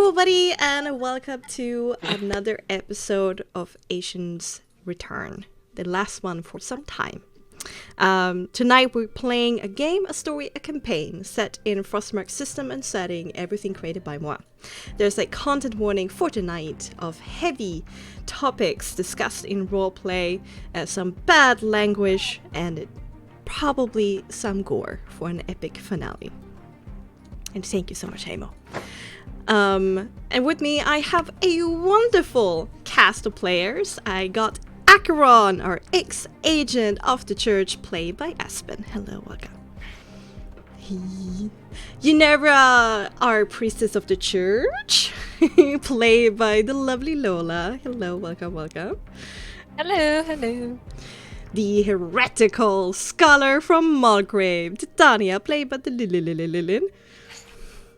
everybody, and welcome to another episode of Asian's Return, the last one for some time. Tonight we're playing a game, a story, a campaign set in Frostmark system and setting, everything created by moi. There's a content warning for tonight of heavy topics discussed in roleplay, some bad language, and probably some gore for an epic finale. And thank you so much, Heimo. And with me, I have a wonderful cast of players. I got Acheron, our ex-agent of the church, played by Aspen. Hello, welcome. Ginevra, our priestess of the church, played by the lovely Lola. Hello, welcome, welcome. Hello, hello. The heretical scholar from Mulgrave, Titania, played by the Lilin.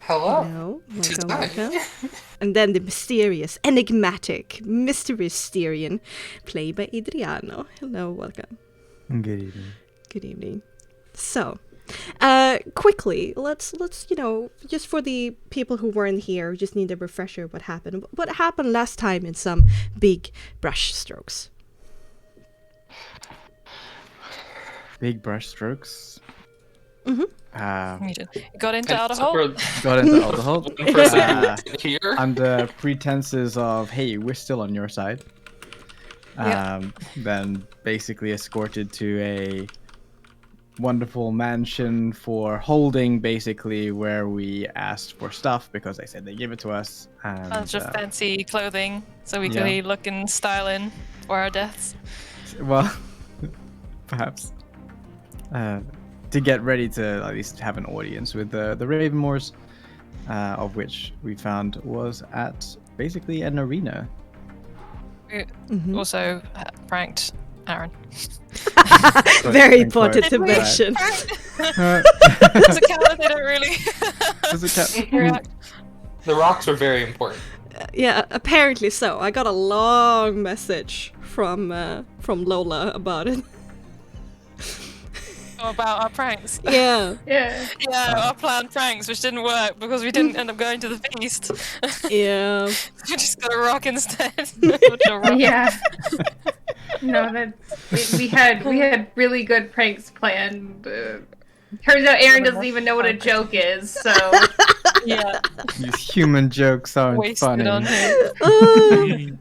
Hello. Welcome. And then the mysterious, enigmatic, mysterious Styrian, played by Adriano. Hello, welcome. Good evening. Good evening. So, quickly, let's just for the people who weren't here, just need a refresher what happened. What happened last time in some big brush strokes? Big brush strokes. Mm-hmm. Got into Outerhold? Got into Outerhold. Here. Under pretenses of, hey, we're still on your side. Then basically escorted to a wonderful mansion for holding, basically, where we asked for stuff because they said they give it to us. And, Bunch of fancy clothing so we could be looking styling for our deaths. Well, perhaps. To get ready to at least have an audience with the Ravenmoors, of which we found was at basically an arena. We also pranked Aaron. Very important to mention. Does it count? They don't really. Does it count? The rocks were very important. Yeah, apparently so. I got a long message from Lola about it. About our pranks. Yeah. Our planned pranks, which didn't work because we didn't end up going to the feast. Yeah. We just got a rock instead. Yeah. No, we had really good pranks planned. Turns out Aaron doesn't even know what a joke is, so yeah. These human jokes aren't Wasted funny. on him.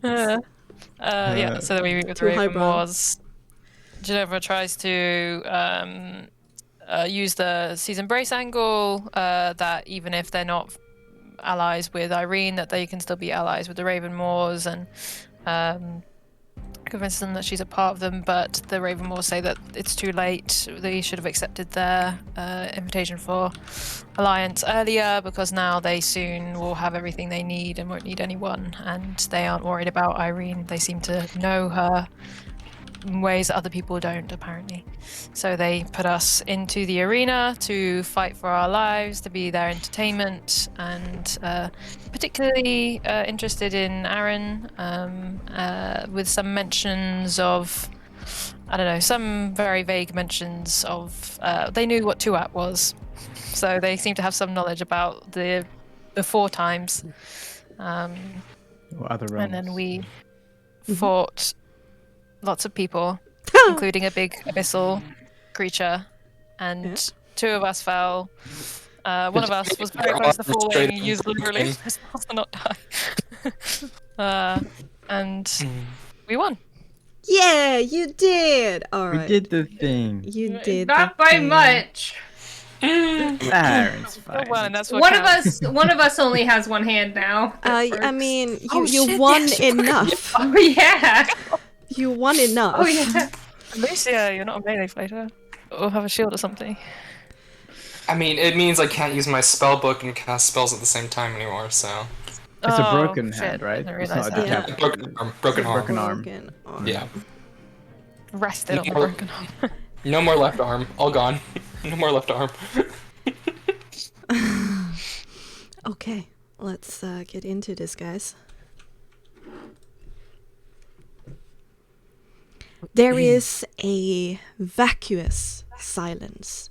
So then we meet with the Ravenmoors. Ginevra tries to use the Seize Embrace angle, that even if they're not allies with Irene, that they can still be allies with the Ravenmoors, and convince them that she's a part of them, but the Ravenmoors say that it's too late. They should have accepted their invitation for alliance earlier, because now they soon will have everything they need and won't need anyone, and they aren't worried about Irene. They seem to know her in ways that other people don't, apparently. So they put us into the arena to fight for our lives, to be their entertainment, and particularly interested in Aaron, with some mentions of, I don't know, some very vague mentions of, they knew what Tuat was, so they seem to have some knowledge about the before times. Or other realms. And then we fought lots of people, including a big abyssal creature, and two of us fell. One of us was very close to falling, used literally supposed to not die. And we won. Yeah, you did. All right. We did the thing. You did. not by much. Aaron's fine. Well, and that's what One of us only has one hand now. I mean, you won enough. Oh yeah. You won enough. Oh yeah. At least, you're not a melee fighter. Or have a shield or something. I mean, it means I can't use my spell book and cast spells at the same time anymore, so... It's a broken hand, right? I It's not a that. decap- Broken arm. Broken arm. Yeah. Rested on the More- broken arm. No more left arm. All gone. No more left arm. Okay, let's get into this, guys. There is a vacuous silence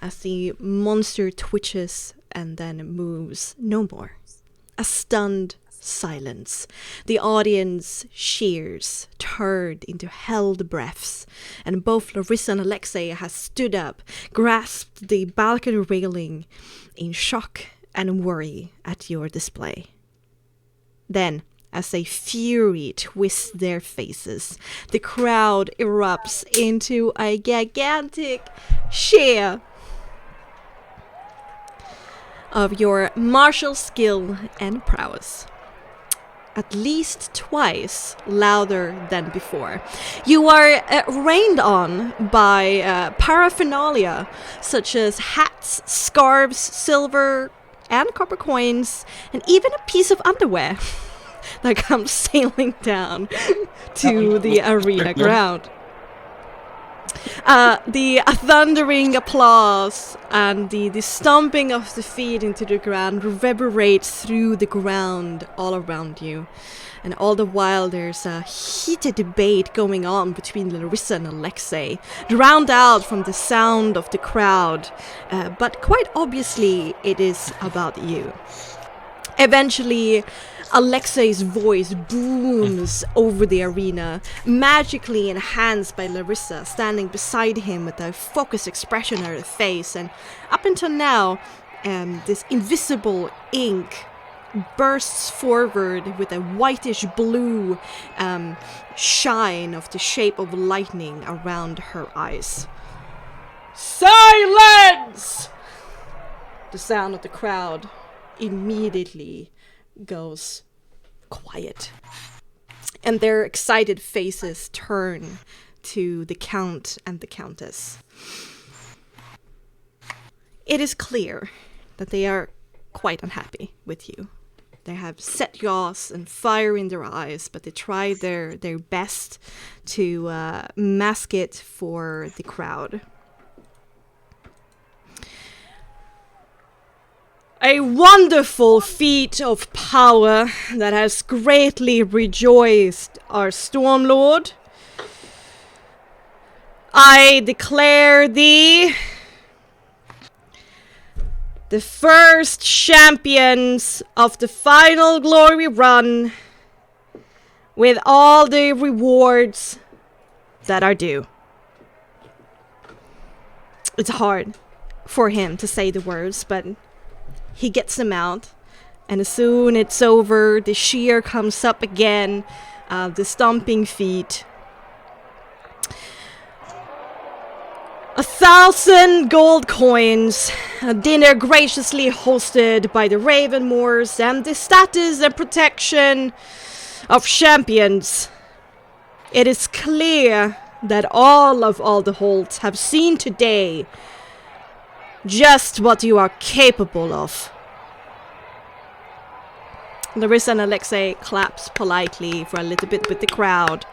as the monster twitches and then moves no more. A stunned silence. The audience cheers, turned into held breaths, and both Larissa and Alexei has stood up, grasped the balcony railing in shock and worry at your display. Then, as a fury twists their faces, the crowd erupts into a gigantic cheer of your martial skill and prowess. At least twice louder than before. You are rained on by paraphernalia such as hats, scarves, silver and copper coins, and even a piece of underwear that comes sailing down to the arena ground. The thundering applause and the stomping of the feet into the ground reverberates through the ground all around you. And all the while there's a heated debate going on between Larissa and Alexei, drowned out from the sound of the crowd, but quite obviously it is about you. Eventually, Alexei's voice booms over the arena, magically enhanced by Larissa standing beside him with a focused expression on her face. And up until now, this invisible ink bursts forward with a whitish blue shine of the shape of lightning around her eyes. Silence! The sound of the crowd immediately goes quiet, and their excited faces turn to the Count and the Countess. It is clear that they are quite unhappy with you. They have set jaws and fire in their eyes, but they try their best to mask it for the crowd. A wonderful feat of power that has greatly rejoiced our Stormlord. I declare thee the first champions of the final glory run with all the rewards that are due. It's hard for him to say the words, but he gets them out, and as soon it's over, the cheer comes up again, the stomping feet. 1,000 gold coins, a dinner graciously hosted by the Ravenmoors, and the status and protection of champions. It is clear that all of Alderholt have seen today just what you are capable of. Larissa and Alexei claps politely for a little bit with the crowd,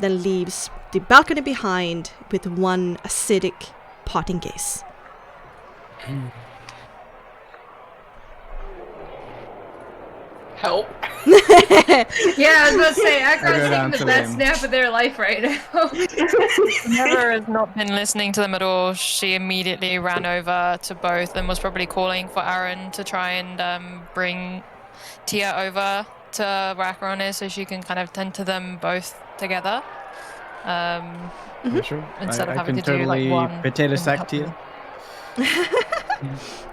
then leaves the balcony behind with one acidic parting gaze. Help. Yeah, I was about to say, Akron's taking the best nap of their life right now. Never has not been listening to them at all. She immediately ran over to both and was probably calling for Aaron to try and bring Tia over to where Akron is so she can kind of tend to them both together. Sure. Instead of I having can to do like totally one. potato sack Tia.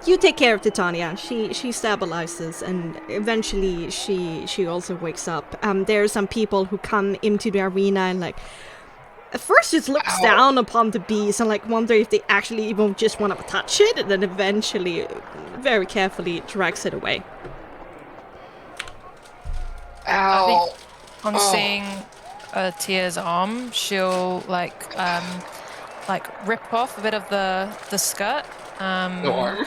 You take care of Titania. She stabilizes, and eventually she also wakes up. There are some people who come into the arena and like at first just looks down upon the beast and like wonder if they actually even just want to touch it, and then eventually very carefully drags it away. Ow! On seeing Tia's arm, she'll like rip off a bit of the skirt. No arm.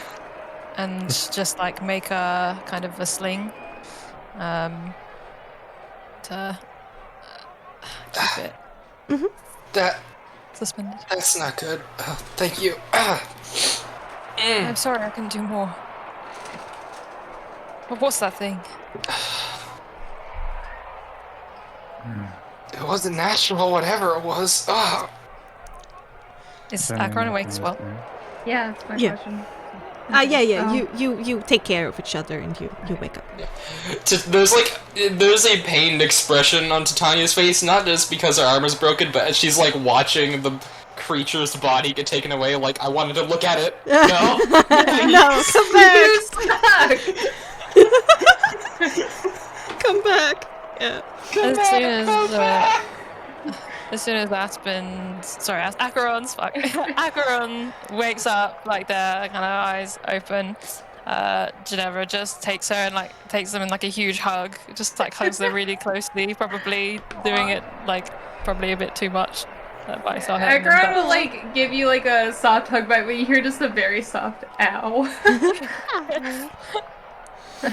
And just like make a kind of a sling to keep it suspended. That's not good. Thank you. I'm sorry, I can do more. What was that thing? It wasn't natural, whatever it was. Is Akron awake as well? Yeah, that's my question. Yeah. Oh. You take care of each other and you wake up. There's a pained expression on Titania's face, not just because her arm is broken, but she's like watching the creature's body get taken away. Like, I wanted to look at it. No, No, come back. Come back. Yeah. As soon as Acheron wakes up, like their kind of eyes open, Ginevra just takes her and like takes them in like a huge hug, just like hugs them really closely, probably doing it like probably a bit too much. Acheron will like give you like a soft hug bite, but you hear just a very soft ow.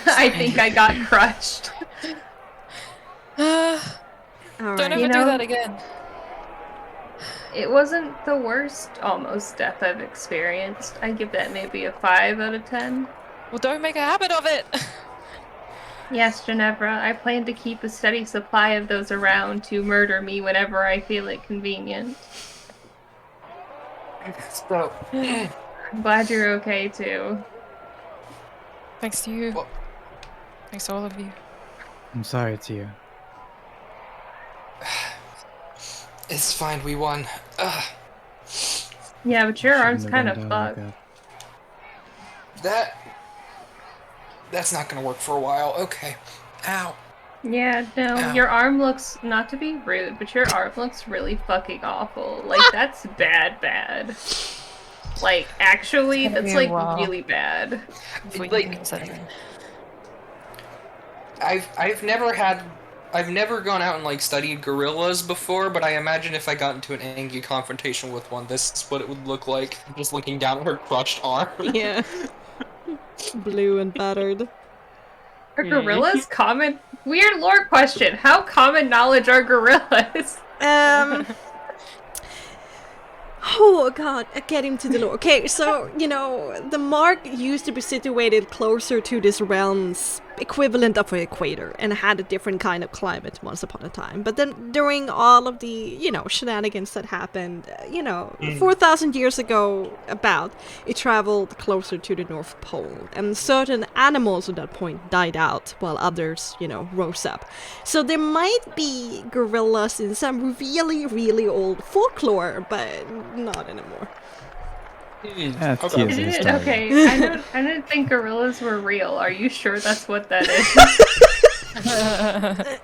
I think I got crushed. All Don't right. ever do that again. It wasn't the worst almost death I've experienced. I give that maybe a 5 out of 10. Well, don't make a habit of it. Yes, Ginevra, I plan to keep a steady supply of those around to murder me whenever I feel it convenient. So, I'm glad you're okay too. Thanks to you. Well, Thanks to all of you. I'm sorry, Tia. it's fine, we won. Yeah, but your arm's Shouldn't kind have of gone down fucked. like That's not gonna work for a while. Okay. Ow. Yeah, no, Ow. your arm looks, not to be rude, but your arm looks really fucking awful. Like, that's bad. Like, actually, that's like really bad. Like, I've never gone out and like studied gorillas before, but I imagine if I got into an angry confrontation with one, this is what it would look like. Just looking down at her crushed arm. Yeah. Blue and battered. Are gorillas common? Weird lore question. How common knowledge are gorillas? Oh god, getting to the lore. Okay, so, the Marc used to be situated closer to this realm's equivalent of an equator and had a different kind of climate once upon a time. But then during all of the, shenanigans that happened, 4,000 years ago it traveled closer to the North Pole. And certain animals at that point died out while others, rose up. So there might be gorillas in some really, really old folklore, but not anymore. That's Tia's history. Okay, I didn't think gorillas were real. Are you sure that's what that is?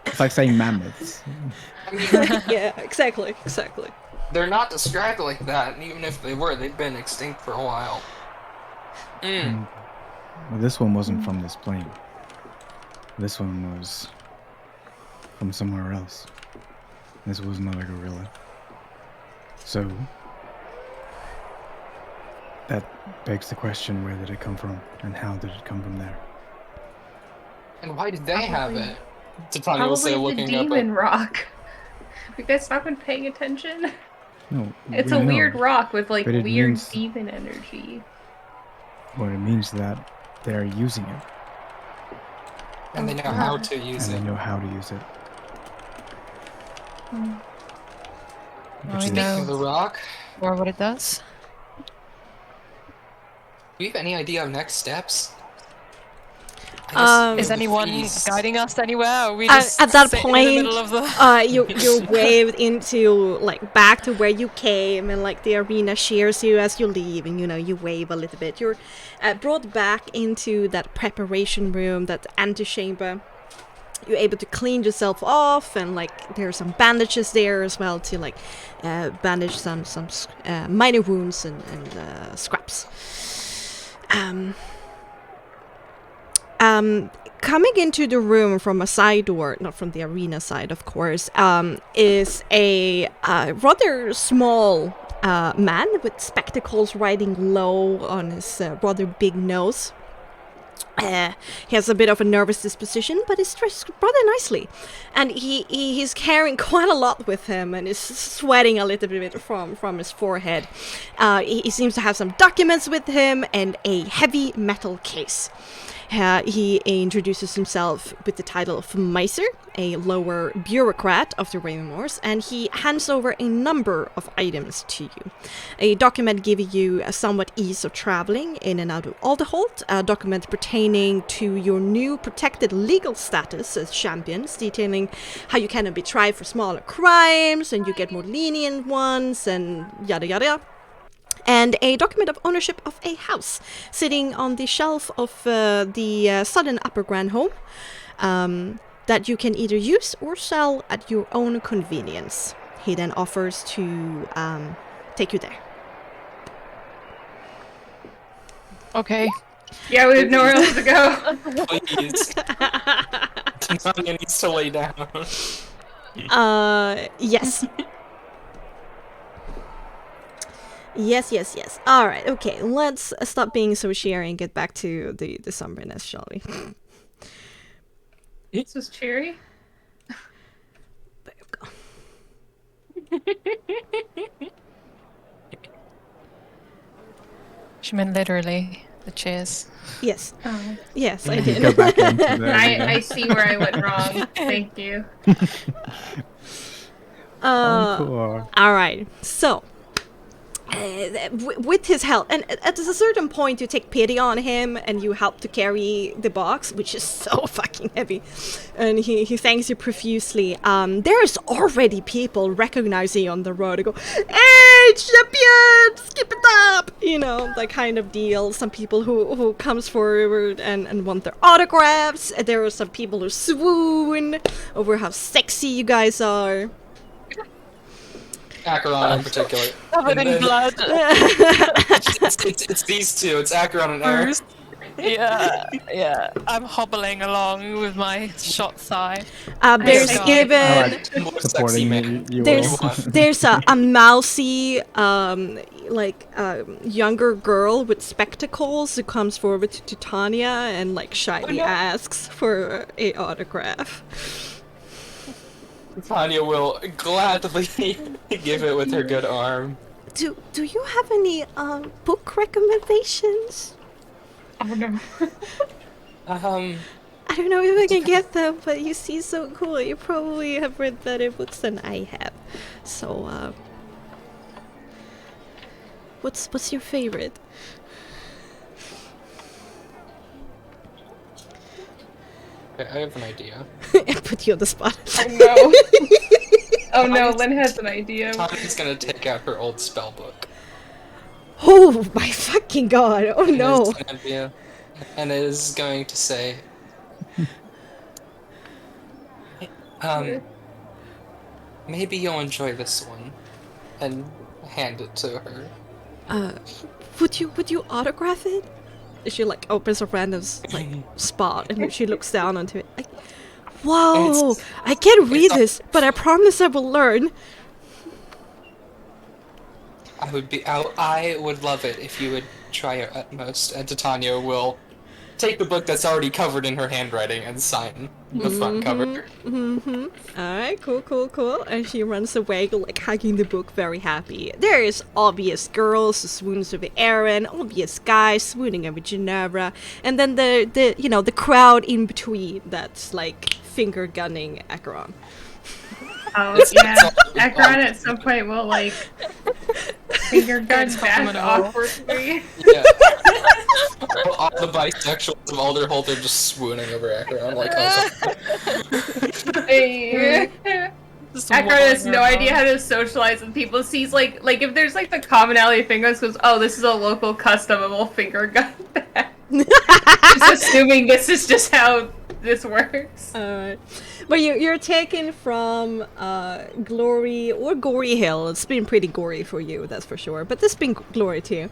It's like saying mammoths. I mean, Yeah, exactly. they're not described like that, and even if they were, they've been extinct for a while. Well, this one wasn't from this plane. This one was from somewhere else. This was not a gorilla. So, that begs the question, where did it come from? And how did it come from there? And why did they have it? Titania will say, Probably the looking up demon rock. You guys not been paying attention? No, It's we a know, weird rock with like but it weird means- demon energy. Well, it means that they're using it, and they know how to use and it. they know how to use it. I Speaking of the know rock, or what it does. do you have any idea of next steps? Is anyone guiding us anywhere? Or we At just that sit point, in the middle of the... you waved into back to where you came, and the arena cheers you as you leave, and you wave a little bit. You're brought back into that preparation room, that antechamber. You're able to clean yourself off, and there's some bandages there as well to bandage some minor wounds and scraps. Coming into the room from a side door, not from the arena side, of course, is a rather small man with spectacles riding low on his rather big nose. He has a bit of a nervous disposition, but is dressed rather nicely. And he's carrying quite a lot with him and is sweating a little bit from his forehead. He seems to have some documents with him and a heavy metal case. He introduces himself with the title of Meiser, a lower bureaucrat of the Ravenmoors, and he hands over a number of items to you. A document giving you a somewhat ease of traveling in and out of Alderholt, a document pertaining to your new protected legal status as champions, detailing how you cannot be tried for smaller crimes, and you get more lenient ones, and yada yada yada. And a document of ownership of a house sitting on the shelf of the southern upper grand home that you can either use or sell at your own convenience. He then offers to take you there. Okay. Yeah, we have nowhere else to go. Please. Tanya needs to lay down. Yes. Yes. Alright, okay. Let's stop being so cheery and get back to the somberness, shall we? This was cheery. There we go. She meant literally the cheers. Yes. Oh. Yes, I Go did. back into the... I see where I went wrong. Thank you. Encore. Alright, so... with his help, and at a certain point you take pity on him and you help to carry the box, which is so fucking heavy, and he thanks you profusely. There's already people recognizing you on the road and go, "Hey, champion, skip it up!" You know, that kind of deal. Some people who comes forward and want their autographs. There are some people who swoon over how sexy you guys are. Acheron in particular. Covered in blood. It's these two. It's Acheron and Eric. Yeah. I'm hobbling along with my shot thigh. There's God. given... More sexy Supporting man. you There's a mousy, younger girl with spectacles who comes forward to Tanya and shyly asks for a autograph. Tanya will gladly give it with her good arm. Do you have any book recommendations? Oh no. I don't know if I can get them, but you seem so cool. You probably have read better books than I have. So, what's your favorite? Okay, I have an idea. I put you on the spot. Oh no. Oh no, Lynn has an idea. Tanya's gonna take out her old spell book. Oh my fucking god! Oh no! And it is going to say, maybe you'll enjoy this one, and hand it to her. Would you autograph it? She opens a random spot and she looks down onto it. Whoa! I can't read this, but I promise I will learn. I would love it if you would try your utmost, and Titania will take the book that's already covered in her handwriting and sign the front cover. Alright, cool. And she runs away, hugging the book, very happy. There is obvious girls who swoons over Aaron, obvious guys swooning over Ginevra, and then the crowd in between that's finger gunning Acheron. Oh yeah, Acheron at some point will finger gun back awkwardly. Yeah. All the bisexuals of Alderholt are just swooning over Acheron Hey. Acheron has no idea how to socialize with people. Sees if there's the commonality of finger guns, goes, oh, this is a local custom and we'll finger gun back. Just assuming this is just how this works. Alright. But you're taken from Glory or Gory Hill. It's been pretty gory for you, that's for sure. But this has been glory too.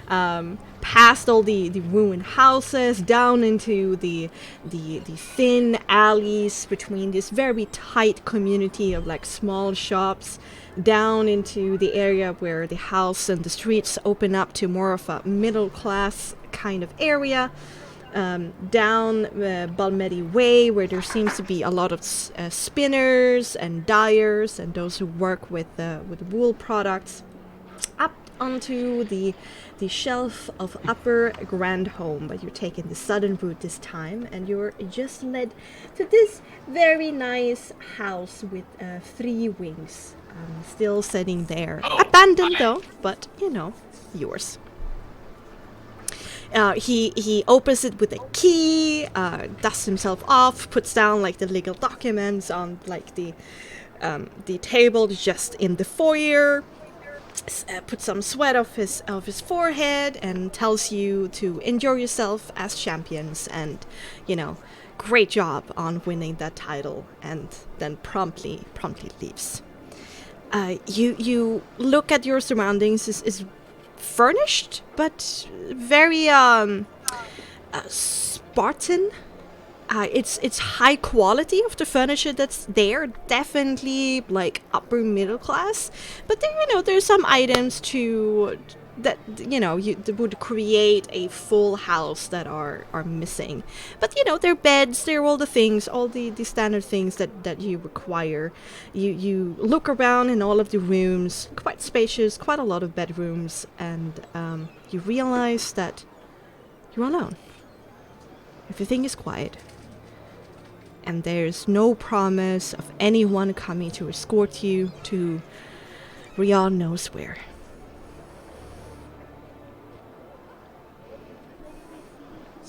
Past all the ruined houses, down into the thin alleys between this very tight community of small shops, down into the area where the house and the streets open up to more of a middle class kind of area. down Balmedi Way, where there seems to be a lot of spinners and dyers and those who work with wool products, up onto the shelf of Upper Grand Home. But you're taking the southern route this time, and you're just led to this very nice house with 3 wings, still sitting there, abandoned though, but yours. He opens it with a key, dusts himself off, puts down like the legal documents on like the table just in the foyer, puts some sweat off his forehead, and tells you to enjoy yourself as champions, and great job on winning that title, and then promptly leaves. You look at your surroundings. Is furnished, but very Spartan. It's high quality of the furniture that's there. Definitely like upper middle class, but there's some items that would create a full house that are missing. But they're beds, they're all the things, all the standard things that you require. You look around in all of the rooms, quite spacious, quite a lot of bedrooms, and you realize that you're alone. Everything is quiet, and there's no promise of anyone coming to escort you to Rion knows where.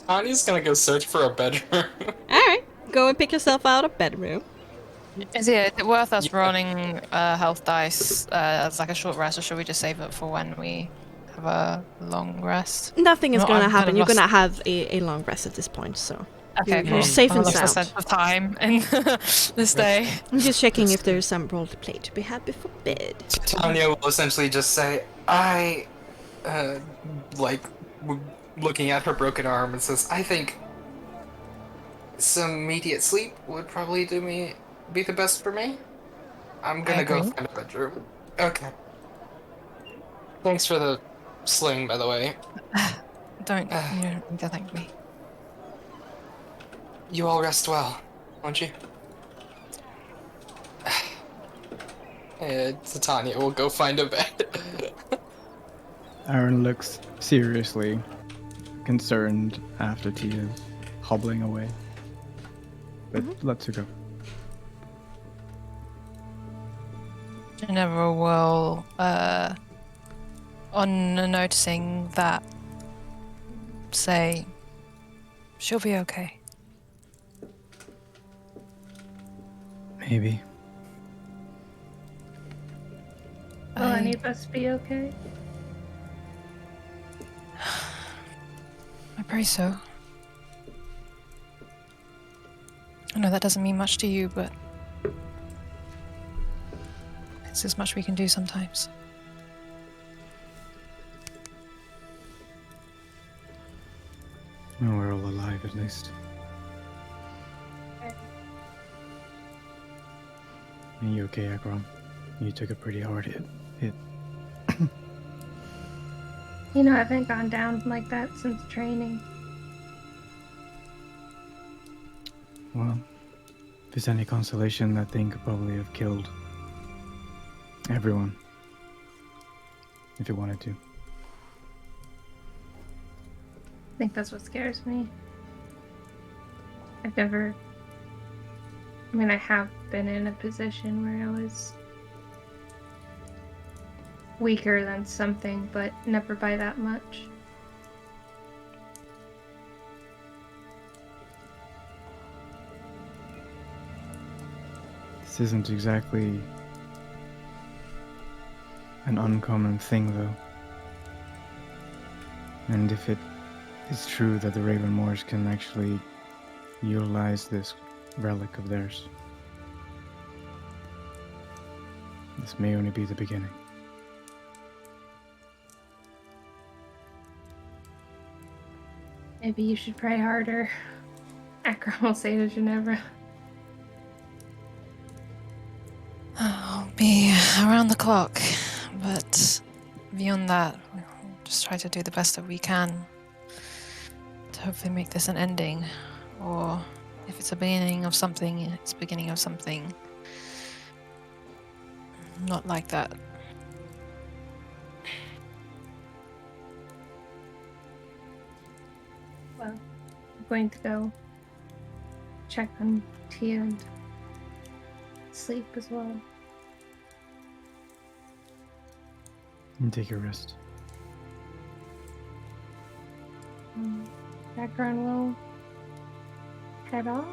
Tanya's gonna go search for a bedroom. Alright, go and pick yourself out a bedroom. Is it worth us rolling health dice as like a short rest, or should we just save it for when we have a long rest? Nothing is going to happen. You're going to lost- have a long rest at this point, so Okay, you're safe and I've lost a sound. sense of time in this day. I'm just checking if there's some role to play to be had before bed. Tanya will essentially just say, looking at her broken arm, and says, I think some immediate sleep would probably be the best for me. I'm gonna go find a bedroom. Okay. Thanks for the sling, by the way. You don't need to thank me. You all rest well, won't you? Tanya will go find a bed. Aaron looks seriously concerned after Tia's hobbling away. But lets her go. Ginevra will, on noticing that, say, she'll be okay. Maybe. Will any of us be okay? I pray so. I know that doesn't mean much to you, but it's as much we can do sometimes. Well, we're all alive at least. Are you okay, Akram? You took a pretty hard hit. I haven't gone down like that since training. Well, if it's any consolation, that thing could probably have killed everyone. If it wanted to. I think that's what scares me. I have been in a position where I was weaker than something, but never by that much. This isn't exactly an uncommon thing, though. And if it is true that the Ravenmoors can actually utilize this relic of theirs, this may only be the beginning. Maybe you should pray harder. Akram will say to Ginevra. I'll be around the clock, but beyond that, we'll just try to do the best that we can hopefully make this an ending. Or if it's a beginning of something, it's beginning of something. Not like that. Well, I'm going to go check on Tia and sleep as well. And take your rest. Patron will head off.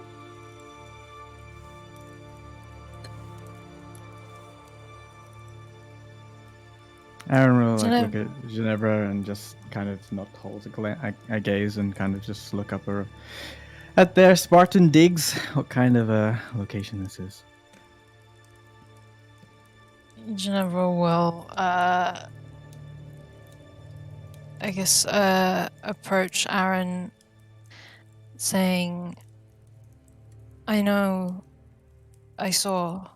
Aaron will look at Ginevra and just kind of not hold a gaze and kind of just look up at their Spartan digs. What kind of a location this is? Ginevra will, approach Aaron saying, I know I saw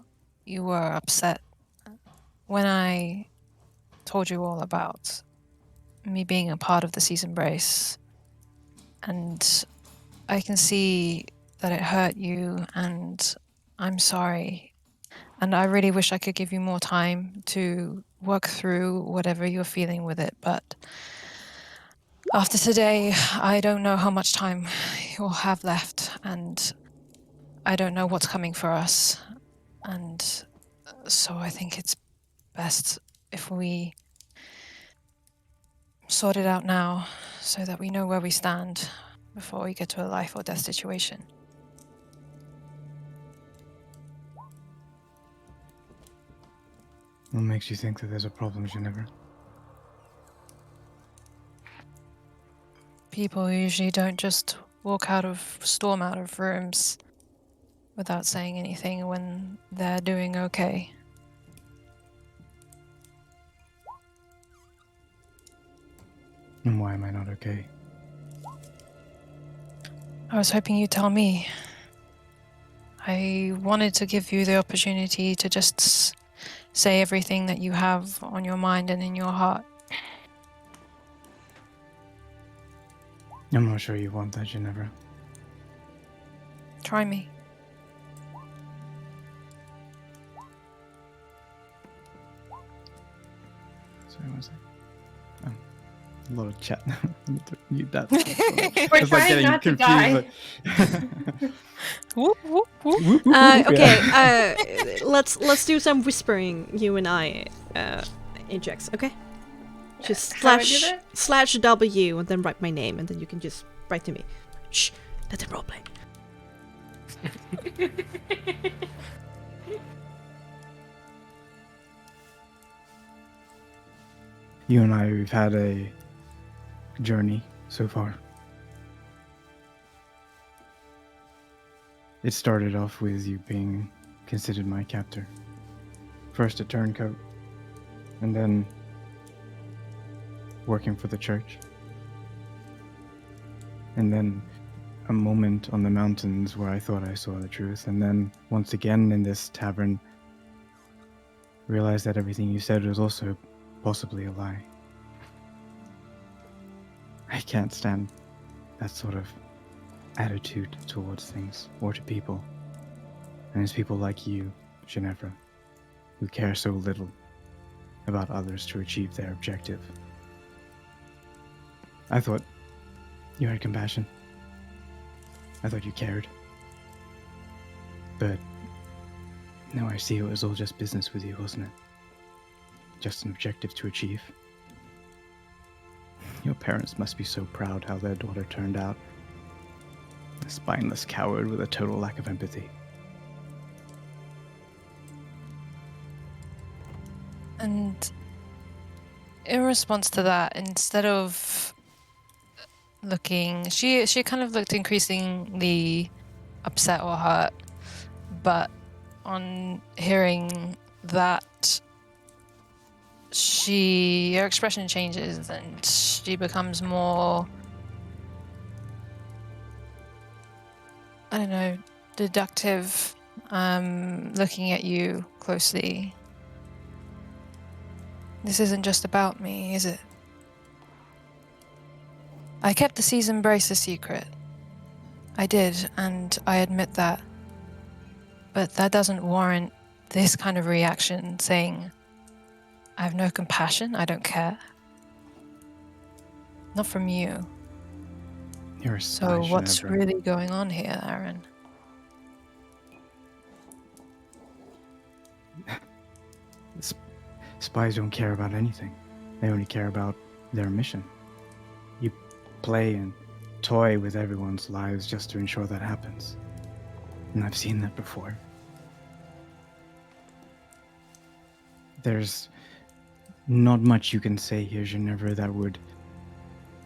you were upset when I told you all about me being a part of the season brace, and I can see that it hurt you, and I'm sorry. And I really wish I could give you more time to work through whatever you're feeling with it, but after today, I don't know how much time you'll have left, and I don't know what's coming for us. And so I think it's best if we sort it out now so that we know where we stand before we get to a life or death situation. What makes you think that there's a problem, Ginevra? People usually don't just storm out of rooms without saying anything when they're doing okay. And why am I not okay? I was hoping you'd tell me. I wanted to give you the opportunity to just say everything that you have on your mind and in your heart. I'm not sure you want that, Ginevra. Try me. Sorry, one sec. A lot of chat. I need to mute that. We're trying not to die. Whoop, whoop, whoop. Okay, let's do some whispering, you and I, Ajax, okay? Just slash W and then write my name, and then you can just write to me. Shh, let him roleplay. You and I, we've had a journey so far. It started off with you being considered my captor. First a turncoat, and then working for the church. And then a moment on the mountains where I thought I saw the truth, and then once again in this tavern, realized that everything you said was also possibly a lie. I can't stand that sort of attitude towards things or to people. And it's people like you, Ginevra, who care so little about others to achieve their objective. I thought you had compassion. I thought you cared. But now I see it was all just business with you, wasn't it? Just an objective to achieve. Your parents must be so proud how their daughter turned out. A spineless coward with a total lack of empathy. And in response to that, instead of looking, she kind of looked increasingly upset or hurt, but on hearing that, her expression changes and she becomes more, I don't know, deductive, looking at you closely. This isn't just about me, is it? I kept the season brace a secret. I did, and I admit that. But that doesn't warrant this kind of reaction, saying, I have no compassion, I don't care. Not from you. You're a So spy, what's Ginevra. really going on here, Aaron? Spies don't care about anything. They only care about their mission. You play and toy with everyone's lives just to ensure that happens. And I've seen that before. There's not much you can say here, Ginevra, that would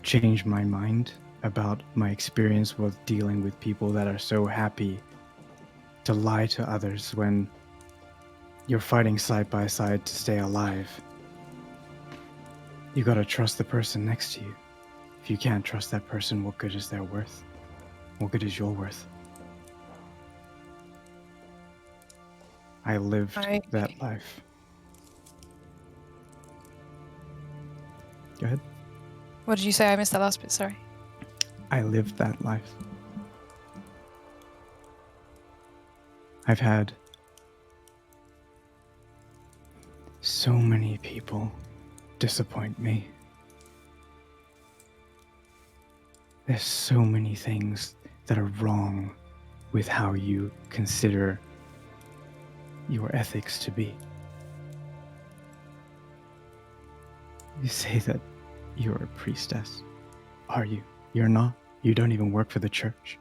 change my mind about my experience with dealing with people that are so happy to lie to others when you're fighting side by side to stay alive. You gotta trust the person next to you. If you can't trust that person, what good is their worth? What good is your worth? I lived that life. Go ahead. What did you say? I missed that last bit, sorry. I lived that life. I've had so many people disappoint me. There's so many things that are wrong with how you consider your ethics to be. You say that you're a priestess. Are you? You're not. You don't even work for the church.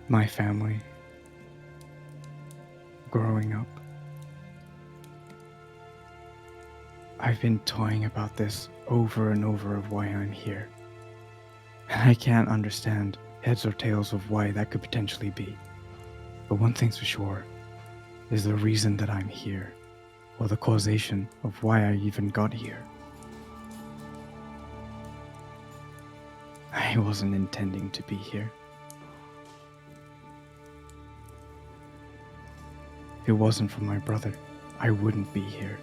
My family, growing up, I've been toying about this over and over of why I'm here. And I can't understand heads or tails of why that could potentially be. But one thing's for sure, is the reason that I'm here, or the causation of why I even got here. I wasn't intending to be here. If it wasn't for my brother, I wouldn't be here.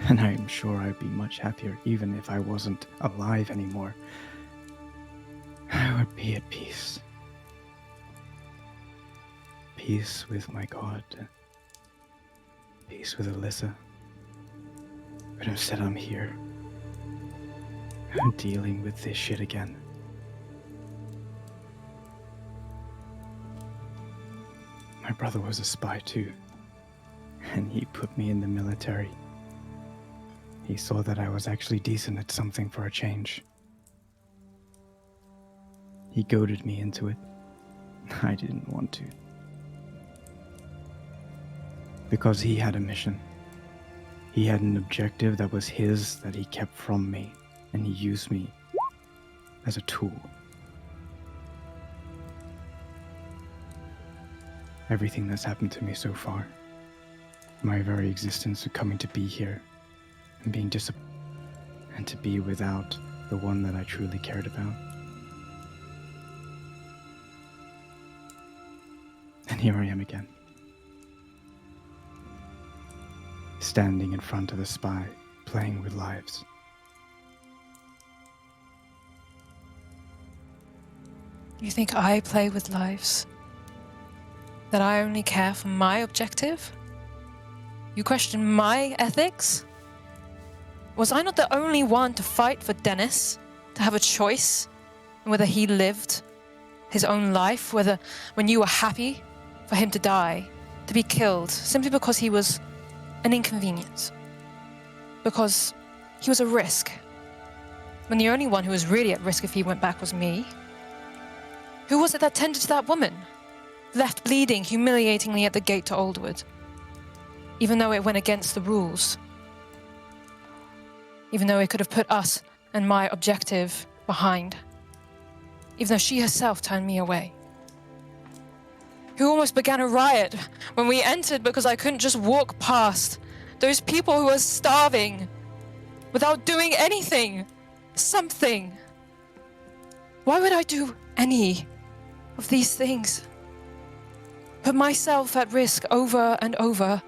And I'm sure I'd be much happier even if I wasn't alive anymore. I would be at peace. Peace with my God. Peace with Alyssa. But instead I'm here. I'm dealing with this shit again. My brother was a spy too. And he put me in the military. He saw that I was actually decent at something for a change. He goaded me into it. I didn't want to. Because he had a mission. He had an objective that was his that he kept from me, and he used me as a tool. Everything that's happened to me so far, my very existence of coming to be here, and being disappointed, and to be without the one that I truly cared about. And here I am again. Standing in front of the spy, playing with lives. You think I play with lives? That I only care for my objective? You question my ethics? Was I not the only one to fight for Dennis? To have a choice in whether he lived his own life? Whether when you were happy for him to die, to be killed, simply because he was an inconvenience? Because he was a risk? When the only one who was really at risk if he went back was me? Who was it that tended to that woman? Left bleeding humiliatingly at the gate to Oldwood? Even though it went against the rules. Even though it could have put us and my objective behind. Even though she herself turned me away. Who almost began a riot when we entered because I couldn't just walk past those people who were starving without doing anything, something. Why would I do any of these things? Put myself at risk over and over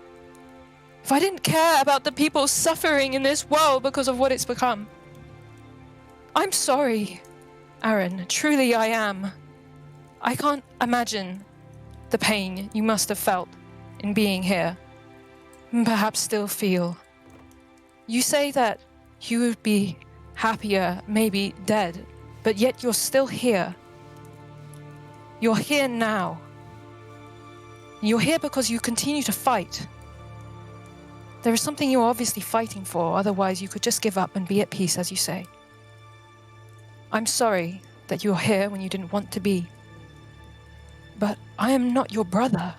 if I didn't care about the people suffering in this world because of what it's become. I'm sorry, Aaron. Truly I am. I can't imagine the pain you must have felt in being here, and perhaps still feel. You say that you would be happier, maybe dead, but yet you're still here. You're here now. You're here because you continue to fight. There is something you're obviously fighting for, otherwise you could just give up and be at peace, as you say. I'm sorry that you're here when you didn't want to be. But I am not your brother.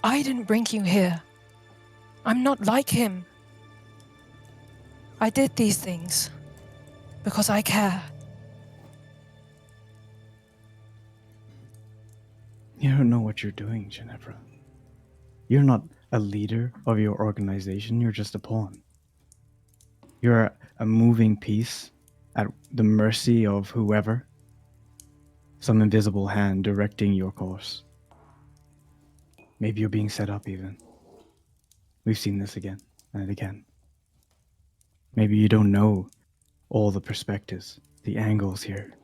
I didn't bring you here. I'm not like him. I did these things because I care. You don't know what you're doing, Ginevra. You're not a leader of your organization, you're just a pawn. You're a moving piece at the mercy of whoever. Some invisible hand directing your course. Maybe you're being set up even. We've seen this again and again. Maybe you don't know all the perspectives, the angles here.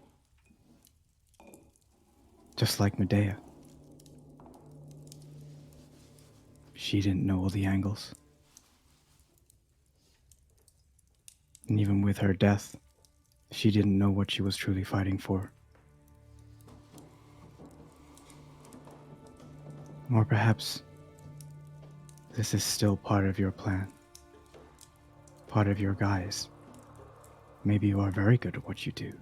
Just like Medea. She didn't know all the angles. And even with her death, she didn't know what she was truly fighting for. Or perhaps this is still part of your plan. Part of your guise. Maybe you are very good at what you do.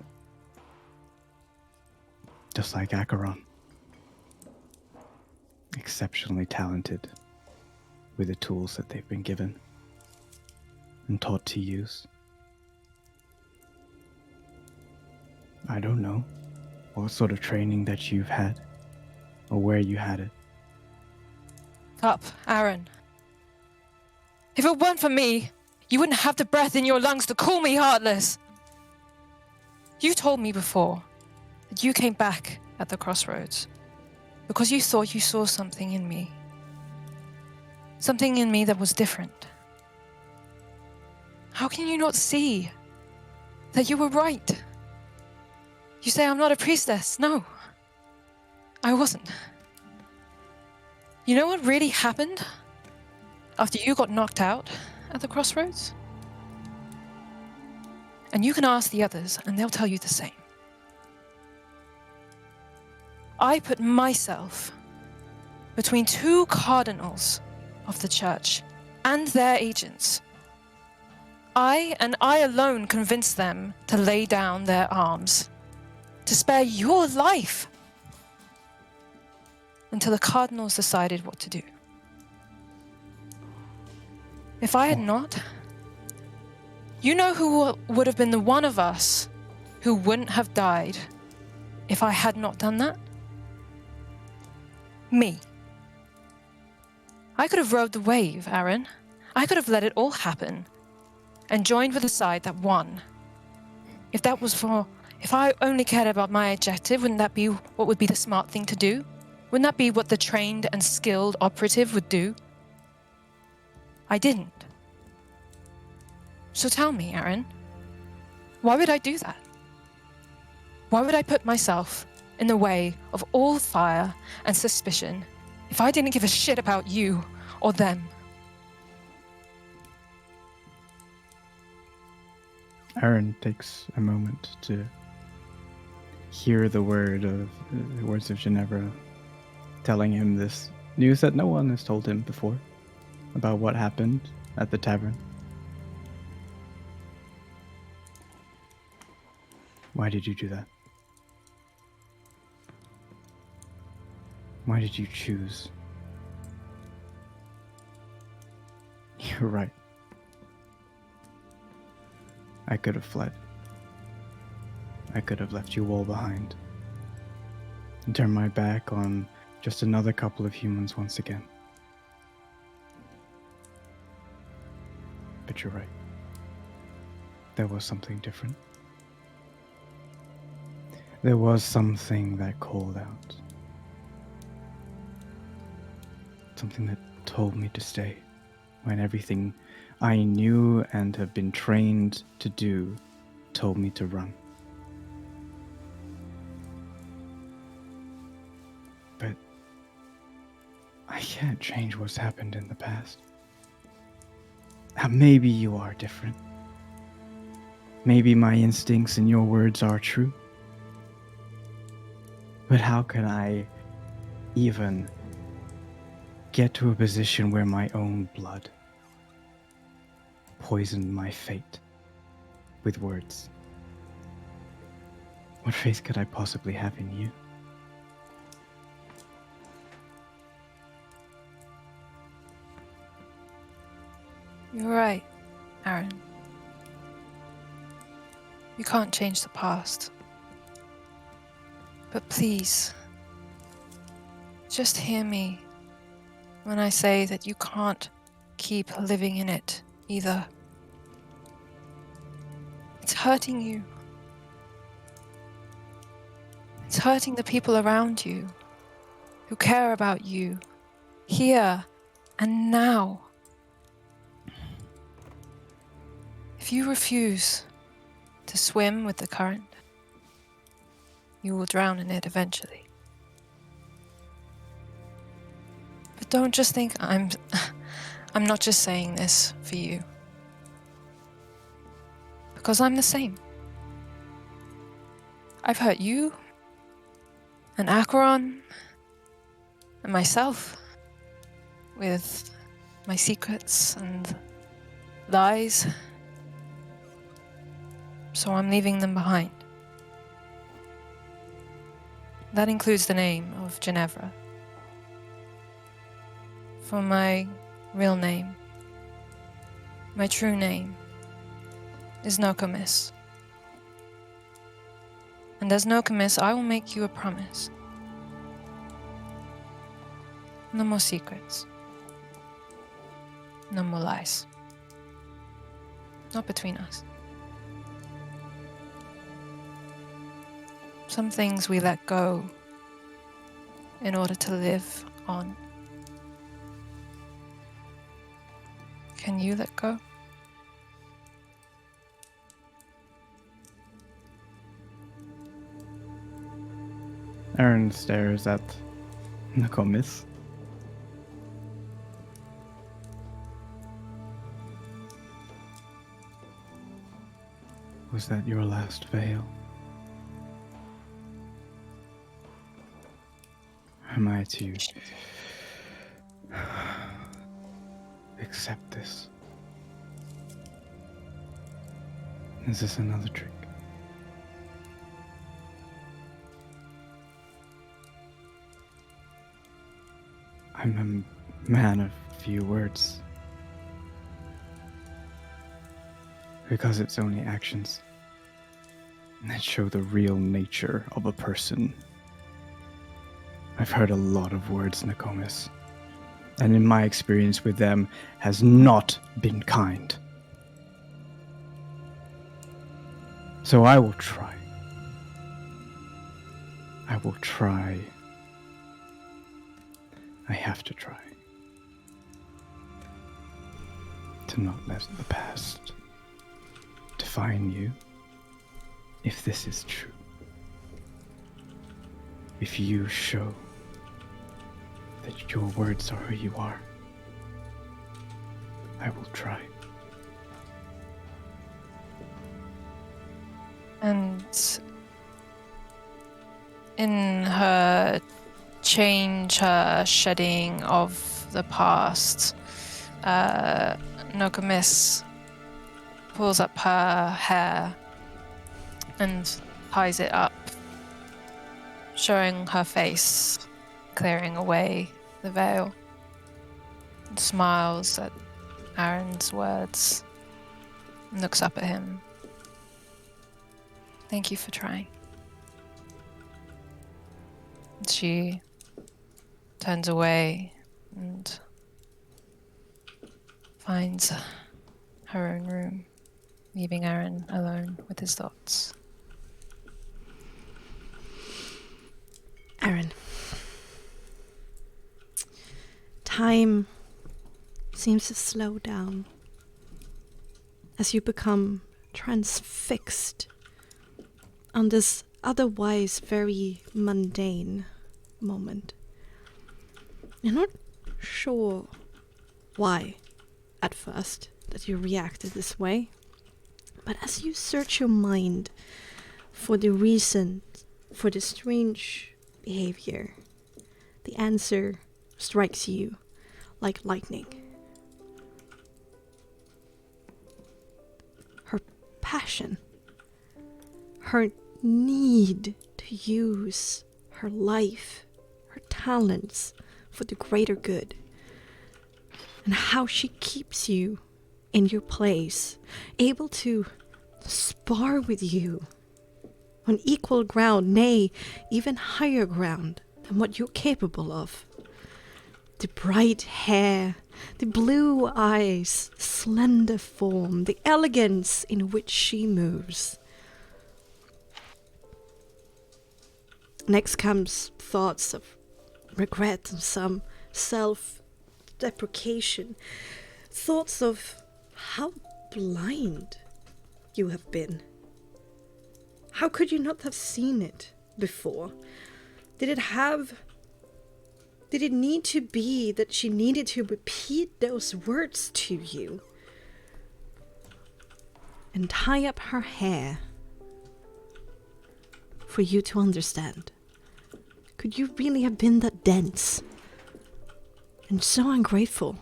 Just like Acheron. Exceptionally talented with the tools that they've been given and taught to use. I don't know what sort of training that you've had or where you had it. Up, Aaron. If it weren't for me, you wouldn't have the breath in your lungs to call me heartless. You told me before that you came back at the crossroads because you thought you saw something in me. Something in me that was different. How can you not see that you were right? You say I'm not a priestess. No, I wasn't. You know what really happened after you got knocked out at the crossroads? And you can ask the others and they'll tell you the same. I put myself between two cardinals of the church and their agents. I and I alone convinced them to lay down their arms, to spare your life, until the cardinals decided what to do. If I had not, you know who would have been the one of us who wouldn't have died if I had not done that? Me. I could have rode the wave, Aaron. I could have let it all happen and joined with the side that won. If I only cared about my objective, wouldn't that be what would be the smart thing to do? Wouldn't that be what the trained and skilled operative would do? I didn't. So tell me, Aaron, why would I do that? Why would I put myself in the way of all fire and suspicion if I didn't give a shit about you or them? Aaron takes a moment to hear the words of Ginevra telling him this news that no one has told him before about what happened at the tavern. Why did you do that? Why did you choose? You're right. I could have fled. I could have left you all behind and turned my back on just another couple of humans once again. But you're right. There was something different. There was something that called out. Something that told me to stay. when everything I knew and have been trained to do told me to run. But I can't change what's happened in the past. Now, maybe you are different. Maybe my instincts and your words are true. But how can I even get to a position where my own blood poisoned my fate with words? What faith could I possibly have in you? You're right, Aaron. You can't change the past. But please, just hear me when I say that you can't keep living in it either. It's hurting you. It's hurting the people around you who care about you here and now. If you refuse to swim with the current, you will drown in it eventually. But don't just think I'm not just saying this for you. Because I'm the same. I've hurt you, and Acheron, and myself, with my secrets and lies. So I'm leaving them behind. That includes the name of Ginevra. For my real name, my true name, is Nokomis. And as Nokomis, I will make you a promise. No more secrets. No more lies. Not between us. Some things we let go in order to live on. Can you let go? Aaron stares at Nokomis. Was that your last veil? Am I to accept this? Is this another trick? I'm a man of few words. Because it's only actions that show the real nature of a person. I've heard a lot of words, Nokomis, and in my experience with them has not been kind. So I will try. I will try. I have to try to not let the past define you, if this is true. If you show that your words are who you are, I will try. And in her change, her shedding of the past, Nokomis pulls up her hair and ties it up, showing her face, clearing away the veil, and smiles at Aaron's words, and looks up at him. Thank you for trying. She turns away and finds her own room, leaving Aaron alone with his thoughts. Aaron. Time seems to slow down as you become transfixed on this otherwise very mundane moment. You're not sure why at first that you reacted this way, but as you search your mind for the reason for the strange behavior, the answer strikes you like lightning. Her passion, her need to use her life, her talents for the greater good, and how she keeps you in your place, able to spar with you on equal ground, nay, even higher ground than what you're capable of. The bright hair, the blue eyes, slender form, the elegance in which she moves. Next comes thoughts of regret and some self-deprecation. Thoughts of how blind you have been. How could you not have seen it before? Did it need to be that she needed to repeat those words to you? And tie up her hair for you to understand? Could you really have been that dense and so ungrateful?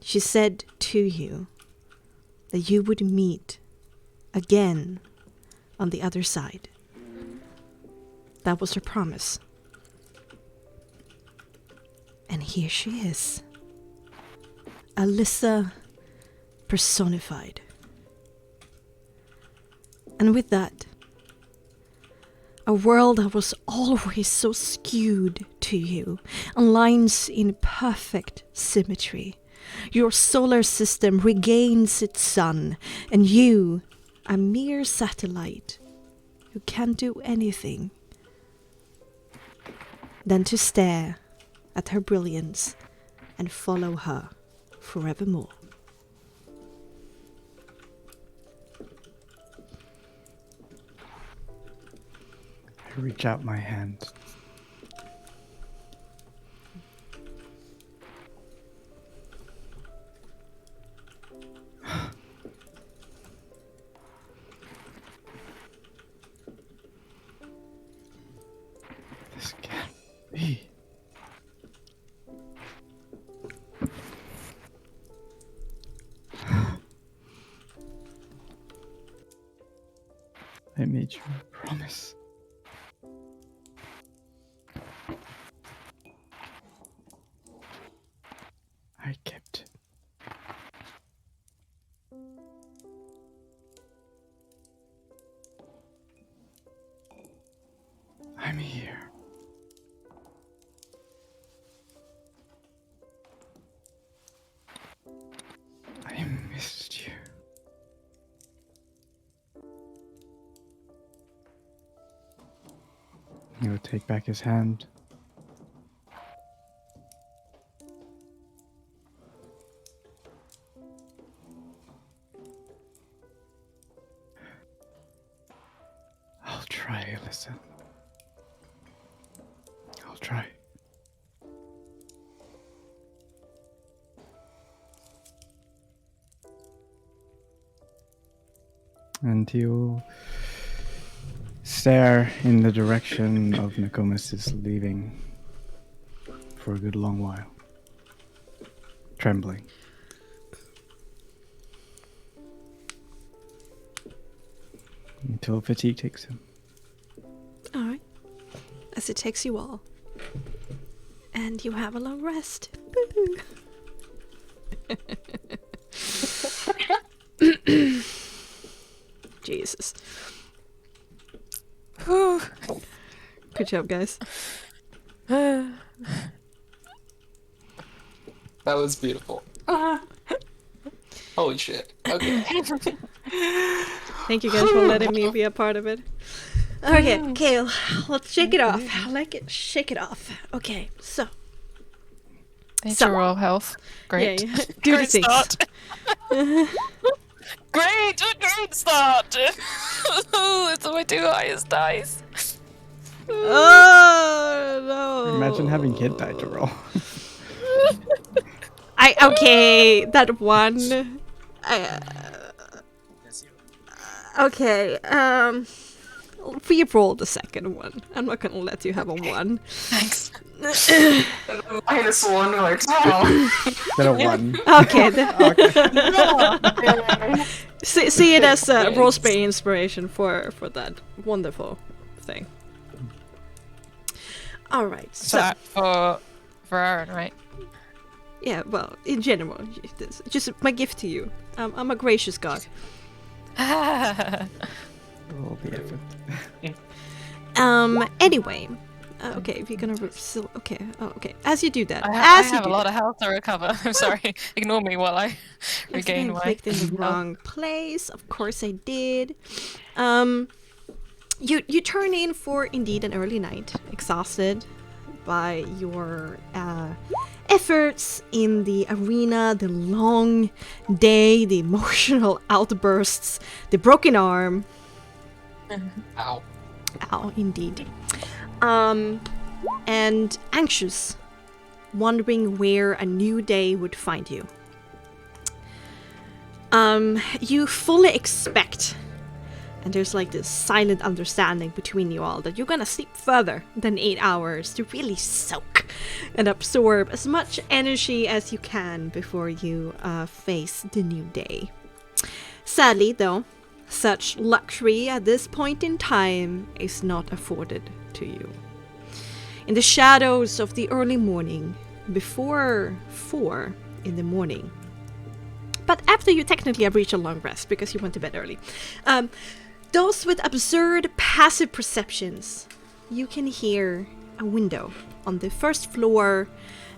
She said to you that you would meet again on the other side. That was her promise. And here she is. Alyssa personified. And with that, a world that was always so skewed to you, aligns in perfect symmetry. Your solar system regains its sun, and you, a mere satellite, who can't do anything than to stare at her brilliance and follow her forevermore. I reach out my hand. This can't be. I made you a promise. I kept it. I'm here. I missed you. He would take back his hand. I'll try, Alyssa. I'll try. And he'll stare in the direction of Nokomis' leaving for a good long while, trembling. Until fatigue takes him. Alright. As it takes you all. And you have a long rest. Jesus. Good job, guys. That was beautiful. Holy shit. Okay. Thank you guys for letting me be a part of it. Okay, Kale, let's shake it off. I like it. Shake it off. Okay, so. Nature So- roll health. Great. Yeah, do the Great things. start. Great start. It's my 2 highest dice. Oh no! Imagine having kid die to roll. Okay, that one. Okay, re-roll the second one. I'm not gonna let you have a 1. Thanks. -1, like, oh. Then a 1. Okay. See it as a roleplay inspiration for that wonderful thing. All right. So So for Aaron, right? yeah, well, in general, just my gift to you. I'm a gracious god. Roll the effort. Anyway. Okay, if you're gonna okay. Oh, okay. As you do that, I as you have do a lot of health to recover. I'm sorry. Ignore me while I regain I my clicked in the health. wrong place. Of course I did. You turn in for indeed an early night, exhausted by your efforts in the arena, the long day, the emotional outbursts, the broken arm. Ow. Ow, indeed. And anxious, wondering where a new day would find you. You fully expect, and there's like this silent understanding between you all, that you're gonna sleep further than 8 hours to really soak and absorb as much energy as you can before you face the new day. Sadly, though, such luxury at this point in time is not afforded to you. In the shadows of the early morning, before 4 in the morning, but after you technically have reached a long rest because you went to bed early, those with absurd passive perceptions, you can hear a window on the first floor,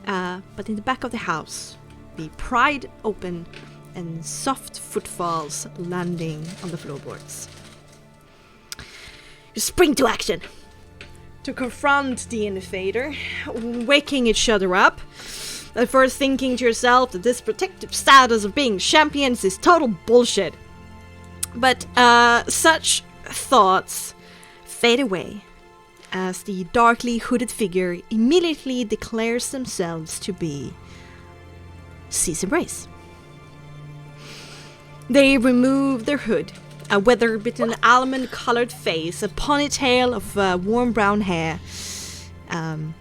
but in the back of the house, be pried open and soft footfalls landing on the floorboards. You spring to action to confront the invader, waking each other up. At first thinking to yourself that this protective status of being champions is total bullshit. But such thoughts fade away as the darkly hooded figure immediately declares themselves to be Season Race. They remove their hood, a weather-bitten almond-colored face, a ponytail of warm brown hair.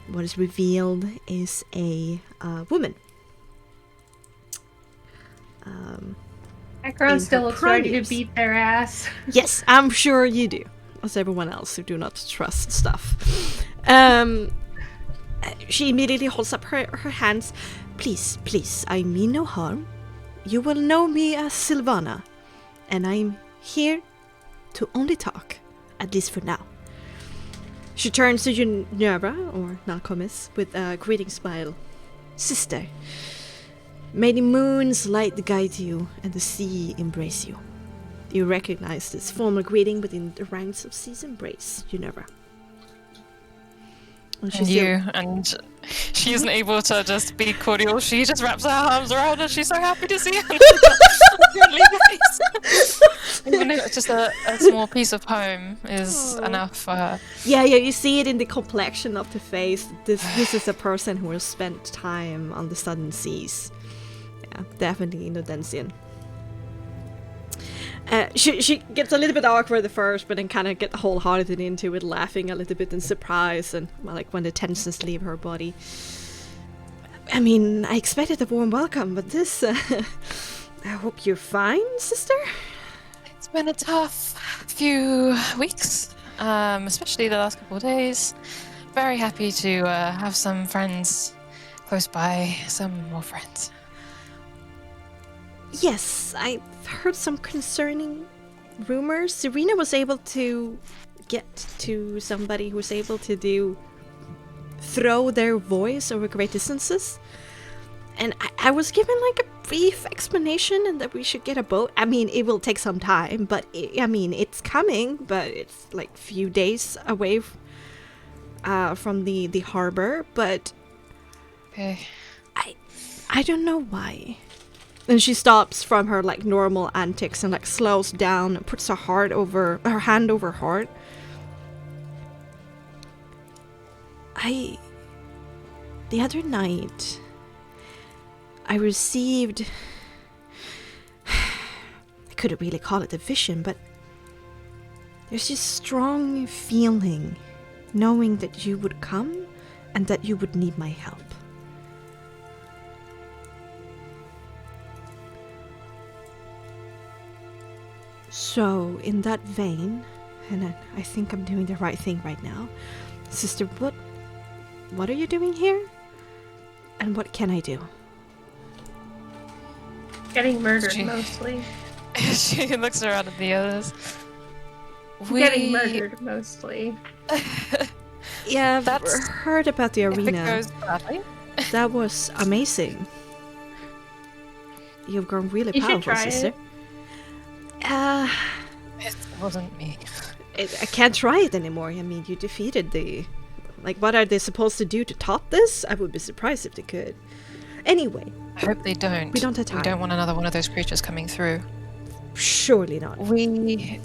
What is revealed is a woman. That girl In still her looks ready to primaries. beat their ass. Yes, I'm sure you do. As everyone else who do not trust stuff. She immediately holds up her hands. Please, I mean no harm. You will know me as Sylvana, and I'm here to only talk, at least for now. She turns to Geneva, or Nalcomis, with a greeting smile. Sister, may the moon's light guide you, and the sea embrace you. You recognize this formal greeting within the ranks of Sea's embrace, Geneva. And she isn't able to just be cordial. She just wraps her arms around her. She's so happy to see her. Even if it's just a small piece of home is enough for her. Yeah, you see it in the complexion of the face. This is a person who has spent time on the southern seas. Yeah, definitely Indodensian. She gets a little bit awkward at first, but then kind of get wholehearted into it, laughing a little bit in surprise, and like when the tensions leave her body. I mean, I expected a warm welcome, but this. I hope you're fine, sister. It's been a tough few weeks, especially the last couple of days. Very happy to have some friends close by, some more friends. Yes, I've heard some concerning rumors. Serena was able to get to somebody who was able to throw their voice over great distances. And I was given like a brief explanation and that we should get a boat. I mean, it will take some time, but it's coming, but it's like a few days away from the harbor. But Okay. I don't know why. And she stops from her like normal antics and like slows down and puts her hand over her heart. The other night, I received, I couldn't really call it a vision, but there's this strong feeling knowing that you would come and that you would need my help. So, in that vein, and I think I'm doing the right thing right now, Sister, what are you doing here? And what can I do? Getting murdered, mostly. She looks around at the others. Getting murdered, mostly. Yeah, I've That's- heard about the If it arena. goes badly. That was amazing. You've grown really You should powerful, try sister. it. It wasn't me. I can't try it anymore. I mean, you defeated the... Like, what are they supposed to do to top this? I would be surprised if they could. Anyway, I hope they don't. We don't have time. We don't want another one of those creatures coming through. surely not. We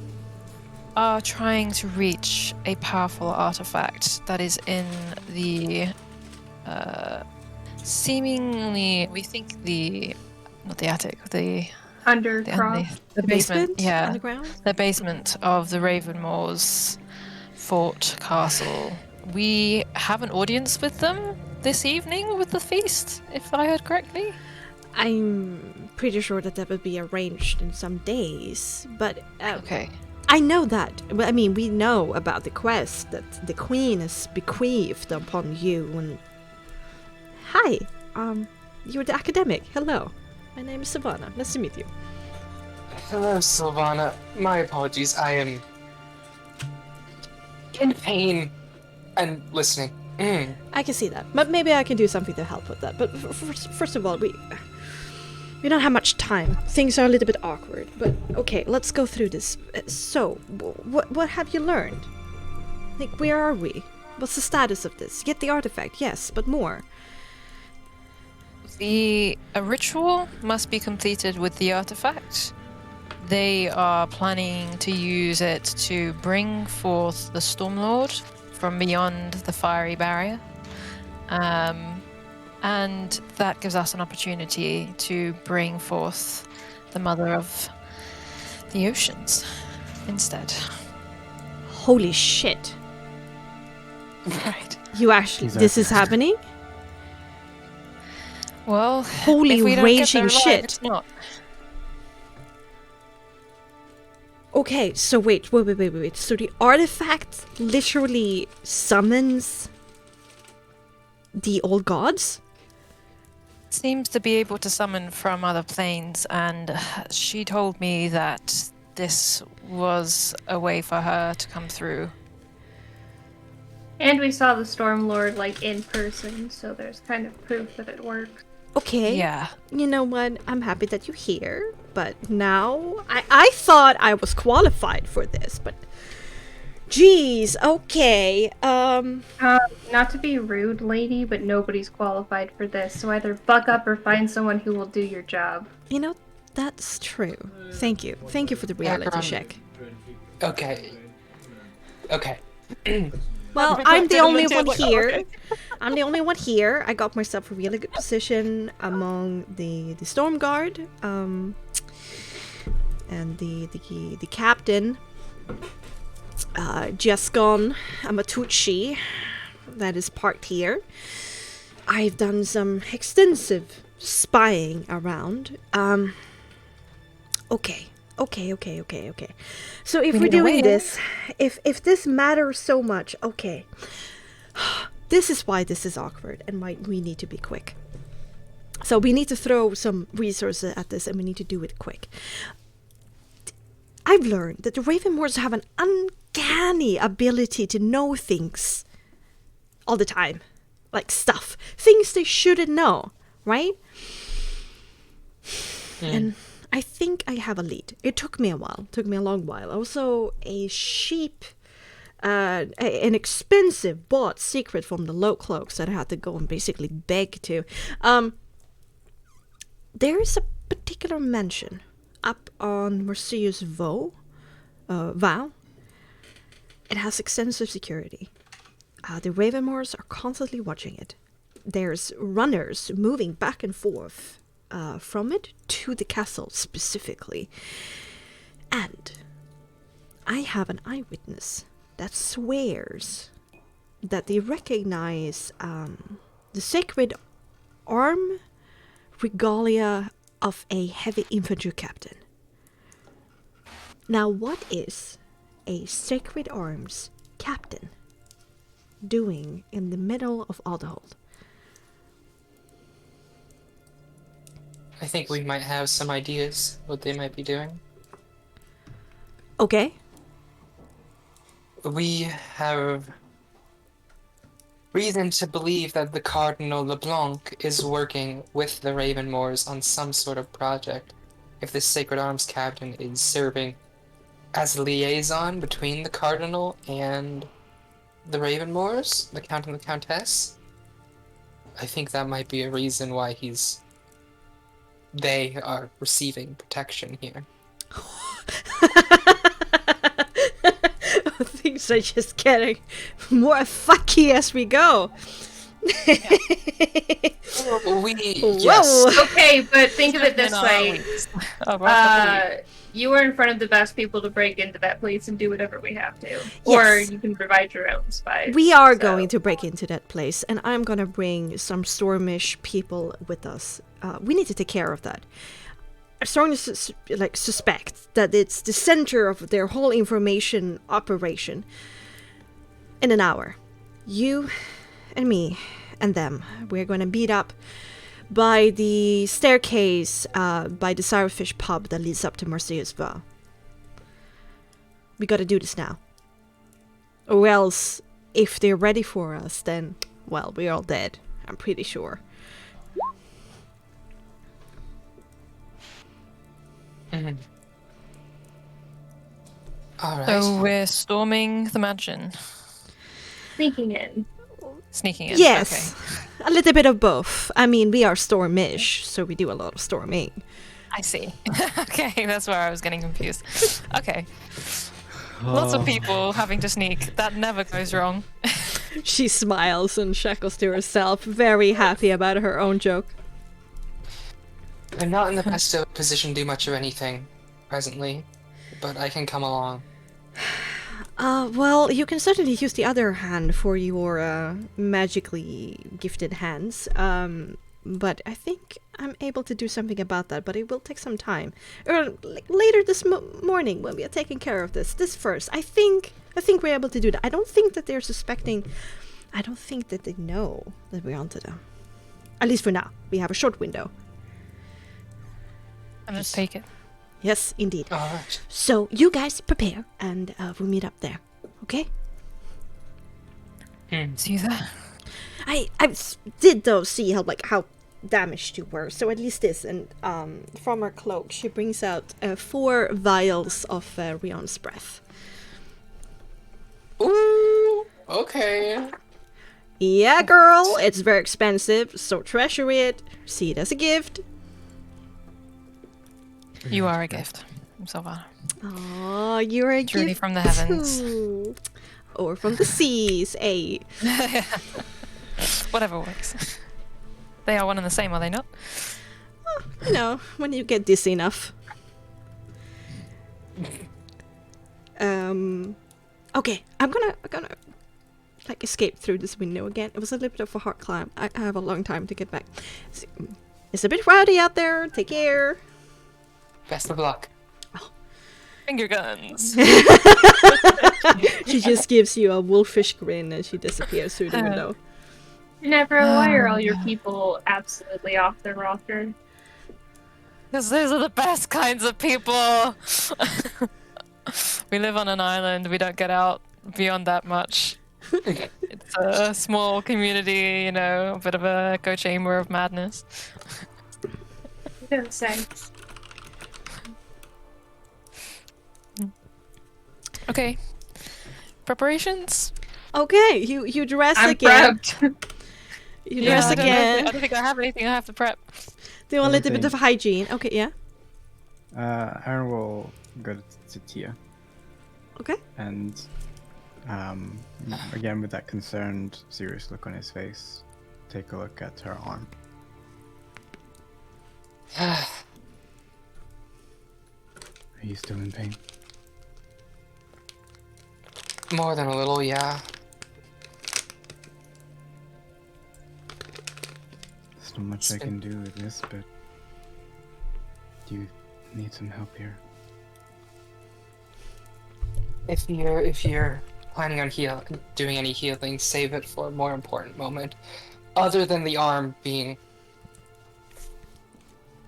are trying to reach a powerful artifact that is in the seemingly, we think not the attic, the Undercroft. the basement, yeah, Underground? the basement of the Ravenmoor's fort castle. We have an audience with them this evening with the feast, if I heard correctly. I'm pretty sure that would be arranged in some days, but Okay. I know that. I mean, we know about the quest that the queen has bequeathed upon you. And hi, you're the academic. Hello, my name is Savannah. Nice to meet you. Hello, Sylvana. My apologies. I am in pain and listening. I can see that, but maybe I can do something to help with that. But first of all, we don't have much time. Things are a little bit awkward, but okay, let's go through this. So, what have you learned? Like, where are we? What's the status of this? Get the artifact, yes, but more. A ritual must be completed with the artifact. They are planning to use it to bring forth the Stormlord from beyond the fiery barrier. And that gives us an opportunity to bring forth the Mother of the Oceans instead. Holy shit. Right. You actually, this is happening? Well, Holy if we don't get raging there alive, shit. it's not. Okay, so wait. So the artifact literally summons the old gods? Seems to be able to summon from other planes, and she told me that this was a way for her to come through. And we saw the Stormlord, like, in person, so there's kind of proof that it works. Okay. Yeah. You know what? I'm happy that you're here, but now I thought I was qualified for this, but geez, okay. Not to be rude, lady, but nobody's qualified for this, so either buck up or find someone who will do your job. You know, that's true. Thank you. Thank you for the reality Patron. check. Okay. Well, I'm the only one here. I'm the only one here. I got myself a really good position among the Storm Guard, and the captain, Jescon Amatucci, that is parked here. I've done some extensive spying around. Okay. So if we're doing this, if this matters so much, okay. This is why this is awkward and why we need to be quick. So we need to throw some resources at this and we need to do it quick. I've learned that the Ravenmoors have an uncanny ability to know things all the time. Like stuff. Things they shouldn't know, right? And I think I have a lead. It took me a while. It took me a long while. Also, a sheep an expensive bought secret from the low cloaks that I had to go and basically beg to. There is a particular mansion up on Marseille's Vow. It has extensive security. The Ravenmoors are constantly watching it. There's runners moving back and forth from it to the castle specifically. And I have an eyewitness that swears that they recognize the sacred arm regalia of a heavy infantry captain. Now, what is a sacred arms captain doing in the middle of Alderhold? I think we might have some ideas what they might be doing. Okay. We have reason to believe that the Cardinal LeBlanc is working with the Ravenmoors on some sort of project. If the Sacred Arms Captain is serving as a liaison between the Cardinal and the Ravenmoors, the Count and the Countess, I think that might be a reason why they are receiving protection here. Things are just getting more fucky as we go. Yes. Okay, but think of it this way. You are in front of the best people to break into that place and do whatever we have to. Or you can provide your own spies. We are going to break into that place, and I'm gonna bring some Stormish people with us. We need to take care of that. I'm starting to suspect that it's the center of their whole information operation. In an hour, you and me and them, we're going to meet up by the staircase by the Sourfish pub that leads up to Marseille's Vow. We gotta do this now. Or else, if they're ready for us, then, well, we're all dead. I'm pretty sure. Mm-hmm. All right. So we're storming the mansion. Sneaking in. Sneaking in. Yes. Okay. A little bit of both. I mean, we are Stormish, so we do a lot of storming. I see. Okay, that's where I was getting confused. Okay. Lots of people having to sneak. That never goes wrong. She smiles and chuckles to herself, very happy about her own joke. I'm not in the best position to do much of anything presently, but I can come along. Well, you can certainly use the other hand for your magically gifted hands. But I think I'm able to do something about that, but it will take some time. Or later this morning when we are taking care of this first. I think we're able to do that. I don't think that they're suspecting. I don't think that they know that we're onto them. At least for now. We have a short window. And let's take it. Yes, indeed. All right. So you guys prepare, and we'll meet up there. Okay? See you there. I did though see how damaged you were. So at least this, and from her cloak, she brings out 4 vials of Rion's breath. Ooh. Okay. Yeah, girl, it's very expensive, so treasure it. See it as a gift. You are a gift. I'm so far. Oh, you're a Truly gift from the heavens. too. Or from the seas, eh? Whatever works. They are one and the same, are they not? You know, when you get dizzy enough. Okay, I'm gonna escape through this window again. It was a little bit of a hard climb. I have a long time to get back. It's a bit rowdy out there. Take care. Best of luck. Finger guns. She just gives you a wolfish grin and she disappears through the window. Never, why are all your people absolutely off their rocker? Because those are the best kinds of people. We live on an island. We don't get out beyond that much. It's a small community, you know, a bit of a echo chamber of madness. Don't say. Okay. preparations. Okay, you dress I'm again. prepped. You dress I again. don't think I have anything I have to prep. Do a little bit of hygiene. Okay, yeah. Aaron will go to Tia. Okay. And again, with that concerned, serious look on his face, take a look at her arm. Are you still in pain? More than a little, yeah. There's not much I can do with this, but do you need some help here? If you're planning on doing any healing, save it for a more important moment. Other than the arm being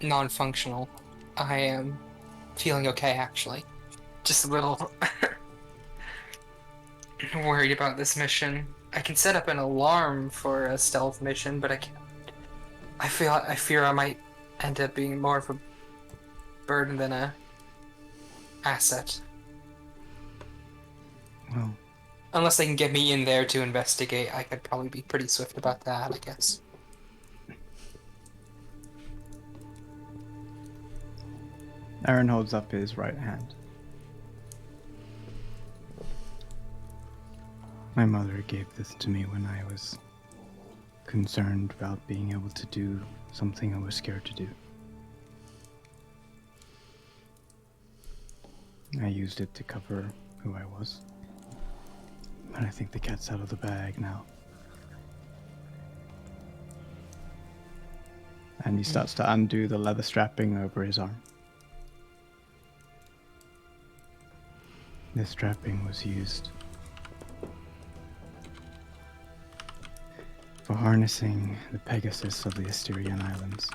non-functional, I am feeling okay, actually. Just a little worried about this mission. I can set up an alarm for a stealth mission, but I can't. I fear I might end up being more of a burden than a asset. Well, unless they can get me in there to investigate, I could probably be pretty swift about that, I guess. Aaron holds up his right hand. My mother gave this to me when I was concerned about being able to do something I was scared to do. I used it to cover who I was. But I think the cat's out of the bag now. And he starts to undo the leather strapping over his arm. This strapping was used for harnessing the Pegasus of the Asturian Islands.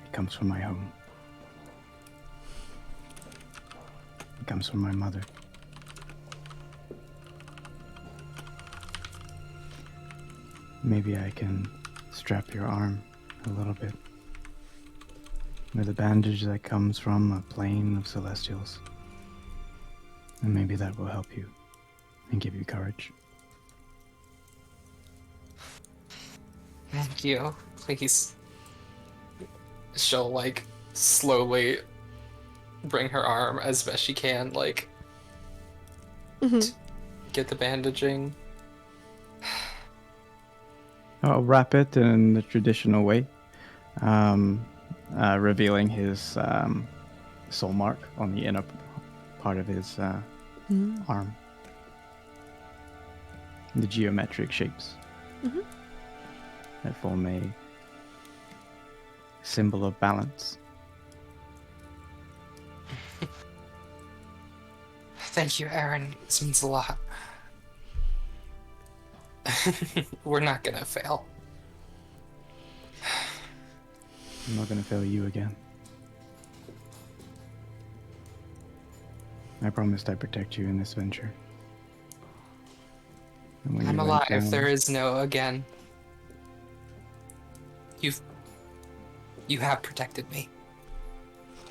It comes from my home. It comes from my mother. Maybe I can strap your arm a little bit with a bandage that comes from a plane of celestials. And maybe that will help you and give you courage. Thank you. Please. She'll, like, slowly bring her arm as best she can, like, get the bandaging. I'll wrap it in the traditional way, revealing his soul mark on the inner part of his arm. The geometric shapes that form a symbol of balance. Thank you, Aaron. This means a lot. We're not gonna fail. I'm not gonna fail you again. I promised I'd protect you in this venture. And when I'm you alive. went down, There is no again. You have protected me.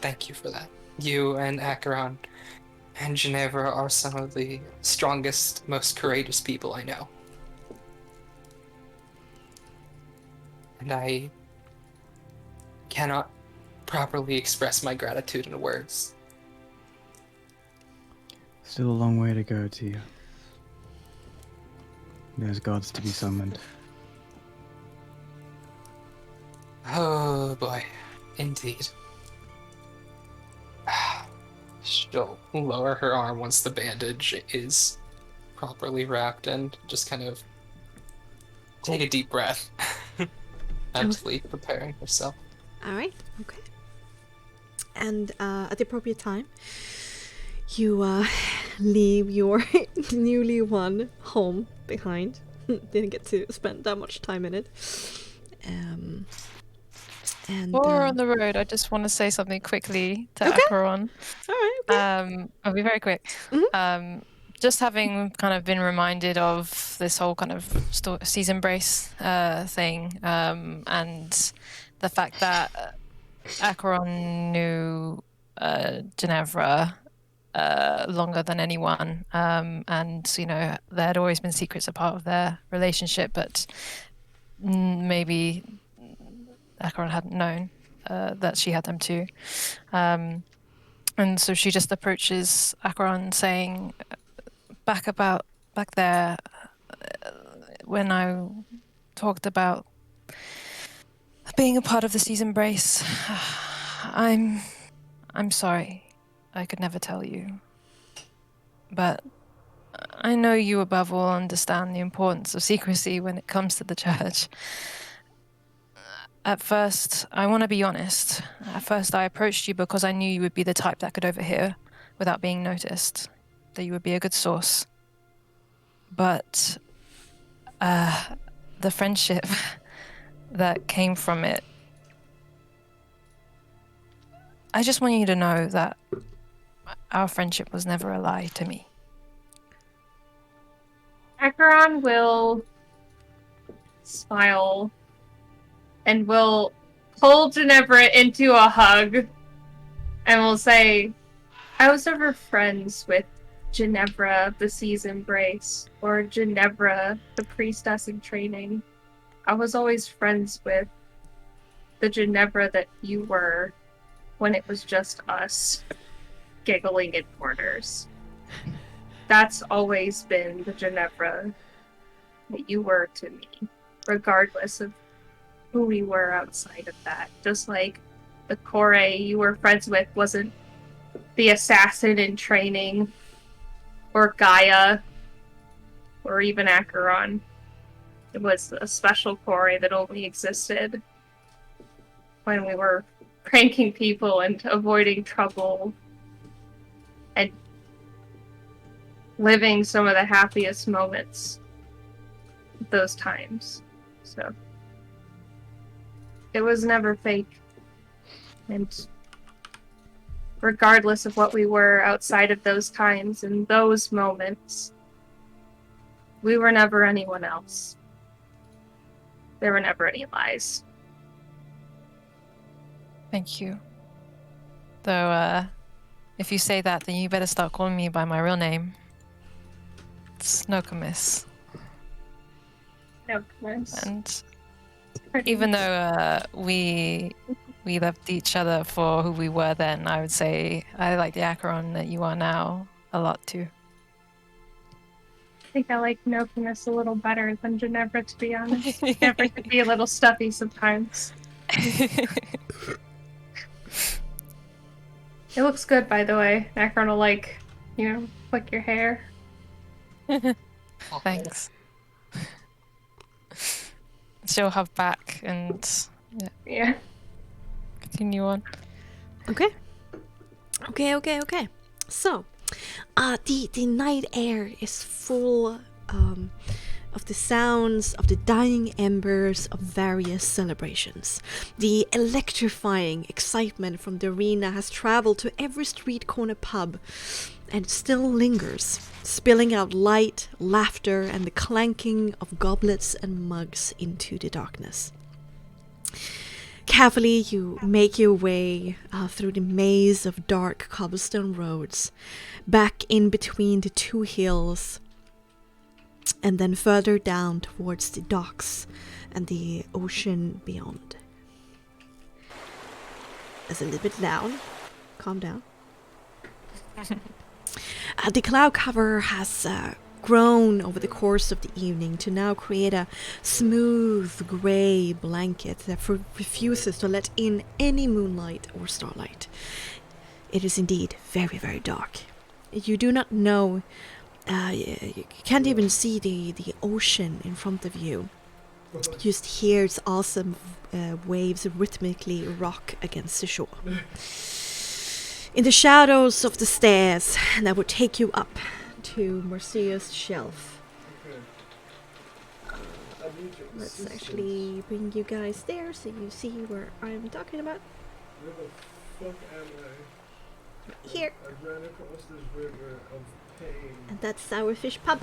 Thank you for that. You and Acheron and Ginevra are some of the strongest, most courageous people I know. And I cannot properly express my gratitude in words. Still a long way to go to you. There's gods to be summoned. Oh boy, indeed. She'll lower her arm once the bandage is properly wrapped and just kind of take a deep breath. Mentally preparing herself. Alright, okay. And at the appropriate time, you leave your newly won home behind. Didn't get to spend that much time in it. And While we're on the road, I just want to say something quickly to Okay. Acheron. Alright, okay. I'll be very quick. Just having kind of been reminded of this whole kind of season brace thing, and the fact that Acheron knew Ginevra longer than anyone, and you know there had always been secrets a part of their relationship, but maybe Acheron hadn't known that she had them too. And so she just approaches Acheron saying, back there, when I talked about being a part of the Sea's embrace, I'm sorry. I could never tell you. But I know you above all understand the importance of secrecy when it comes to the church. At first, I want to be honest. At first, I approached you because I knew you would be the type that could overhear without being noticed. That you would be a good source. But the friendship that came from it, I just want you to know that our friendship was never a lie to me. Acheron will smile and will pull Ginevra into a hug and will say, I was never friends with Ginevra of the Sea's Embrace or Ginevra, the priestess in training. I was always friends with the Ginevra that you were when it was just us giggling in corners. That's always been the Ginevra that you were to me, regardless of who we were outside of that. Just like the Kore you were friends with wasn't the assassin in training, or Gaia, or even Acheron. It was a special Kore that only existed when we were pranking people and avoiding trouble and living some of the happiest moments of those times. So it was never fake. And regardless of what we were outside of those times and those moments, we were never anyone else. There were never any lies. Thank you. Though, if you say that, then you better start calling me by my real name. It's Nokomis. Nokomis. And even though we left each other for who we were then, I would say I like the Acheron that you are now a lot too. I think I like Nokomis a little better than Ginevra, to be honest. Ginevra could be a little stuffy sometimes. It looks good, by the way. Acheron will flick your hair. Thanks. She'll have back and Yeah. continue on. Okay. So, the night air is full of the sounds of the dying embers of various celebrations. The electrifying excitement from the arena has traveled to every street corner pub and still lingers, spilling out light, laughter, and the clanking of goblets and mugs into the darkness. Carefully, you make your way through the maze of dark cobblestone roads, back in between the two hills, and then further down towards the docks and the ocean beyond. It's a little bit loud. Calm down. The cloud cover has grown over the course of the evening to now create a smooth grey blanket that refuses to let in any moonlight or starlight. It is indeed very, very dark. You do not know, you can't even see the ocean in front of you. Just hear its awesome waves rhythmically rock against the shore. In the shadows of the stairs that would take you up to Marcia's shelf. Let's actually bring you guys there so you see where I'm talking about. Where the fuck am I? Here. I ran across this river of pain. And that's Sourfish Pub.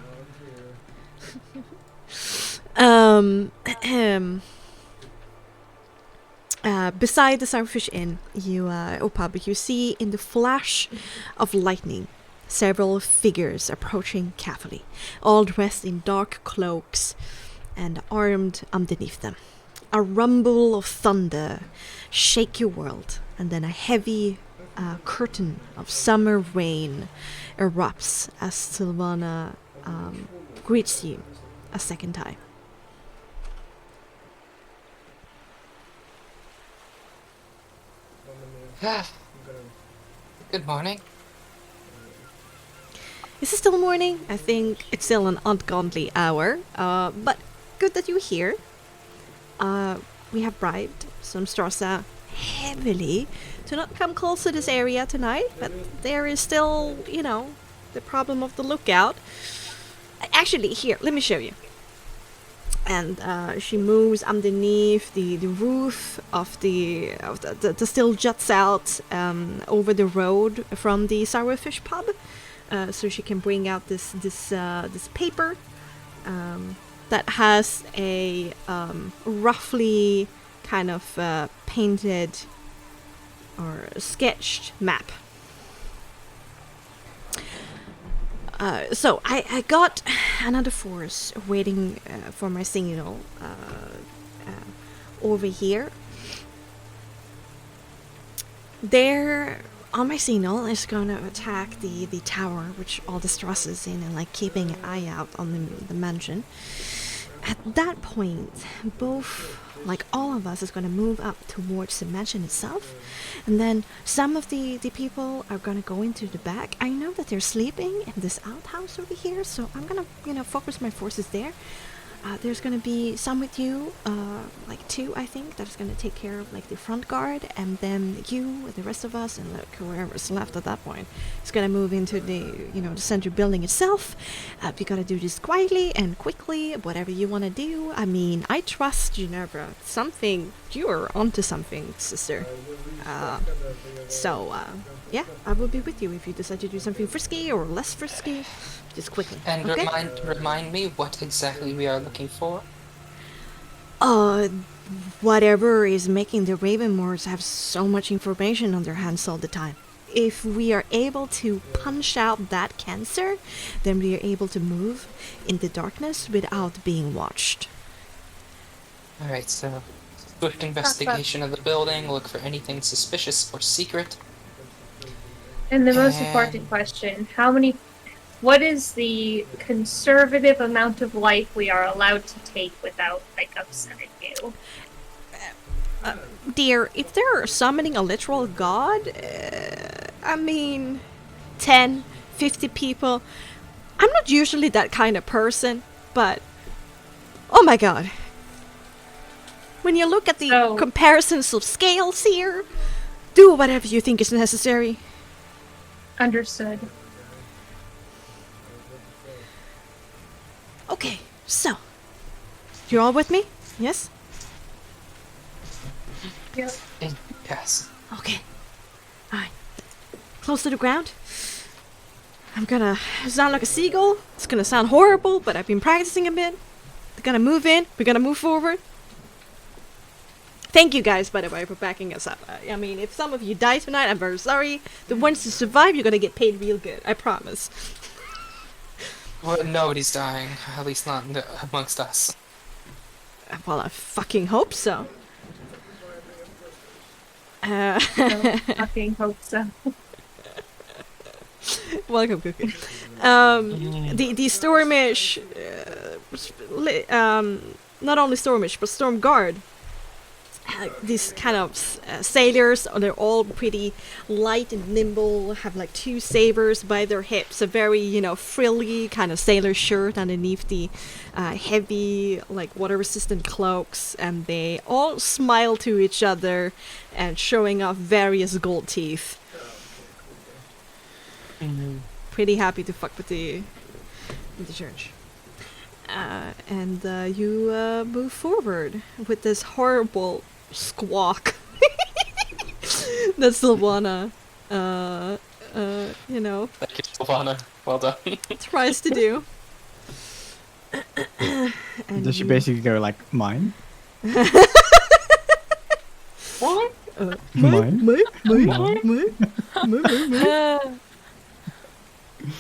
Beside the Sourfish Inn, or pub, you see in the flash of lightning several figures approaching carefully, all dressed in dark cloaks and armed underneath them. A rumble of thunder shake your world, and then a heavy curtain of summer rain erupts as Sylvana greets you a second time. Good morning. Is it still morning? I think it's still an ungodly hour, but good that you're here. We have bribed some Strasser heavily to not come close to this area tonight, but there is still, the problem of the lookout. Actually, here, let me show you. And she moves underneath the roof of the still juts out over the road from the Sourfish pub, so she can bring out this paper that has a roughly kind of painted or sketched map. So I got another force waiting for my signal over here. There, on my signal, is going to attack the tower, which all the Strass is in, and like keeping an eye out on the mansion. At that point, all of us is going to move up towards the mansion itself, and then some of the people are going to go into the back. I know that they're sleeping in this outhouse over here, so I'm going to focus my forces there. There's going to be some with you, two, I think, that's going to take care of the front guard, and then you, the rest of us, and whoever's left at that point is going to move into the center building itself. We got to do this quietly and quickly, whatever you want to do. I mean, I trust Ginevra. You're onto something, sister. Yeah, I will be with you if you decide to do something frisky or less frisky. Just quickly. And okay? remind me what exactly we are looking for. Whatever is making the Ravenmoors have so much information on their hands all the time. If we are able to punch out that cancer, then we are able to move in the darkness without being watched. Alright, so swift investigation of the building, look for anything suspicious or secret. And the most important question, what is the conservative amount of life we are allowed to take without, upsetting you? Dear, if they're summoning a literal god, 10, 50 people. I'm not usually that kind of person, but oh my god. When you look at the comparisons of scales here, do whatever you think is necessary. Understood. Okay, so you're all with me? Yes? Yep. Yes. Okay. Alright. Close to the ground. I'm gonna sound like a seagull. It's gonna sound horrible, but I've been practicing a bit. We're gonna move in. We're gonna move forward. Thank you guys, by the way, for backing us up. If some of you die tonight, I'm very sorry. The ones who survive, you're gonna get paid real good. I promise. Well, nobody's dying. At least not amongst us. Well, I fucking hope so. Fucking hope so. Welcome, Cookie. The Stormish, not only Stormish, but Storm Guard. These kind of sailors, they're all pretty light and nimble, have 2 sabers by their hips, a very, frilly kind of sailor shirt underneath the heavy, water-resistant cloaks, and they all smile to each other and showing off various gold teeth. Pretty happy to fuck with the church. And you move forward with this horrible squawk that Sylvana, Thank you, Sylvana. Well done. tries to do. Does she basically go like mine? What? Mine?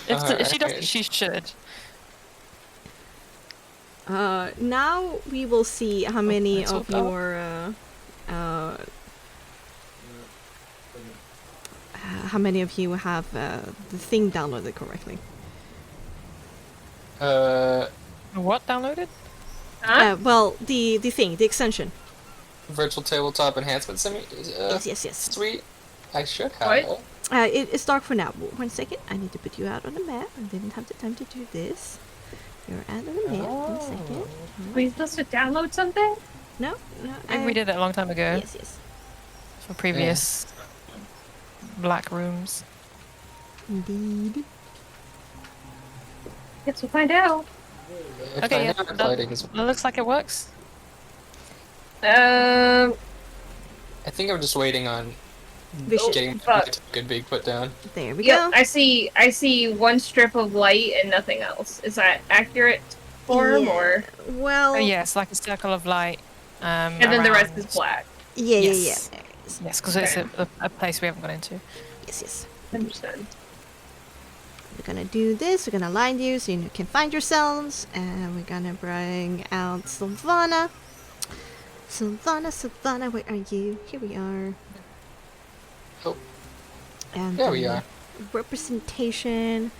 If she doesn't, she should. Now we will see how many of your how many of you have the thing downloaded correctly. What downloaded? Well, the thing, the extension. Virtual tabletop enhancement Yes. Sweet. I should have it. It's dark for now. 1 second. I need to put you out on the map. I didn't have the time to do this. You're out on the map. 1 second. Were you supposed to download something? No. I think we did it a long time ago. Yes. For previous black rooms. Indeed. Guess we'll find out. Okay, yeah. That looks like it works. Um, I think I'm just waiting on Vision. getting my token being put down. There we yeah, go. I see one strip of light and nothing else. Is that accurate form or? Well. Yes, like a circle of light. And then the rest is black. Yeah. Yes, because it's a place we haven't gone into. Yes. Understand. We're gonna do this. We're gonna line you so you can find yourselves, and we're gonna bring out Sylvana. Sylvana, where are you? Here we are. Oh. And There we are. Representation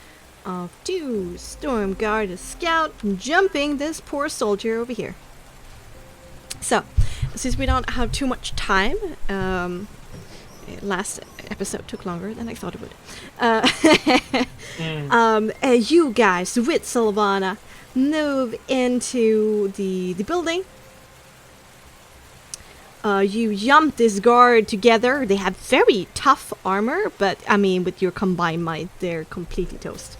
of 2 Storm Guard, a scout, jumping this poor soldier over here. So, since we don't have too much time, last episode took longer than I thought it would. You guys with Sylvana move into the building. You jump this guard together. They have very tough armor, but I mean, with your combined might, they're completely toast.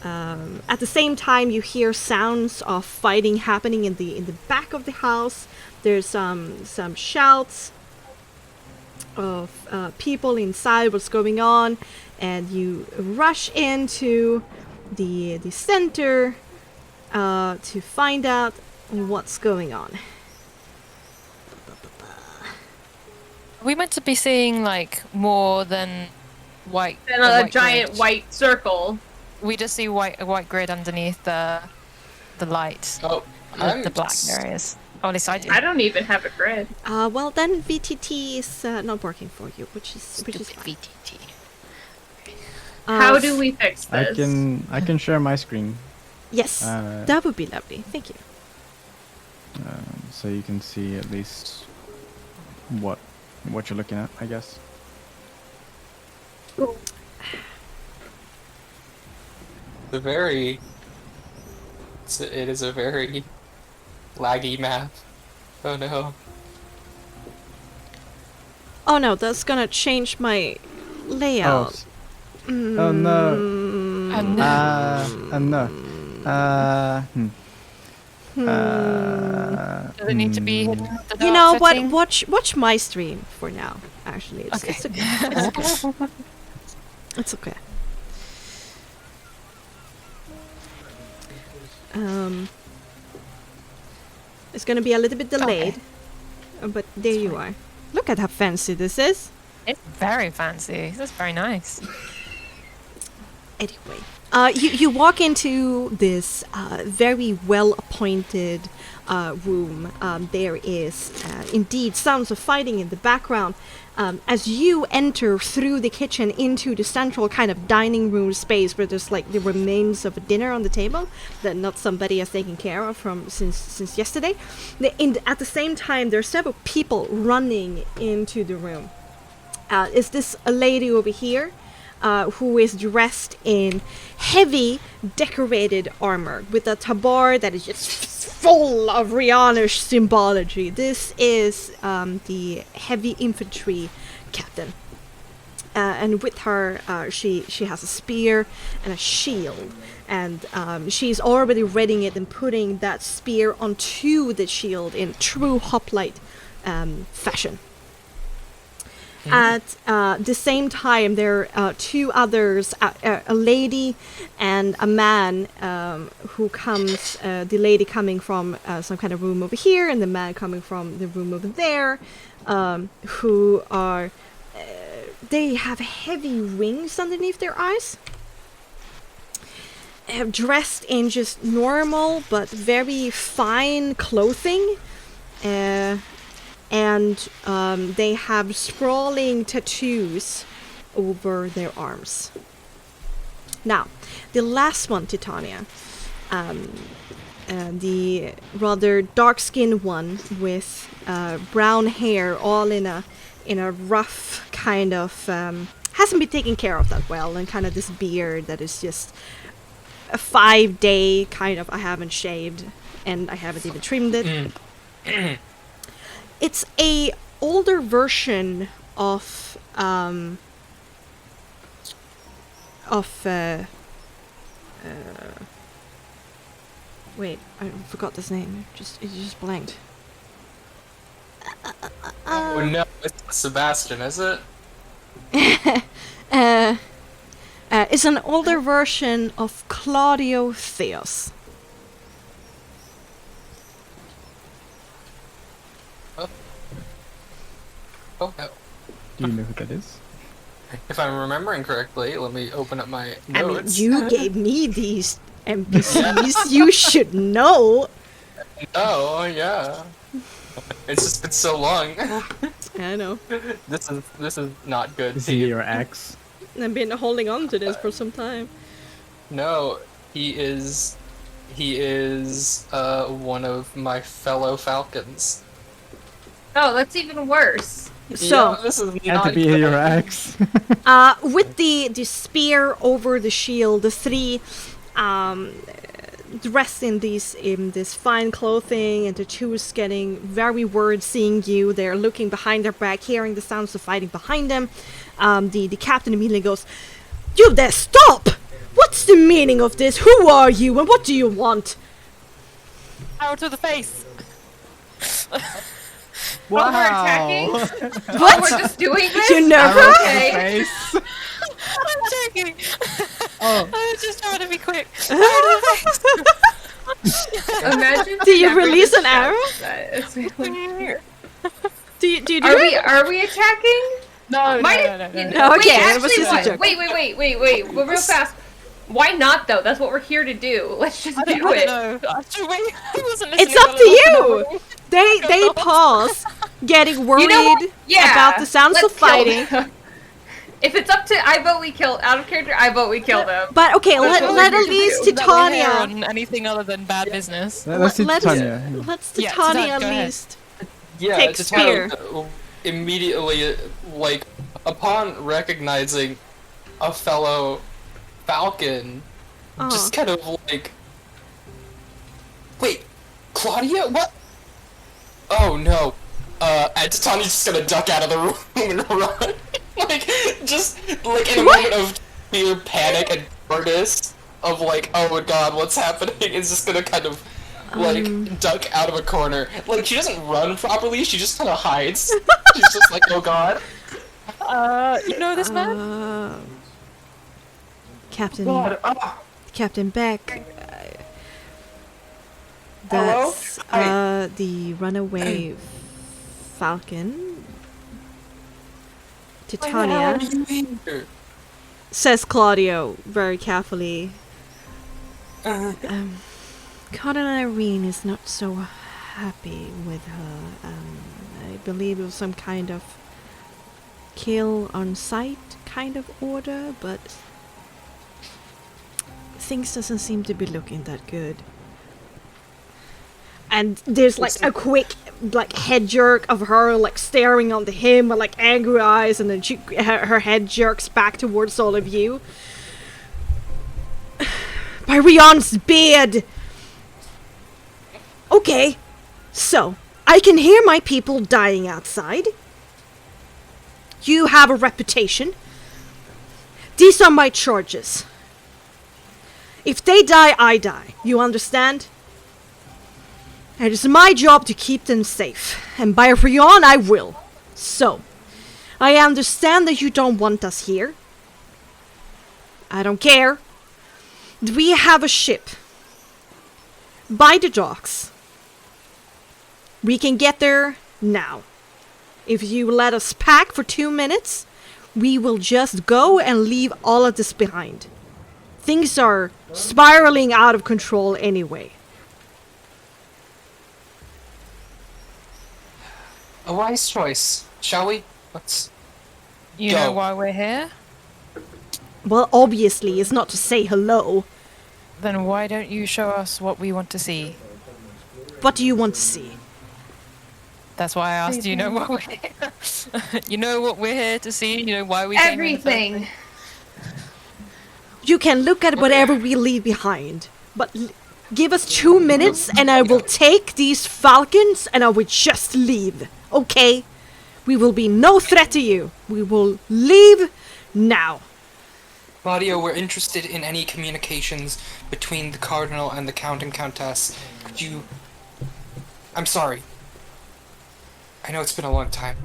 At the same time, you hear sounds of fighting happening in the back of the house. There's some shouts of people inside. What's going on? And you rush into the center to find out what's going on. Are we meant to be seeing like more than white? And a giant white circle. We just see a white grid underneath the light. Oh, The black areas. Oh, at least I do. I don't even have a grid. Well then VTT is not working for you, which is fine. VTT. How do we fix this? I can share my screen. Yes, that would be lovely. Thank you. So you can see at least what you're looking at, I guess. Cool. It is a very laggy map. Oh no. Oh no, that's gonna change my layout. Oh no. Does it need to be hidden? You know what? Watch my stream for now. Actually, it's okay. It's okay. It's gonna be a little bit delayed, but there you are. Look at how fancy this is. It's very fancy. That's very nice. Anyway, you walk into this very well-appointed room. There is indeed sounds of fighting in the background. As you enter through the kitchen into the central kind of dining room space where there's like the remains of a dinner on the table that not somebody has taken care of from since yesterday. At the same time, there are several people running into the room. Is this a lady over here? Who is dressed in heavy decorated armor with a tabard that is just full of Rihannish symbology. This is the heavy infantry captain. And with her, she has a spear and a shield. And she's already readying it and putting that spear onto the shield in true hoplite fashion. At the same time, there are two others, a lady and a man who comes, the lady coming from some kind of room over here and the man coming from the room over there, who are, they have heavy rings underneath their eyes. Dressed in just normal but very fine clothing. And they have sprawling tattoos over their arms. Now, the last one, Titania, the rather dark-skinned one with brown hair, all in a rough kind of hasn't been taken care of that well, and kind of this beard that is just a 5-day kind of. I haven't shaved and I haven't even trimmed it. It's a older version of wait, I forgot this name. It just blanked. Oh no, it's Sebastian, is it? It's an older version of Claudio Theos. Oh no. Do you know who that is? If I'm remembering correctly, let me open up my notes. I mean, you gave me these NPCs. You should know. Oh yeah. It's just been so long. I know. This is not good. Is he your ex? I've been holding on to this for some time. No, he is one of my fellow Falcons. Oh, that's even worse. So, yeah, this is Had not to be good. your ex. with the spear over the shield, the three dressed in this fine clothing, and the two is getting very worried seeing you. They're looking behind their back, hearing the sounds of fighting behind them. The captain immediately goes, "You there, stop! What's the meaning of this? Who are you and what do you want?" Power to the face. Wow. Oh, we're attacking? What? Oh, we're just doing this? You never? Okay. I'm joking. Oh. I was just trying to be quick. Imagine. Do you never release just an arrow? shouts that. It's really- Do you do Are we attacking? No. No, Wait, okay, it was actually, just a what? joke. Wait, go real fast. Why not though? That's what we're here to do. Let's just I do don't it. know. Actually, I wasn't It's listening up to you! They pause, getting worried Yeah. about the sounds let's of fighting. kill them. If it's up to I vote we kill out of character, I vote we kill them. But okay, That's let what at we do. least That we're here Titania. on anything other than bad business. Let's see Let's- Tanya. Let's Yeah, Titania Titania, at go ahead. least. Yeah, Take Titania spear. immediately, like, upon recognizing a fellow Falcon, just kind of like, wait, Claudia? What? Oh no. And Titania's just gonna duck out of the room and run. just like in a moment of sheer panic and darkness of like, oh my god, what's happening? It's just gonna kind of like duck out of a corner. Like she doesn't run properly, she just kinda hides. She's just like, oh god. You know this man? Captain God. Captain Beck. Hello? That's the runaway falcon. Titania, says Claudio very carefully. Cotton Irene is not so happy with her. I believe it was some kind of kill on sight kind of order, but things doesn't seem to be looking that good. And there's like a quick like head jerk of her like staring onto him with like angry eyes, and then her head jerks back towards all of you. By Rion's beard! Okay, so I can hear my people dying outside. You have a reputation. These are my charges. If they die, I die. You understand? It is my job to keep them safe, and by Rion I will. So, I understand that you don't want us here. I don't care. We have a ship by the docks. We can get there now. If you let us pack for 2 minutes, we will just go and leave all of this behind. Things are spiraling out of control anyway. A wise choice. Shall we? Let's You go. know why we're here? Well, obviously, it's not to say hello. Then why don't you show us what we want to see? What do you want to see? That's why I asked, do you know what we're here? You know what we're here to see? You know why we came here in the first Everything. place? You can look at whatever we leave behind, but give us 2 minutes and I will take these falcons and I will just leave, okay? We will be no threat to you. We will leave now. Claudio, we're interested in any communications between the Cardinal and the Count and Countess. Could you... I'm sorry. I know it's been a long time.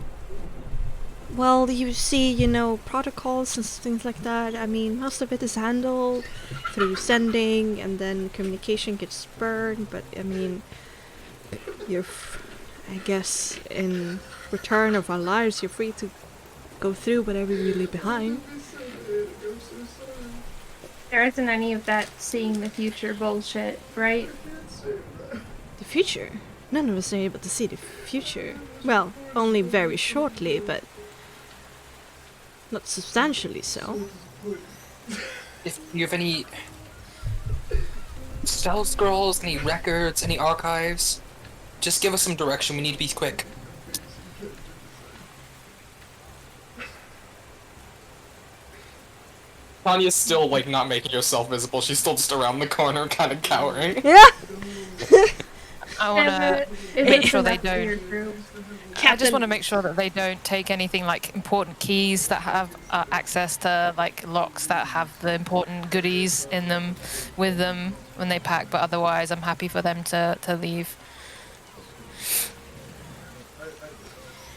Well, you see, you know, protocols and things like that. I mean, most of it is handled through sending and then communication gets spurred. But, I mean, I guess, in return of our lives, you're free to go through whatever you leave behind. There isn't any of that seeing the future bullshit, right? The future? None of us are able to see the future. Well, only very shortly, but not substantially so. If you have any spell scrolls, any records, any archives, just give us some direction. We need to be quick. Tanya's still, like, not making herself visible. She's still just around the corner, kind of cowering. Yeah! I want to Is make it sure they enough for your don't. group? I just want to make sure that they don't take anything like important keys that have access to like locks that have the important goodies in them with them when they pack. But otherwise, I'm happy for them to leave.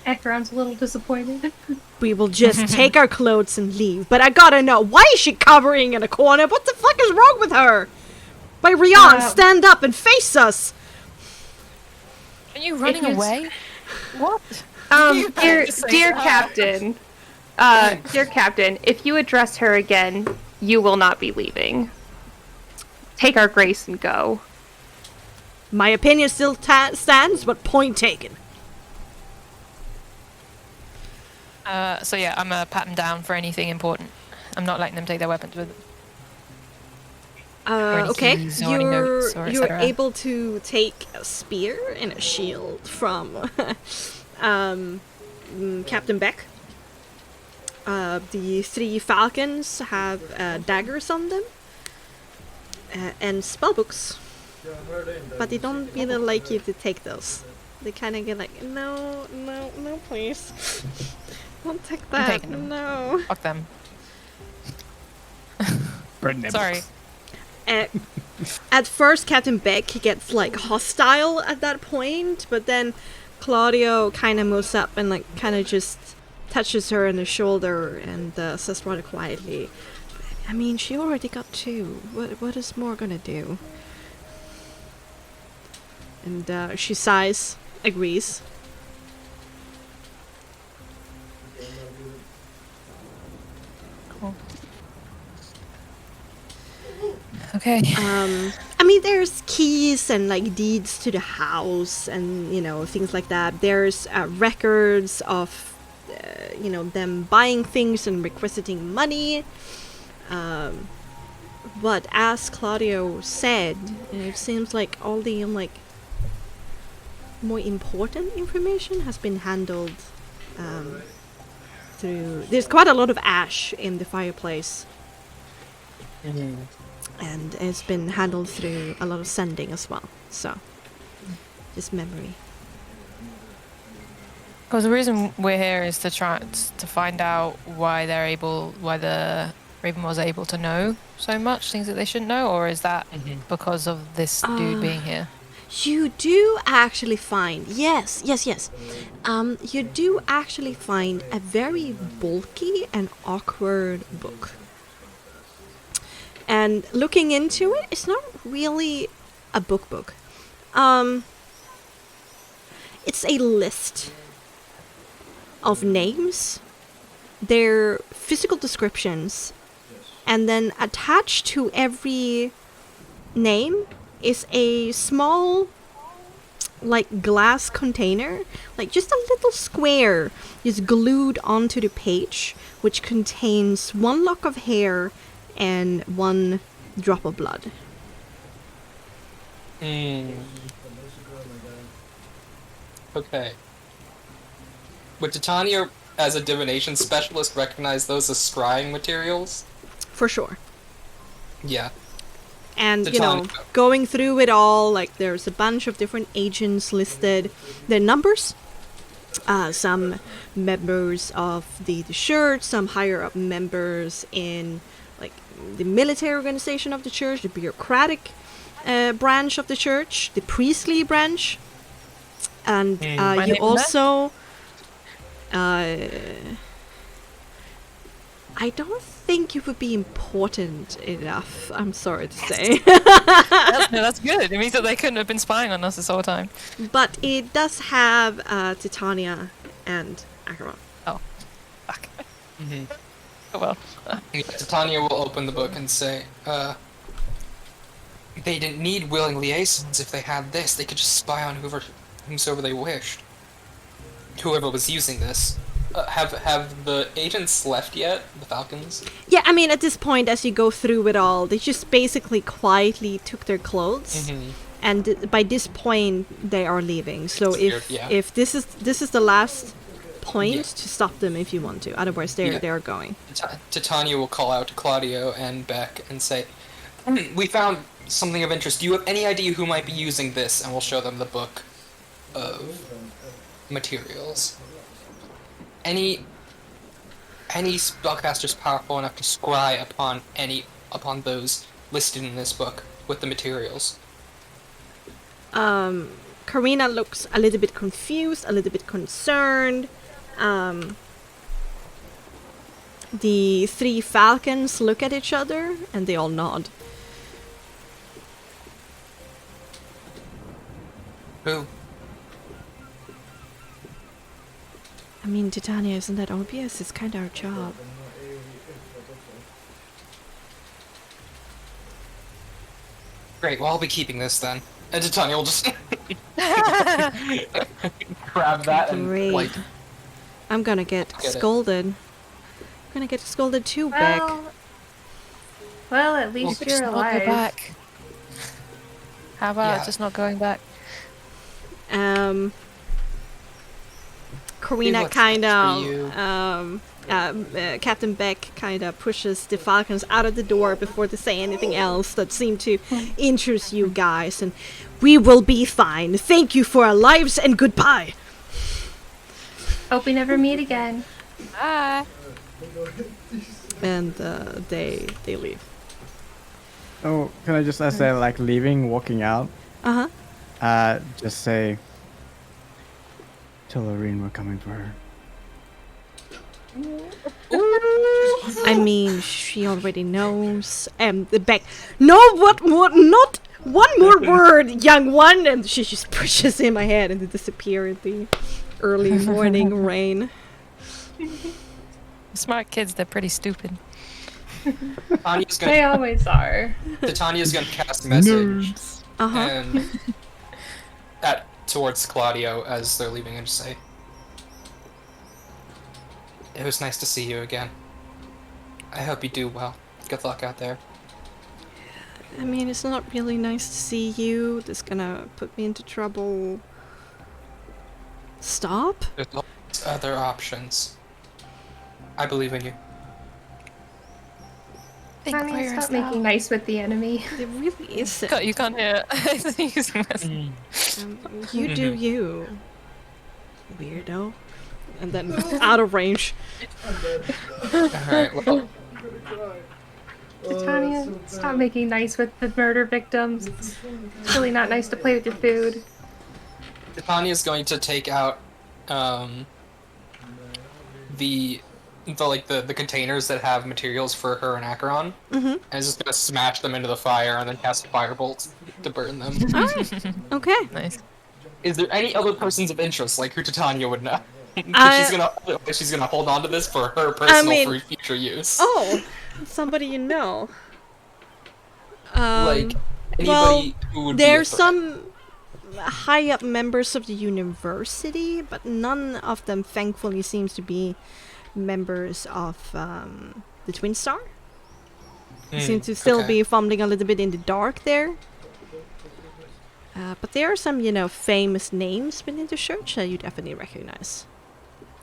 Ekron's a little disappointed. We will just take our clothes and leave. But I gotta know, why is she covering in a corner? What the fuck is wrong with her? By Rian, stand up and face us! Are you running away? What? Dear Captain, dear Captain, if you address her again, you will not be leaving. Take our grace and go. My opinion still stands, but point taken. So yeah, I'm gonna pat them down for anything important. I'm not letting them take their weapons with them. any Okay, keys or any notes or et you're cetera. able to take a spear and a shield from Captain Beck. The 3 falcons have daggers on them and spellbooks, but they don't really like you to take those. They kind of get like, no, please, don't take I'm that. taking them. No. Fuck them. Burn Sorry. At first, Captain Beck gets like hostile at that point, but then Claudio kind of moves up and like kind of just touches her on the shoulder and says rather quietly, I mean, she already got 2. What is more gonna do? And she sighs, agrees. Cool. Okay. I mean, there's keys and like deeds to the house and, you know, things like that. There's records of, you know, them buying things and requisiting money. But as Claudio said, it seems like all the like more important information has been handled through. There's quite a lot of ash in the fireplace. And it's been handled through a lot of sending as well. So, just memory. Because the reason we're here is to try to find out why the Raven was able to know so much things that they shouldn't know, or is that because of this dude being here? You do actually find, yes. You do actually find a very bulky and awkward book. And looking into it, it's not really a book. It's a list of names, their physical descriptions, and then attached to every name is a small, like, glass container, like just a little square is glued onto the page, which contains one lock of hair and one drop of blood. Okay. Would Titania, as a divination specialist, recognize those as scrying materials? For sure. Yeah. And, Titania. Going through it all, like, there's a bunch of different agents listed. Their numbers. Some members of the church, some higher up members in, like, the military organization of the church, the bureaucratic branch of the church, the priestly branch. And you also... I don't think you would be important enough, I'm sorry to say. That's good. It means that they couldn't have been spying on us this whole time. But it does have Titania and Acheron. Oh, fuck. Mm-hmm. Oh well. Titania will open the book and say, they didn't need willing liaisons. If they had this, they could just spy on whomsoever they wished. Whoever was using this. Have the agents left yet? The Falcons? Yeah, I mean, at this point, as you go through it all, they just basically quietly took their clothes, and by this point, they are leaving. So if this is the last point, to stop them if you want to. Otherwise, they are going. Titania will call out to Claudio and Beck and say, "We found something of interest. Do you have any idea who might be using this?" And we'll show them the book of materials. Any spellcasters powerful enough to scry upon those listed in this book with the materials? Karina looks a little bit confused, a little bit concerned. The three falcons look at each other and they all nod. Who? I mean, Titania, isn't that obvious? It's kind of our job. Great, well, I'll be keeping this then. And Titania will just grab that and, like... I'm gonna get scolded. I'm gonna get scolded too, Beck. Well, at least you're alive. Not go back. How about just not going back? Karina kind of, Captain Beck kind of pushes the falcons out of the door before they say anything else that seemed to interest you guys. And we will be fine. Thank you for our lives and goodbye. Hope we never meet again. Bye. And they leave. Oh, can I just, as they're like leaving, walking out, just say, tell Lorene we're coming for her. I mean, she already knows. The Beck. No, what? Not one more word, young one. And she just pushes him ahead and they disappear in the early morning rain. Smart kids, they're pretty stupid. They always are. Titania's gonna cast message and towards Claudio as they're leaving and just say, "It was nice to see you again. I hope you do well. Good luck out there." I mean, it's not really nice to see you. This is gonna put me into trouble. Stop? There's always other options. I believe in you. Honey, stop making nice with the enemy. It really isn't. You can't hear it. You do you, weirdo. And then out of range. Alright, well, Titania, stop making nice with the murder victims. It's really not nice to play with your food. Titania's going to take out the containers that have materials for her and Acheron, and is just gonna smash them into the fire and then cast firebolts to burn them. Alright. Okay. Nice. Is there any other persons of interest, like who Titania would know? She's gonna hold on to this for her personal future use. Oh, somebody you know. Like anybody who would there's be a threat. some high up members of the university, but none of them thankfully seems to be members of the Twin Star. They seem to still be fumbling a little bit in the dark there. But there are some, famous names within the church that you definitely recognize.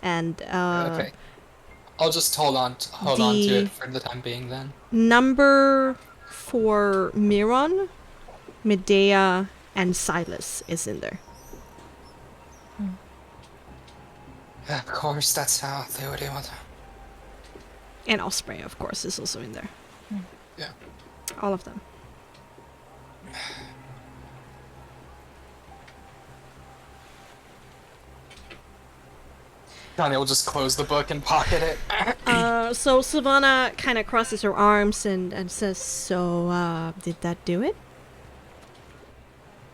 And okay, I'll just hold on to it for the time being then. Number 4 Miron, Medea, and Silas is in there. Of course, that's how they would do it. And Osprey, of course, is also in there. Yeah. All of them. Tanya will just close the book and pocket it. So Sylvana kind of crosses her arms and says, so, did that do it?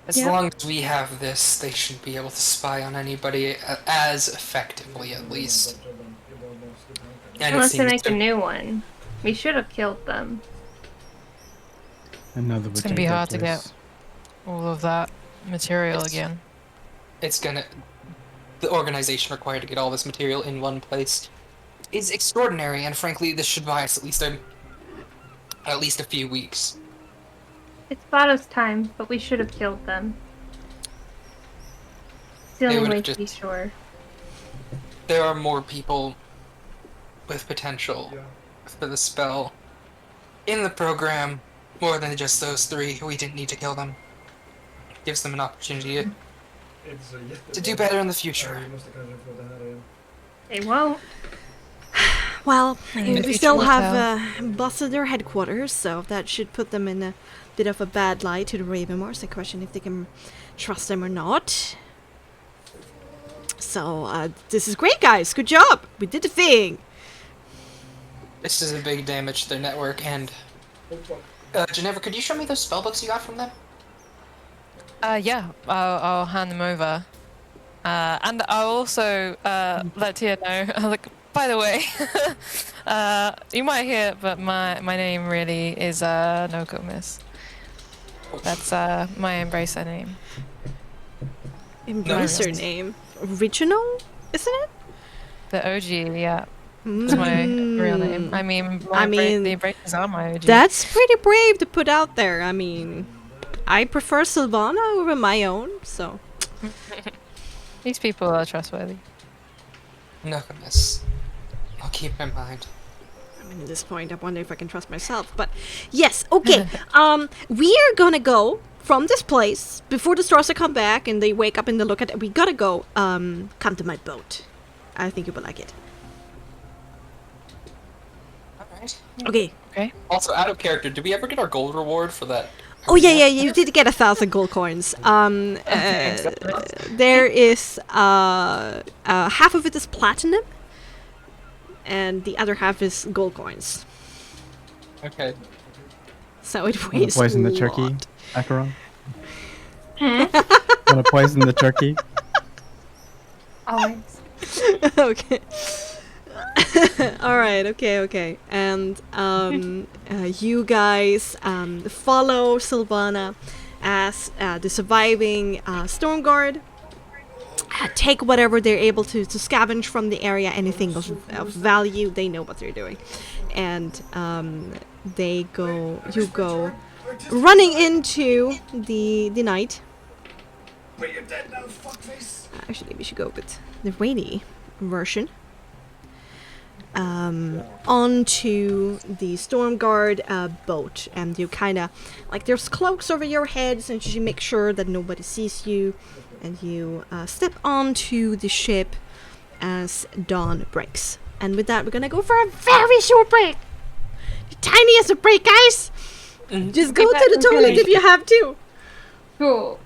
As long as we have this, they should be able to spy on anybody as effectively, at least. And unless they make a new one. We should have killed them. Another It's gonna be hard to get all of that material again. The organization required to get all this material in one place is extraordinary, and frankly, this should buy us at least a few weeks. It's Vado's time, but we should have killed them. It's the only way to be sure. There are more people with potential for the spell in the program, more than just those 3. We didn't need to kill them. It gives them an opportunity to do better in the future. They won't. Well, we still have busted their headquarters, so that should put them in a bit of a bad light to the Ravenmoors. I question if they can trust them or not. So, this is great, guys. Good job. We did the thing. This is a big damage to their network, and... Ginevra, could you show me those spellbooks you got from them? Yeah, I'll hand them over. And I'll also let Tia know, like, by the way, you might hear it, but my name really is Noko Miss. That's my Embracer name. Embracer name? Original, isn't it? The OG, yeah. That's my real name. I mean, the Embracers are my OG. That's pretty brave to put out there. I mean, I prefer Sylvana over my own, so... These people are trustworthy. No, miss. I'll keep in mind. I mean, at this point, I wonder if I can trust myself, but... Yes, okay. We are gonna go from this place before the stars come back and they wake up and they look at it. We gotta go, come to my boat. I think you will like it. Alright. Okay. Okay. Also, out of character, did we ever get our gold reward for that? Oh yeah, you did get 1,000 gold coins. There is half of it is platinum, and the other half is gold coins. Okay. So it weighs poison the turkey, Acheron? Wanna poison the turkey? Always. Okay. Alright, okay. And you guys follow Sylvana as the surviving Storm Guard. Take whatever they're able to scavenge from the area, anything of value. They know what they're doing. And you go running into the night. Actually, we should go with the rainy version. Onto the Storm Guard boat, and you kind of like there's cloaks over your heads, and you make sure that nobody sees you, and you step onto the ship as dawn breaks. And with that, we're gonna go for a very short break. tiniest of break, guys. Just go to the toilet if you have to. Cool.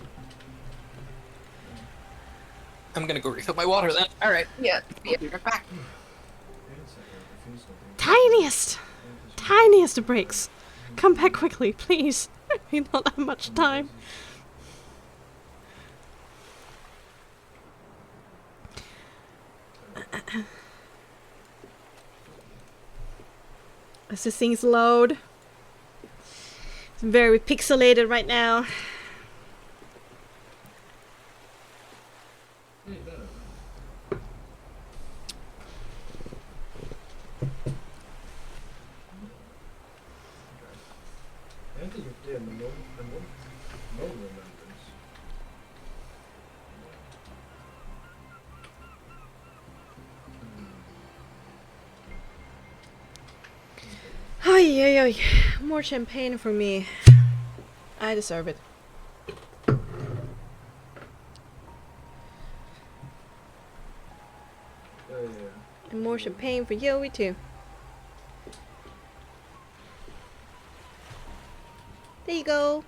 I'm gonna go refill my water then. All right. Yeah. Be right back. Tiniest of breaks. Come back quickly, please. We don't have much time. As the things load. It's very pixelated right now. Oy, oy, oy. More champagne for me. I deserve it. And more champagne for Yoey too. There you go.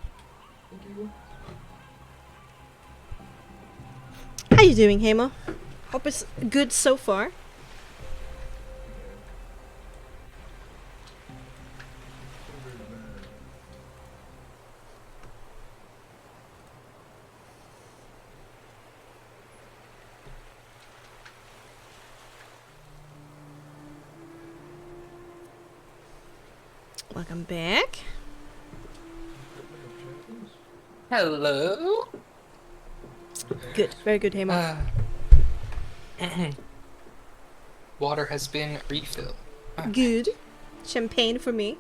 How you doing, Hemo? Hope it's good so far. Welcome back. Hello. Good, very good, Hemo. Water has been refilled. Good. Champagne for me.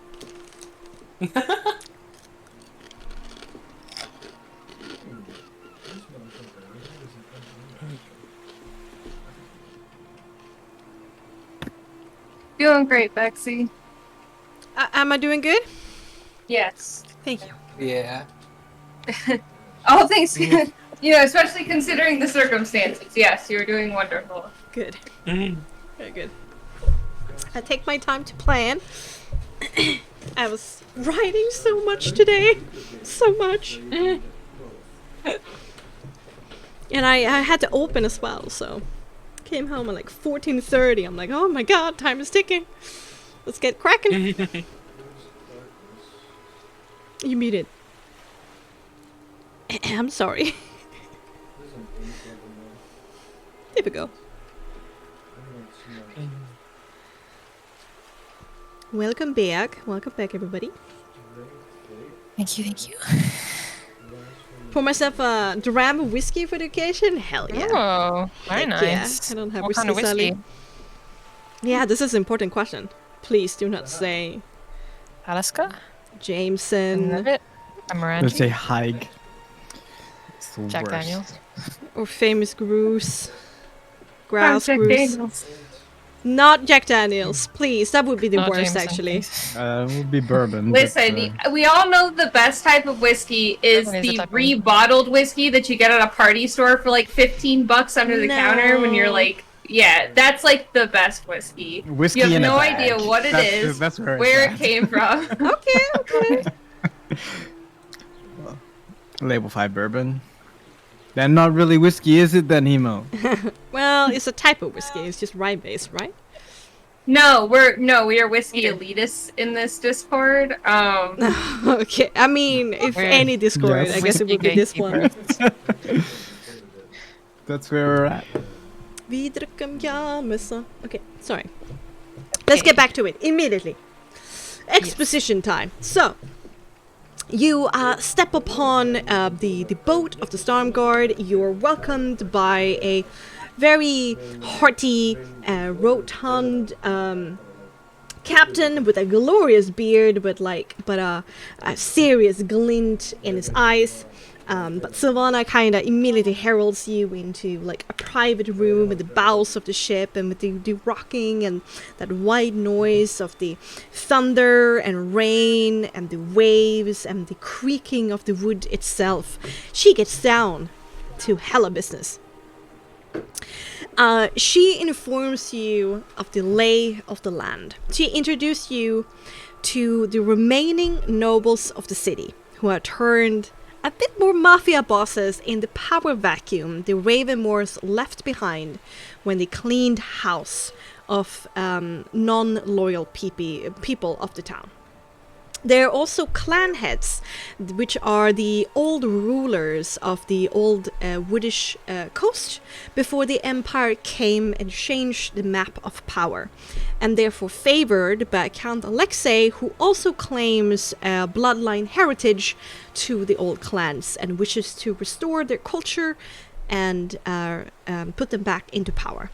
Feeling great, Bexxy. Am I doing good? Yes. Thank you. Yeah. All things, you know, especially considering the circumstances. Yes, you're doing wonderful. Good. Very good. I take my time to plan. I was writing so much today. So much. And I had to open as well, so came home at like 14:30. I'm like, oh my god, time is ticking. Let's get cracking. You muted. I'm sorry. There we go. Welcome back. Welcome back, everybody. Thank you, thank you. Pour myself a dram of whiskey for the occasion? Hell yeah. Oh, very Heck nice. Yeah. I don't have What whiskey, kind of whiskey? sadly. Yeah, this is an important question. Please do not say Alaska? Jameson It? Let's say Haig. It's the Jack worst. Daniels. or famous grouse. Grouse Jack grouse. Daniels. Not Jack Daniels, please. That would be the Not worst, Jameson, actually. please. It would be bourbon. Listen, we all know the best type of whiskey is Bourbon is a the type of- rebottled whiskey that you get at a party store for like $15 under the counter when you're No. like, yeah, that's like the best whiskey. Whiskey You have in a no bag. idea what it is, That's where where it's it came from. Okay, okay. at. Label 5 bourbon. Then not really whiskey, is it then, Hemo? Well, it's a type of whiskey. It's just rye based, right? No, we are whiskey elitists in this Discord. Okay. I mean, if We're any Discord, Yes. I guess it would be this one. That's where we're at. Vi dricker jamesa. Okay, sorry. Let's get back to it immediately. Exposition time. So, you step upon the boat of the Storm Guard. You're welcomed by a very hearty, rotund captain with a glorious beard, but a serious glint in his eyes. But Silvana kind of immediately heralds you into like a private room in the bowels of the ship, and with the rocking and that white noise of the thunder and rain and the waves and the creaking of the wood itself, she gets down to hella business. She informs you of the lay of the land. She introduced you to the remaining nobles of the city, who are turned a bit more mafia bosses in the power vacuum the Ravenmoors left behind when they cleaned house of non-loyal people of the town. There are also clan heads, which are the old rulers of the old woodish coast before the empire came and changed the map of power, and therefore favored by Count Alexei, who also claims bloodline heritage to the old clans and wishes to restore their culture and put them back into power.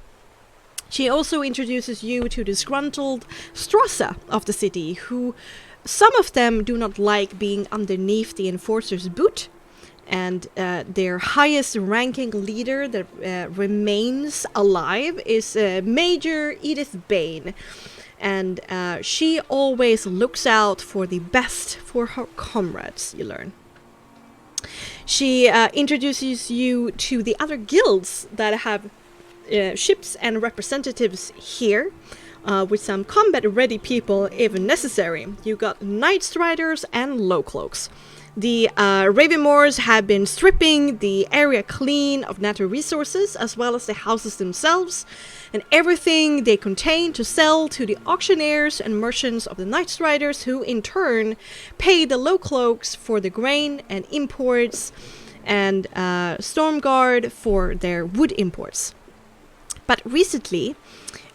She also introduces you to disgruntled Strasse of the city, who some of them do not like being underneath the enforcer's boot, and their highest ranking leader that remains alive is Major Edith Bain, and she always looks out for the best for her comrades, you learn. She introduces you to the other guilds that have ships and representatives here, with some combat-ready people if necessary. You got Night Striders and Low Cloaks. The Ravenmoors have been stripping the area clean of natural resources, as well as the houses themselves, and everything they contain to sell to the auctioneers and merchants of the Night Striders, who in turn pay the Low Cloaks for the grain and imports, and Stormguard for their wood imports. But recently,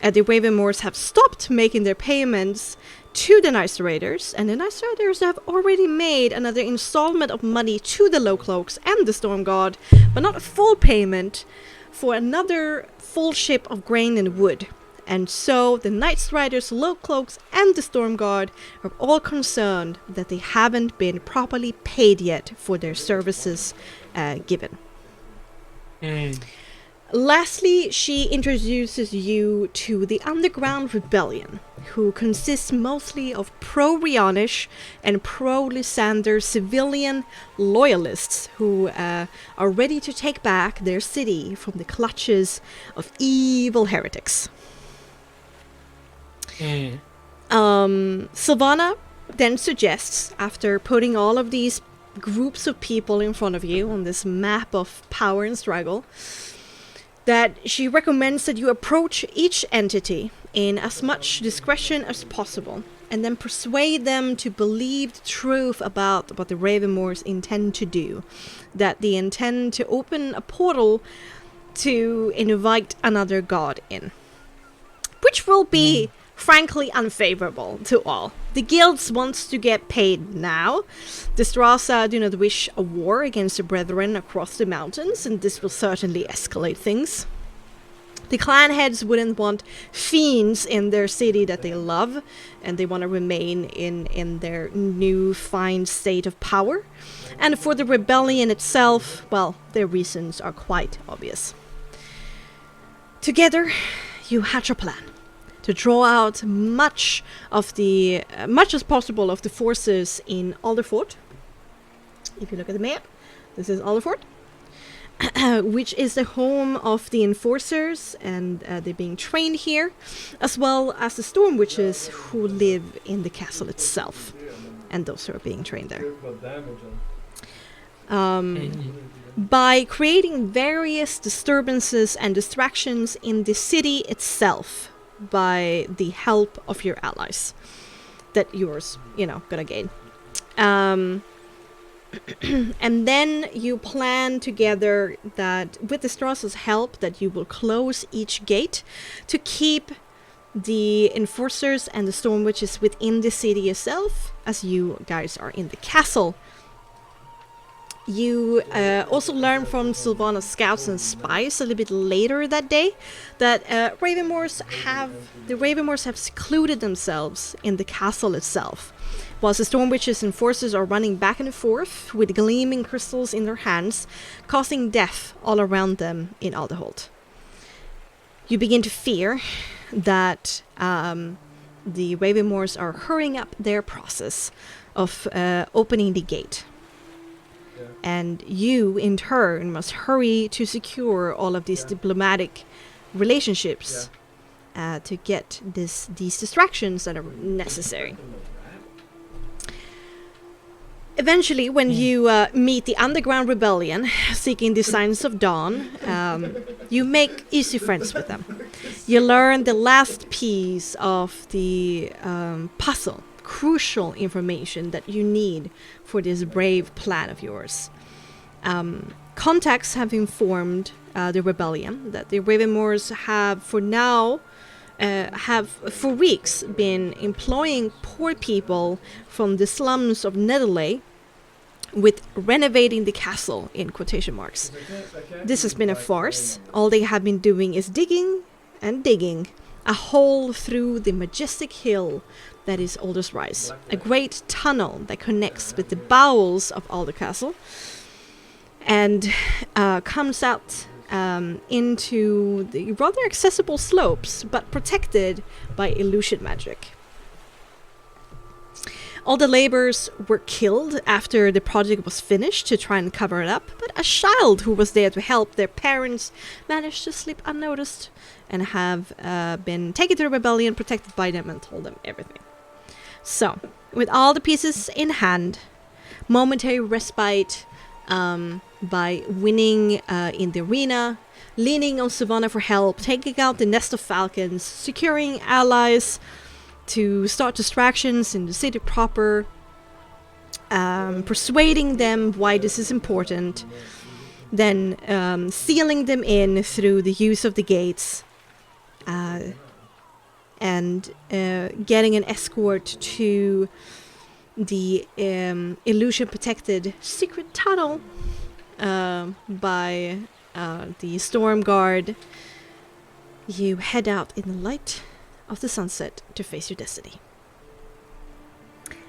the Ravenmoors have stopped making their payments to the Night Raiders, and the Night Raiders have already made another installment of money to the Low Cloaks and the Stormguard, but not a full payment for another full ship of grain and wood. And so the Night Riders, Low Cloaks, and the Stormguard are all concerned that they haven't been properly paid yet for their services given. Lastly, she introduces you to the Underground Rebellion, who consists mostly of pro-Rionish and pro-Lysander civilian loyalists who are ready to take back their city from the clutches of evil heretics. Sylvana then suggests, after putting all of these groups of people in front of you on this map of power and struggle, that she recommends that you approach each entity in as much discretion as possible, and then persuade them to believe the truth about what the Ravenmoors intend to do. That they intend to open a portal to invite another god in. Which will be, frankly, unfavorable to all. The guilds wants to get paid now. The Strasse do not wish a war against the brethren across the mountains, and this will certainly escalate things. The clan heads wouldn't want fiends in their city that they love, and they want to remain in their new fine state of power. And for the rebellion itself, well, their reasons are quite obvious. Together, you hatch a plan to draw out much as possible of the forces in Alderfort. If you look at the map, this is Alderfort, which is the home of the enforcers, and they're being trained here, as well as the storm witches who live in the castle itself, and those who are being trained there. By creating various disturbances and distractions in the city itself, by the help of your allies that yours, gonna gain. And then you plan together that with the Strasse's help that you will close each gate to keep the enforcers and the storm witches within the city itself, as you guys are in the castle. You also learn from Sylvana's scouts and spies a little bit later that day that the Ravenmoors have secluded themselves in the castle itself, whilst the storm witches and forces are running back and forth with gleaming crystals in their hands, causing death all around them in Alderholt. You begin to fear that the Ravenmoors are hurrying up their process of opening the gate. And you, in turn, must hurry to secure all of these diplomatic relationships to get these distractions that are necessary. Eventually, when you meet the underground rebellion seeking the signs of dawn, you make easy friends with them. You learn the last piece of the puzzle, crucial information that you need for this brave plan of yours. Contacts have informed the rebellion that the Ravenmoors have for weeks been employing poor people from the slums of Netherley with renovating the castle, in quotation marks. This has been a farce. All they have been doing is digging and digging a hole through the majestic hill that is Aldous Rise, a great tunnel that connects with the bowels of Alder Castle and comes out into the rather accessible slopes, but protected by illusion magic. All the laborers were killed after the project was finished to try and cover it up, but a child who was there to help their parents managed to slip unnoticed and have been taken to the rebellion, protected by them, and told them everything. So, with all the pieces in hand, momentary respite by winning in the arena, leaning on Savannah for help, taking out the nest of falcons, securing allies to start distractions in the city proper, persuading them why this is important, then sealing them in through the use of the gates, and getting an escort to the illusion-protected secret tunnel by the storm guard. You head out in the light of the sunset to face your destiny.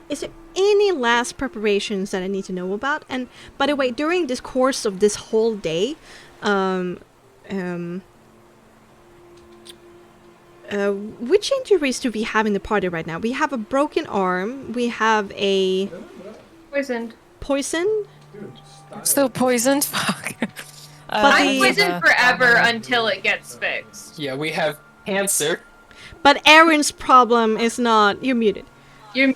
Is there any last preparations that I need to know about? And by the way, during this course of this whole day, which injuries do we have in the party right now? We have a broken arm. We have a Poisoned. Poison. Still poisoned. Fuck. I'm poisoned forever until it gets fixed. Yeah, we have cancer. But Aaron's problem is not. You're muted. You're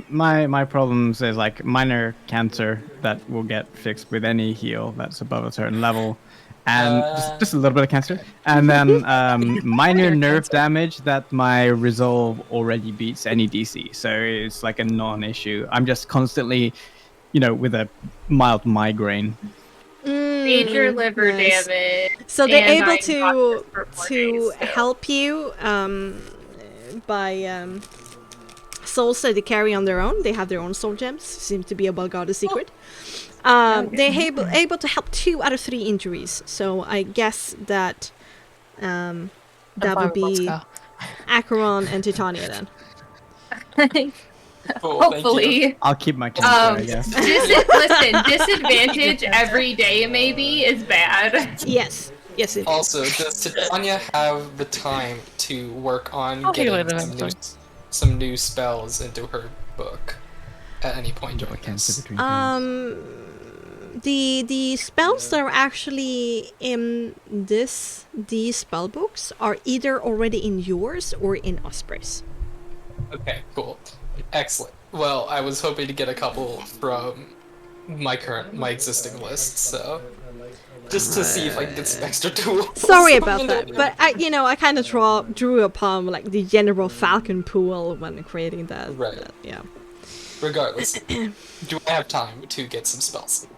My problems is like minor cancer that will get fixed with any heal that's above a certain level, and just a little bit of cancer, and then minor nerve damage that my resolve already beats any DC, so it's like a non-issue. I'm just constantly, with a mild migraine. major liver damage. So they're able dying to days, help you by souls that they carry on their own. They have their own soul gems. Seems to be a well-guarded secret. They're able to help 2 out of 3 injuries. So I guess that that would be Acheron and Titania then. Cool, hopefully. I'll keep my cancer, I guess. Listen, disadvantage every day maybe is bad. Yes. Yes, it is. Also, does Titania have the time to work on getting some new spells into her book at any point during this? The spells that are actually in these spell books are either already in yours or in Osprey's. Okay, cool. Excellent. Well, I was hoping to get a couple from my existing list, so just to see if I can get some extra tools. Sorry about that, but I kind of drew upon like the general Falcon pool when creating that. Right. Yeah. Regardless, do I have time to get some spells?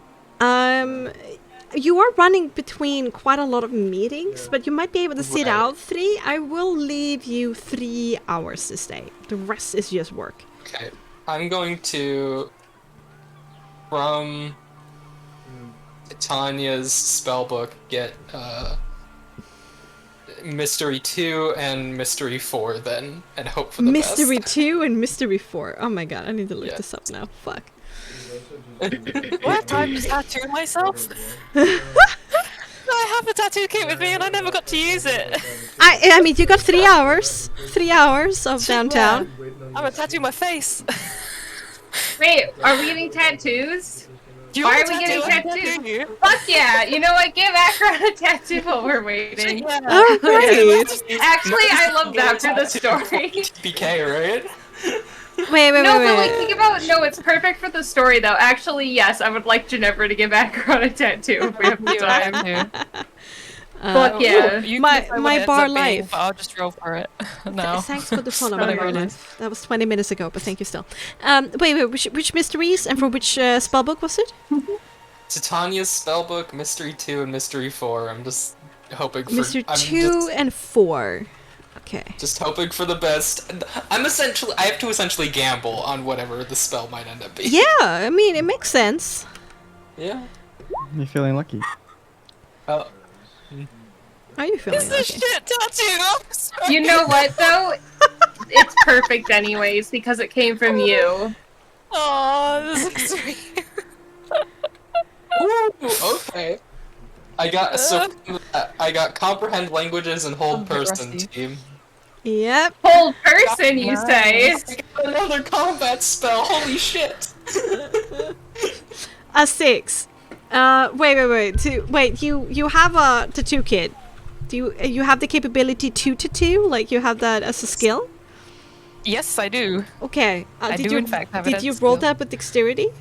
You are running between quite a lot of meetings, but you might be able to sit out 3. I will leave you 3 hours this day. The rest is just work. Okay. I'm going to, from Titania's spellbook, get Mystery 2 and Mystery 4 then, and hope for the best. Mystery 2 and Mystery 4. Oh my god, I need to look this up now. Fuck. Do I have time to tattoo myself? I have a tattoo kit with me and I never got to use it. I mean, you got 3 hours. 3 hours of downtown. I'm gonna tattoo my face. Wait, are we getting tattoos? Why are we getting tattoos? Fuck yeah! You know what? Give Akron a tattoo while we're waiting. All right. Actually, I love that for the story. BK, right? Wait. But like, think about it's perfect for the story though. Actually, yes, I would like Ginevra to give Akron a tattoo if we have the time. Fuck yeah. My bar life. I'll just roll for it. No. Thanks for the follow, my bar life. That was 20 minutes ago, but thank you still. Wait, which mysteries and from which spellbook was it? Titania's spellbook, Mystery 2 and Mystery 4. I'm just hoping for... Mystery 2 and 4. Okay. Just hoping for the best. I have to essentially gamble on whatever the spell might end up being. Yeah, I mean, it makes sense. Yeah. You're feeling lucky. Oh. Are you feeling It's a shit tattoo! You know what though? It's perfect anyways because it came from you. Oh, this is sweet. Ooh, okay. I got comprehend languages and hold person rusty. team. Yep. Whole person, you say? I got another combat spell. Holy shit! A 6. Wait. You have a tattoo kit. Do you have the capability to tattoo? Like you have that as a skill? Yes, I do. Okay. I do in fact have it Did as you a roll skill. that with dexterity?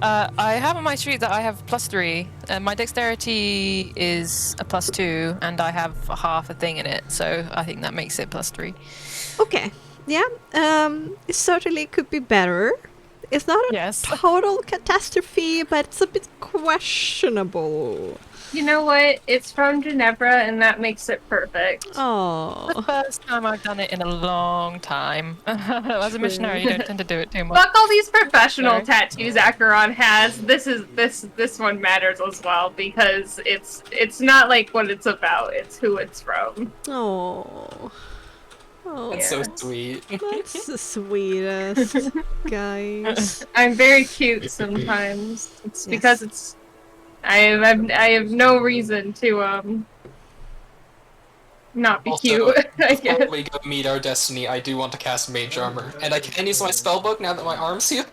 I have on my sheet that I have +3. My dexterity is a +2, and I have half a thing in it, so I think that makes it +3. Okay. Yeah. It certainly could be better. It's not a total catastrophe, but it's a bit questionable. You know what? It's from Ginevra, and that makes it perfect. Oh. The first time I've done it in a long time. As a missionary, you don't tend to do it too much. Fuck all these professional tattoos Acheron has. This one matters as well because it's not like what it's about. It's who it's from. Oh. That's so sweet. That's the sweetest, guys. I'm very cute sometimes. It's because it's. I have no reason to not be Also, cute. I before guess. we go meet our destiny, I do want to cast Mage Armor, and I can use my spellbook now that my arm's healed.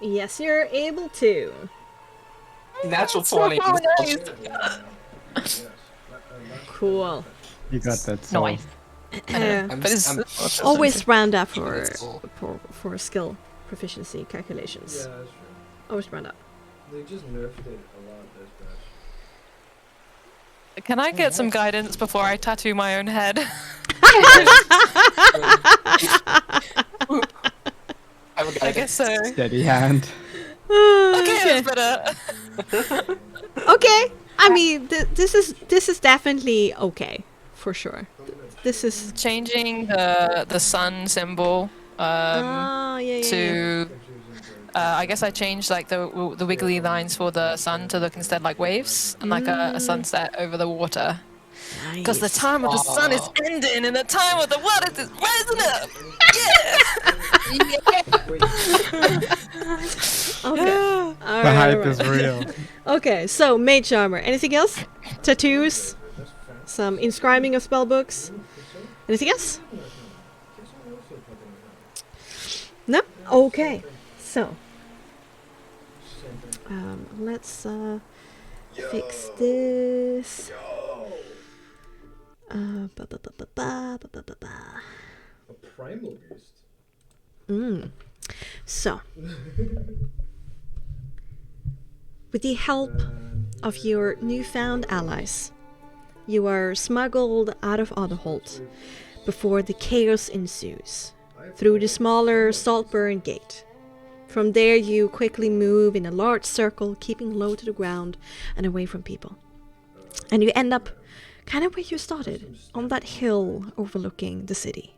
Yes, you're able to. Natural 20. Cool. You got that. So. Nice. Always round up for skill proficiency calculations. Yeah, that's true. Always round up. They just nerfed it a lot this patch. Can I get some guidance before I tattoo my own head? I guess so. Steady hand. Okay, that's better. Okay. I mean, this is definitely okay, for sure. This is Changing the sun symbol to... I guess I changed like the wiggly lines for the sun to look instead like waves and like a sunset over the water. Because the time of the sun is ending and the time of the water is rising up. Yeah. Okay. The hype is real. Okay, so Mage Armor. Anything else? Tattoos? Some inscribing of spellbooks? Anything else? No? Okay. So let's fix this. A primal beast. So, with the help of your newfound allies, you are smuggled out of Otterholt before the chaos ensues, through the smaller Saltburn Gate. From there you quickly move in a large circle, keeping low to the ground and away from people. And you end up kind of where you started, on that hill overlooking the city.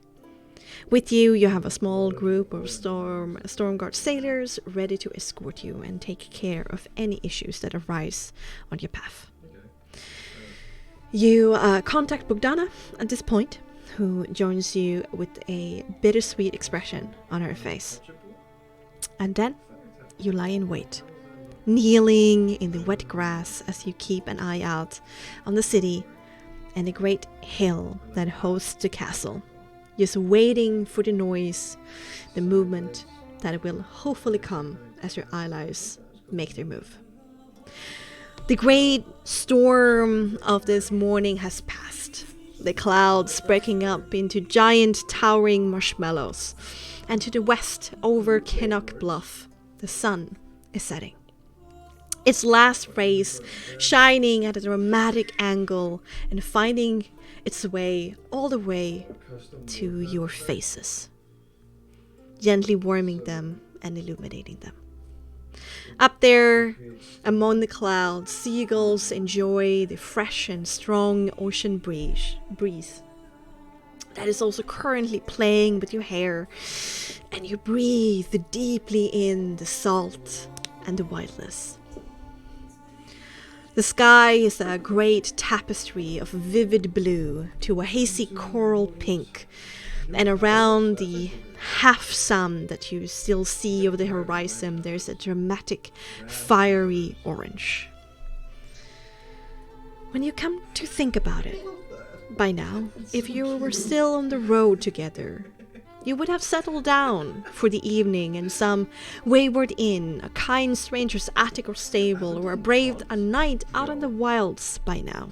With you, you have a small group of Stormguard sailors ready to escort you and take care of any issues that arise on your path. You contact Bogdana at this point, who joins you with a bittersweet expression on her face. And then you lie in wait, kneeling in the wet grass as you keep an eye out on the city and the great hill that hosts the castle, just waiting for the noise, the movement, that will hopefully come as your allies make their move. The great storm of this morning has passed, the clouds breaking up into giant towering marshmallows, and to the west over Kinnock Bluff, the sun is setting. Its last rays shining at a dramatic angle and finding its way all the way to your faces, gently warming them and illuminating them. Up there, among the clouds, seagulls enjoy the fresh and strong ocean breeze that is also currently playing with your hair, and you breathe deeply in the salt and the wildness. The sky is a great tapestry of vivid blue to a hazy coral pink, and around the half sun that you still see over the horizon, there's a dramatic fiery orange. When you come to think about it, by now, if you were still on the road together, you would have settled down for the evening in some wayward inn, a kind stranger's attic or stable, or braved a night out in the wilds by now.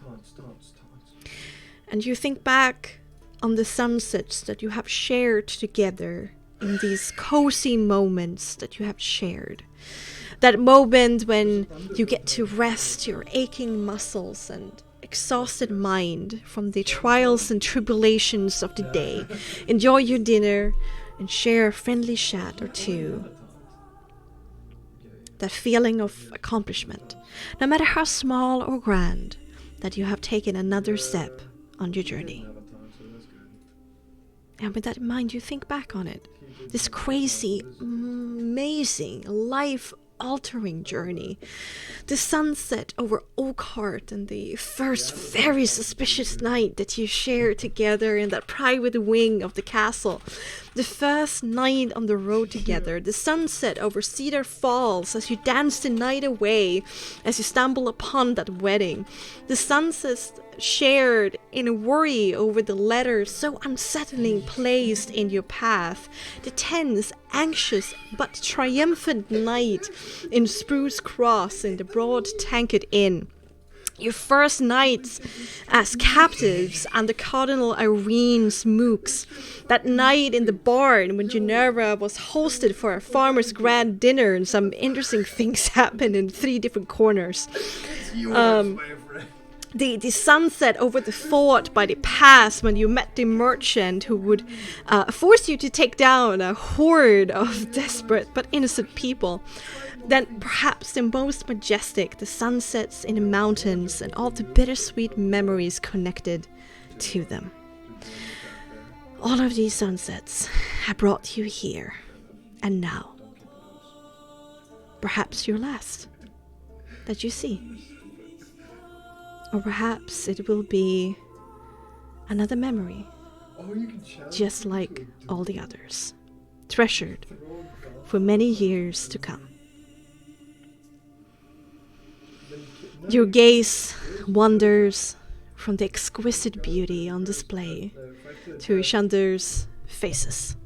And you think back on the sunsets that you have shared together, in these cozy moments that you have shared. That moment when you get to rest your aching muscles and exhausted mind from the trials and tribulations of the day, enjoy your dinner, and share a friendly chat or two. That feeling of accomplishment, no matter how small or grand, that you have taken another step on your journey. And with that in mind, you think back on it. This crazy, amazing, life-altering journey. The sunset over Oakhart and the first very suspicious night that you shared together in that private wing of the castle. The first night on the road together. The sunset over Cedar Falls as you dance the night away, as you stumble upon that wedding. The sunsets shared in a worry over the letters so unsettling placed in your path. The tense, anxious, but triumphant night in Spruce Cross in the broad Tankard Inn. Your first nights as captives under Cardinal Irene's mooks. That night in the barn when Ginevra was hosted for a farmer's grand dinner and some interesting things happened in 3 different corners. The sunset over the fort by the pass when you met the merchant who would force you to take down a horde of desperate but innocent people. Then perhaps the most majestic, the sunsets in the mountains and all the bittersweet memories connected to them. All of these sunsets have brought you here, and now, perhaps your last that you see. Or perhaps it will be another memory, just like all the others, treasured for many years to come. Your gaze wanders from the exquisite beauty on display to each other's faces.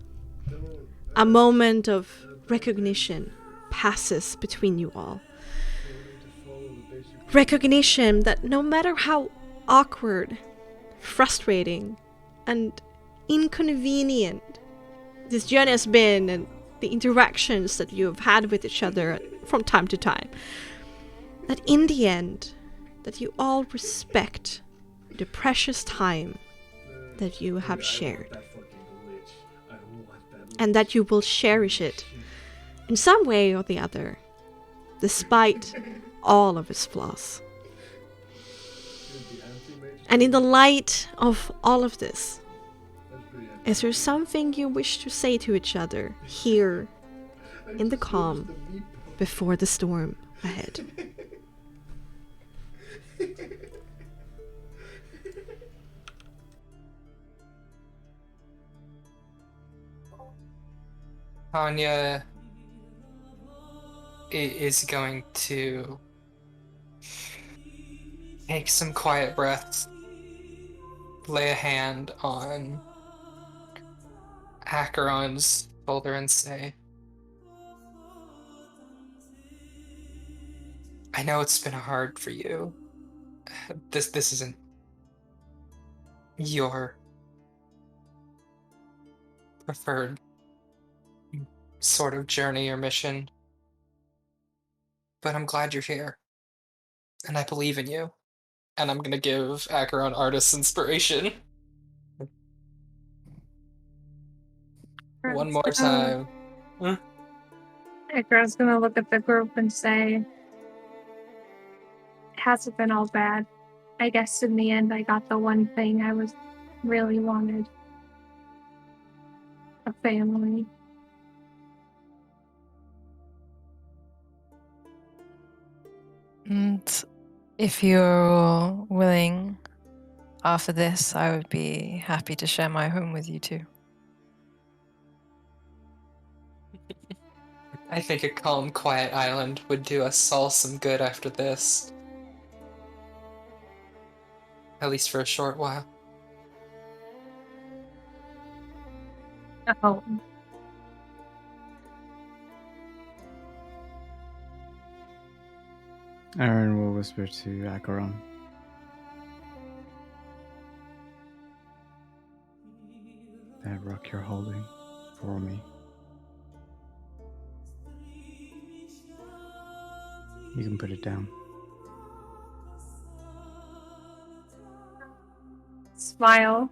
A moment of recognition passes between you all. Recognition that no matter how awkward, frustrating, and inconvenient this journey has been, and the interactions that you have had with each other from time to time, that in the end, that you all respect the precious time that you have shared, and that you will cherish it in some way or the other, despite all of its flaws. And in the light of all of this, is there something you wish to say to each other here in the calm before the storm ahead? Anya is going to take some quiet breaths, lay a hand on Acheron's shoulder and say, I know it's been hard for you. This isn't your preferred sort of journey or mission. But I'm glad you're here. And I believe in you. And I'm gonna give Acheron Artist Inspiration. One more time. Acheron's gonna look at the group and say, it hasn't been all bad. I guess in the end I got the one thing I was really wanted. A family. And if you're willing, after this, I would be happy to share my home with you too. I think a calm, quiet island would do us all some good after this. At least for a short while. Oh. Aaron will whisper to Acheron. That rock you're holding for me. You can put it down. Smile.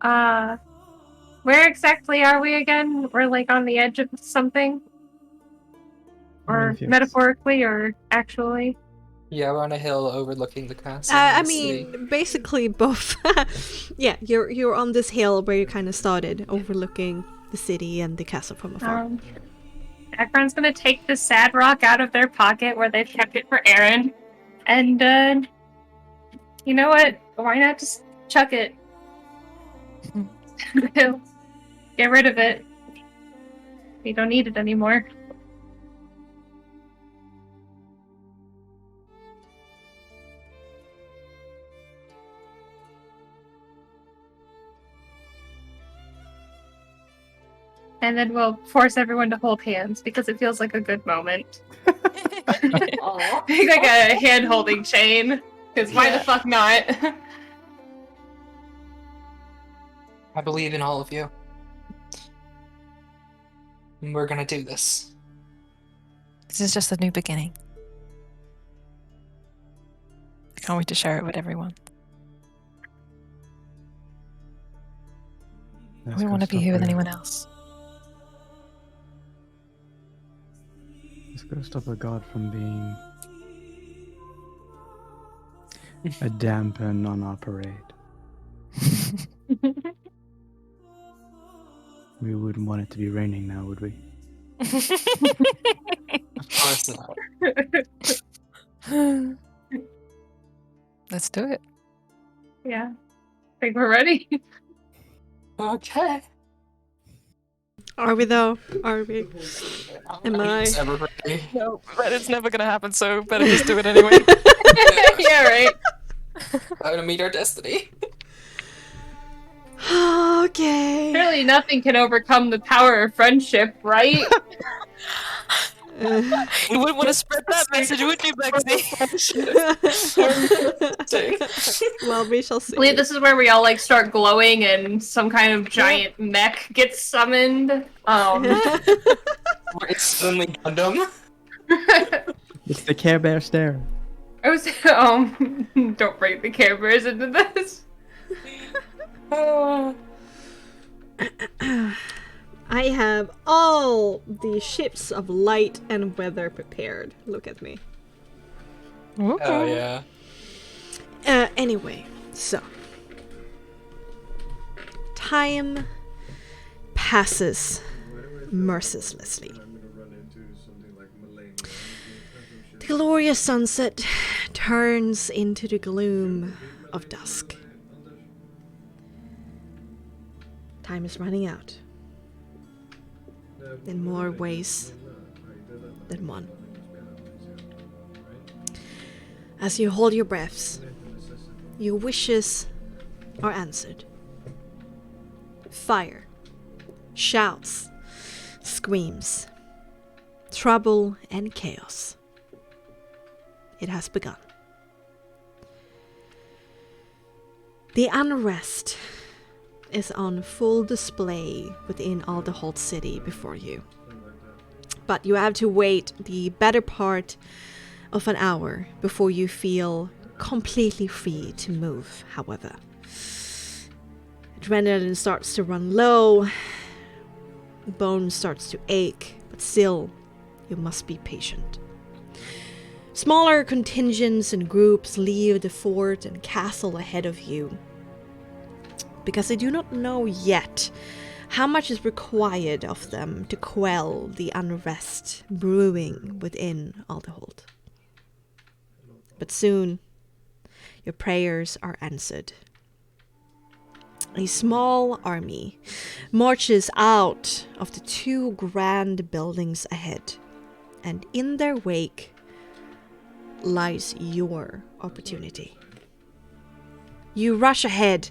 Where exactly are we again? We're like on the edge of something? Or metaphorically or actually? Yeah, we're on a hill overlooking the castle. I mean, basically both. Yeah, you're on this hill where you kind of started, overlooking the city and the castle from afar. Acheron's gonna take the sad rock out of their pocket where they've kept it for Aaron, and you know what? Why not just chuck it? Get rid of it. We don't need it anymore. And then we'll force everyone to hold hands because it feels like a good moment. Like a hand-holding chain. Because why the fuck not? I believe in all of you. And we're gonna do this. This is just a new beginning. I can't wait to share it with everyone. I don't want to be here with anyone else. Let's go stop a god from being a dampen on our parade. We wouldn't want it to be raining now, would we? Of course not. Let's do it. Yeah. I think we're ready. Okay. Are we though? Are we? Am I? Ever ready? No, but it's never gonna happen, so better just do it anyway. Yeah, right. How to meet our destiny. Okay. Surely nothing can overcome the power of friendship, right? You wouldn't want to spread that message, would you, Bexxy? Well, we shall see. I believe this is where we all like start glowing and some kind of giant mech gets summoned. It's suddenly Gundam. It's the Care Bear stare. I was don't bring the Care Bears into this. I have all the ships of light and weather prepared. Look at me. Oh yeah. Anyway, so time passes mercilessly. The glorious sunset turns into the gloom of dusk. Time is running out. In more ways than one. As you hold your breaths, your wishes are answered. Fire, shouts, screams, trouble and chaos. it has begun. The unrest is on full display within Alderholt City before you. But you have to wait the better part of an hour before you feel completely free to move, however. Adrenaline starts to run low, the bone starts to ache, but still, you must be patient. Smaller contingents and groups leave the fort and castle ahead of you, because they do not know yet how much is required of them to quell the unrest brewing within Alderholt. But soon, your prayers are answered. A small army marches out of the two grand buildings ahead, and in their wake lies your opportunity. You rush ahead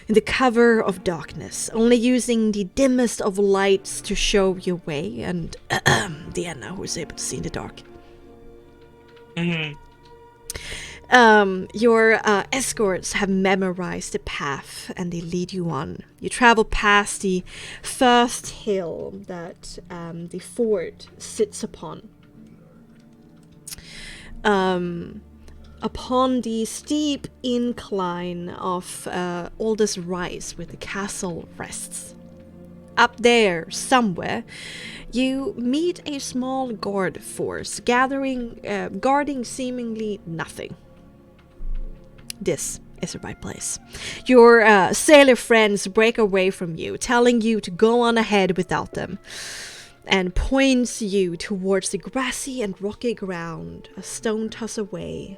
in the cover of darkness, only using the dimmest of lights to show your way, and Deanna, who is able to see in the dark. Your escorts have memorized the path and they lead you on. You travel past the first hill that the fort sits upon. Upon the steep incline of Oldest Rise where the castle rests. Up there, somewhere, you meet a small guard force guarding seemingly nothing. This is the right place. Your sailor friends break away from you, telling you to go on ahead without them, and points you towards the grassy and rocky ground a stone toss away,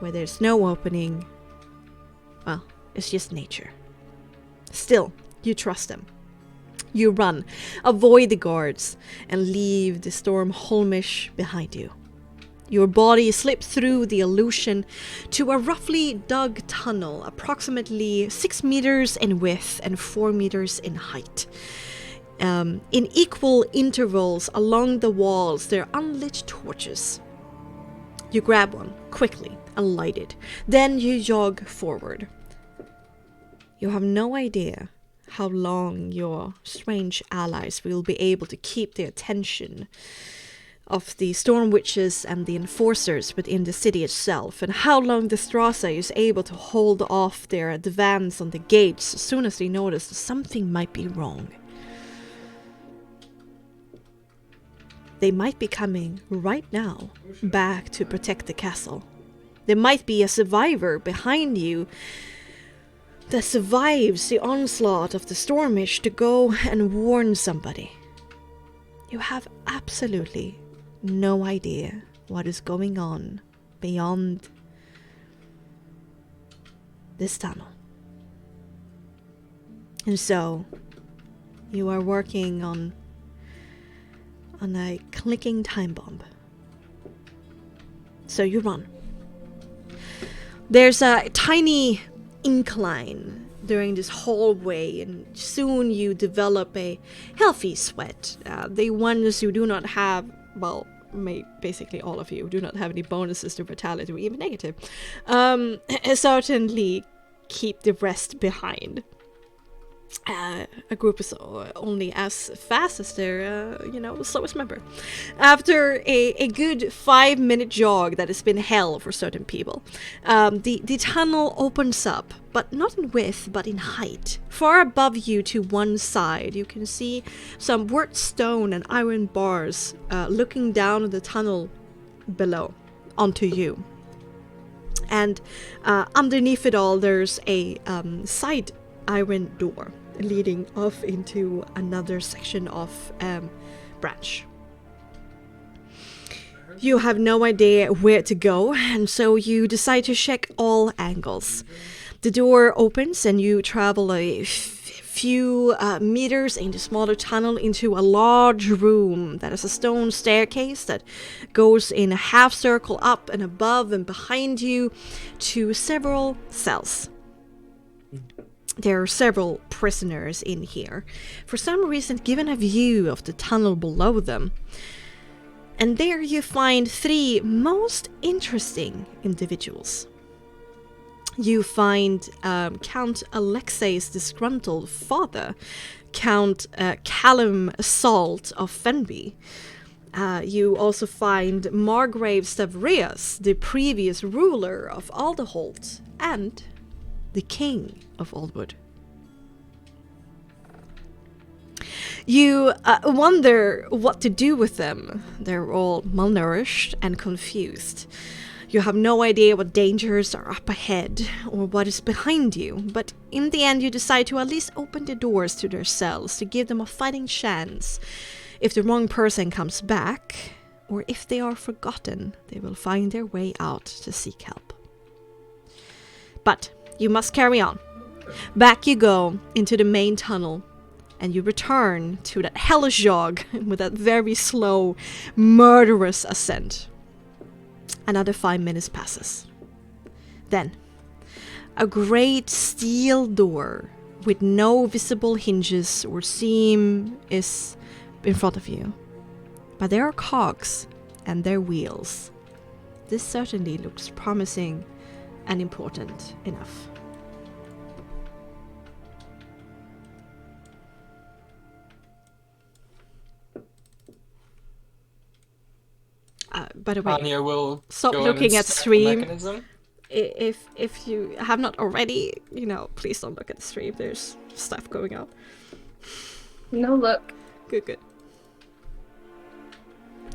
where there's no opening. Well, it's just nature. Still, you trust them. You run, avoid the guards, and leave the Stormholmish behind you. Your body slips through the illusion to a roughly dug tunnel, approximately 6 meters in width and 4 meters in height. In equal intervals along the walls, there are unlit torches. You grab one quickly and light it. Then you jog forward. You have no idea how long your strange allies will be able to keep the attention of the storm witches and the enforcers within the city itself, and how long the Strasse is able to hold off their advance on the gates as soon as they notice that something might be wrong. They might be coming right now back to protect the castle. There might be a survivor behind you that survives the onslaught of the Stormish to go and warn somebody. You have absolutely no idea what is going on beyond this tunnel. And so, you are working on a clicking time bomb. So you run. There's a tiny incline during this hallway, and soon you develop a healthy sweat. The ones you do not have, well, basically all of you do not have any bonuses to vitality or even negative, certainly keep the rest behind. A group is only as fast as their, slowest member. After a good 5-minute jog that has been hell for certain people, the tunnel opens up, but not in width, but in height. Far above you to one side, you can see some worked stone and iron bars looking down the tunnel below onto you. And underneath it all, there's a side iron door leading off into another section of branch. You have no idea where to go, and so you decide to check all angles. The door opens and you travel a few meters in the smaller tunnel into a large room that has a stone staircase that goes in a half circle up and above and behind you to several cells. There are several prisoners in here. For some reason, given a view of the tunnel below them, And there you find 3 most interesting individuals. You find Count Alexei's disgruntled father, Count Callum Salt of Fenby. You also find Margrave Stavrius, the previous ruler of Alderholt, and the king of Aldwood. You wonder what to do with them. They're all malnourished and confused. You have no idea what dangers are up ahead or what is behind you, but in the end you decide to at least open the doors to their cells to give them a fighting chance. If the wrong person comes back, or if they are forgotten, they will find their way out to seek help. But you must carry on. Back you go into the main tunnel, and you return to that hellish jog with that very slow, murderous ascent. Another 5 minutes passes. Then, a great steel door with no visible hinges or seam is in front of you. But there are cogs and their wheels. This certainly looks promising and important enough. By the way, Anya will stop go looking and at start the stream. mechanism. If you have not already, please don't look at the stream. There's stuff going on. No, look. Good.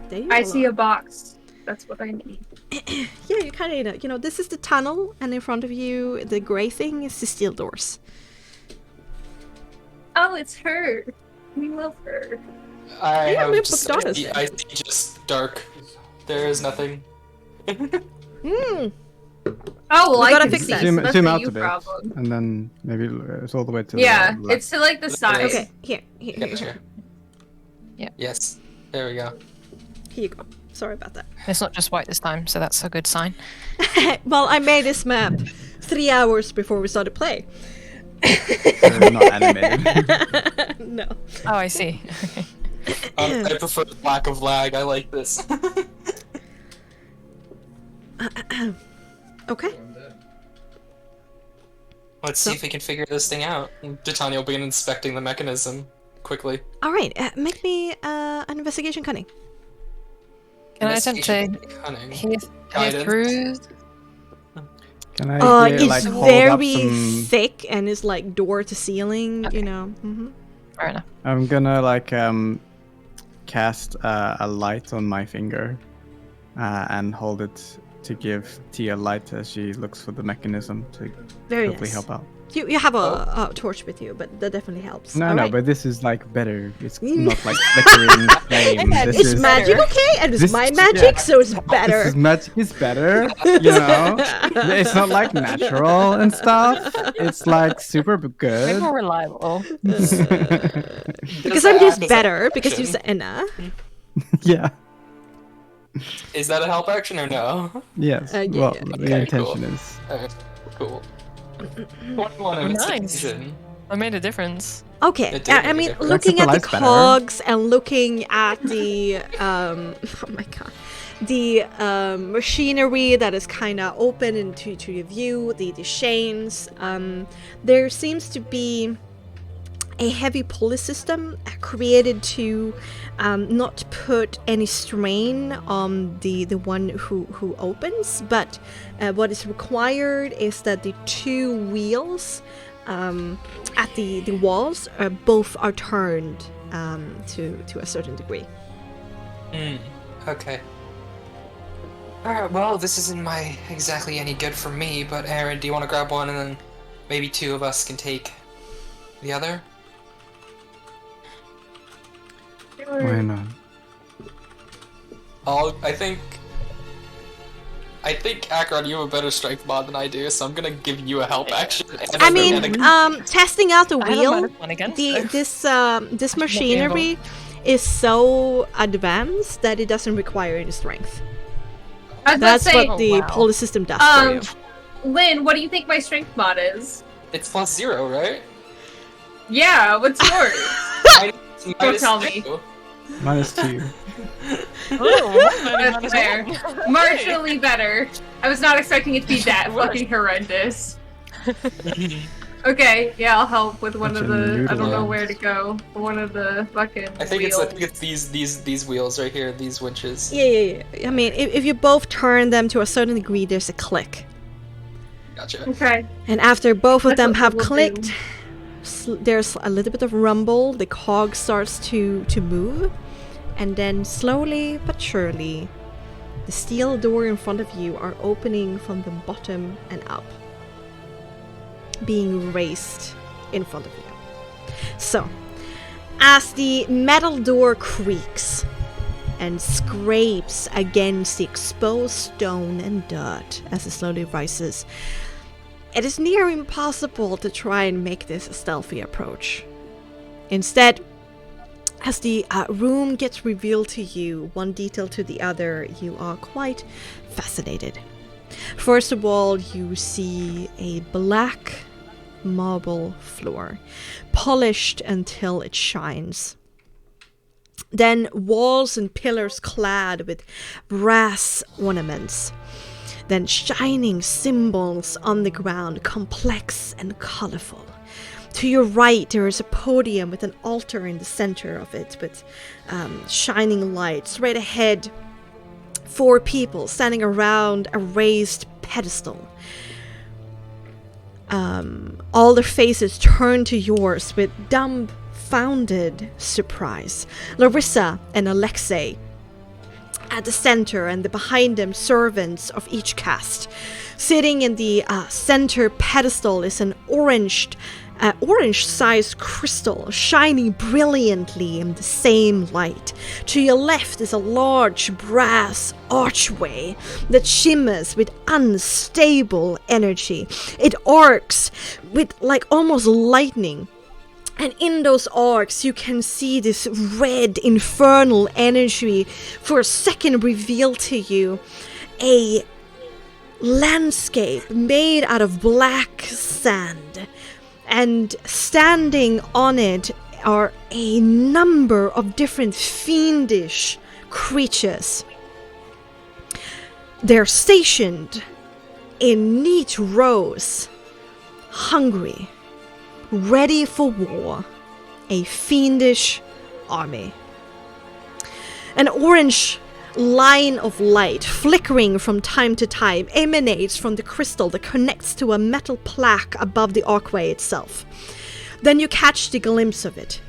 There you I all see are. a box. That's what I need. Yeah, you kind of, this is the tunnel, and in front of you, the grey thing is the steel doors. Oh, it's her. We love her. I Yeah, have we just, booked I ours. see just dark. There is nothing. Hmm. Oh, well, We I gotta can fix see. that. So that's Zoom a out you a bit, problem. and then maybe it's all the way to Yeah, the left. it's to like the side. Okay, here. Gotcha. Yeah. Yes. There we go. Here you go. Sorry about that. It's not just white this time, so that's a good sign. Well, I made this map 3 hours before we started play. Not animated. No. Oh, I see. I prefer the lack of lag. I like this. Okay. Let's see if we can figure this thing out. Titania will begin inspecting the mechanism quickly. All right. Make me an investigation cunning. Can I attempt to Investigation, cunning. hear Guidance. through? Can I It's like hold up very some? thick and it's like door to ceiling. Okay. Mm-hmm. Fair enough. I'm gonna like cast a light on my finger and hold it to give Tia light as she looks for the mechanism to Very hopefully nice. help out. You have a torch with you, but that definitely helps. No, All no, right. but this is like better. It's not like flickering flame. Yeah, This It's is magic, better. okay? And it's This- my magic, yeah. so it's This better. is magic. It's better. You know, it's not like natural and stuff. It's like super Maybe good. more reliable. Because Does I'm that just act as better, an because you action? said Enna. Yeah. Is that a help action or no? Yes. Yeah, Well, yeah, the yeah. intention is. Alright, cool. 21 Oh, nice. investigation. I made a difference. Okay, It did I make a mean, difference. looking at the That's better. cogs and looking at the, oh my god, the machinery that is kind of open into your view, the chains, there seems to be a heavy pulley system created to not put any strain on the one who opens, but what is required is that the 2 wheels at the walls both are turned to a certain degree. Okay. Alright, well, this isn't exactly any good for me, but Aaron, do you want to grab one and then maybe 2 of us can take the other? Why not? I think Akron, you have a better strength mod than I do, so I'm gonna give you a help action. and I I'm mean, gonna- testing out the I have a wheel, minus 1 again. this machinery is so advanced that it doesn't require any strength. I was That's about to say, what the Oh, wow. pulley system does for you. Lynn, what do you think my strength mod is? It's +0, right? Yeah, what's yours? Minus tell me. 2. -2. That's fair. Marginally better. I was not expecting it to be that fucking horrendous. Okay, yeah, I'll help with one of the. I don't know where to go. One of the fucking. I think wheels. it's these wheels right here, these winches. Yeah. I mean, if you both turn them to a certain degree, there's a click. Gotcha. Okay. And after both of them have we'll clicked, there's a little bit of rumble. The cog starts to move, and then slowly but surely, the steel door in front of you are opening from the bottom and up, being raised in front of you. So, as the metal door creaks and scrapes against the exposed stone and dirt as it slowly rises, it is near impossible to try and make this a stealthy approach. Instead, as the room gets revealed to you, one detail to the other, you are quite fascinated. First of all, you see a black marble floor, polished until it shines. Then walls and pillars clad with brass ornaments. Then shining symbols on the ground, complex and colorful. To your right, there is a podium with an altar in the center of it, with shining lights. Right ahead, 4 people standing around a raised pedestal. All their faces turn to yours with dumbfounded surprise. Larissa and Alexei at the center, and behind them servants of each caste. Sitting in the center pedestal is an orange-sized crystal shining brilliantly in the same light. To your left is a large brass archway that shimmers with unstable energy. It arcs with like almost lightning. And in those arcs, you can see this red infernal energy for a second reveal to you a landscape made out of black sand. And standing on it are a number of different fiendish creatures. They're stationed in neat rows, hungry, ready for war, a fiendish army. An orange line of light, flickering from time to time, emanates from the crystal that connects to a metal plaque above the archway itself. Then you catch the glimpse of it.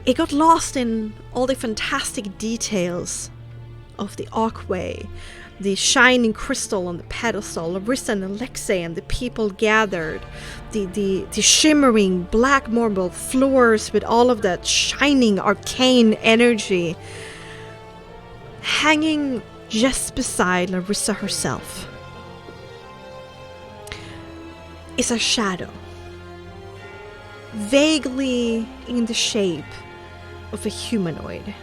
It got lost in all the fantastic details of the archway, the shining crystal on the pedestal, Larissa and Alexei and the people gathered, the shimmering black marble floors with all of that shining arcane energy. Hanging just beside Larissa herself is a shadow, vaguely in the shape of a humanoid,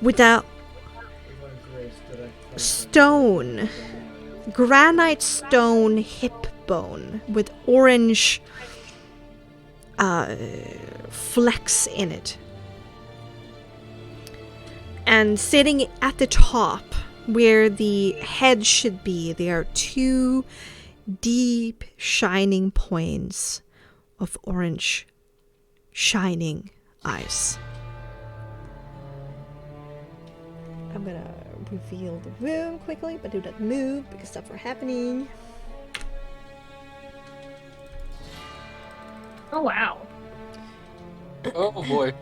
with a granite stone hip bone with orange flecks in it. And sitting at the top, where the head should be, there are 2 deep shining points of orange shining eyes. I'm gonna reveal the room quickly, but do not move because stuff are happening. Oh wow. Oh boy.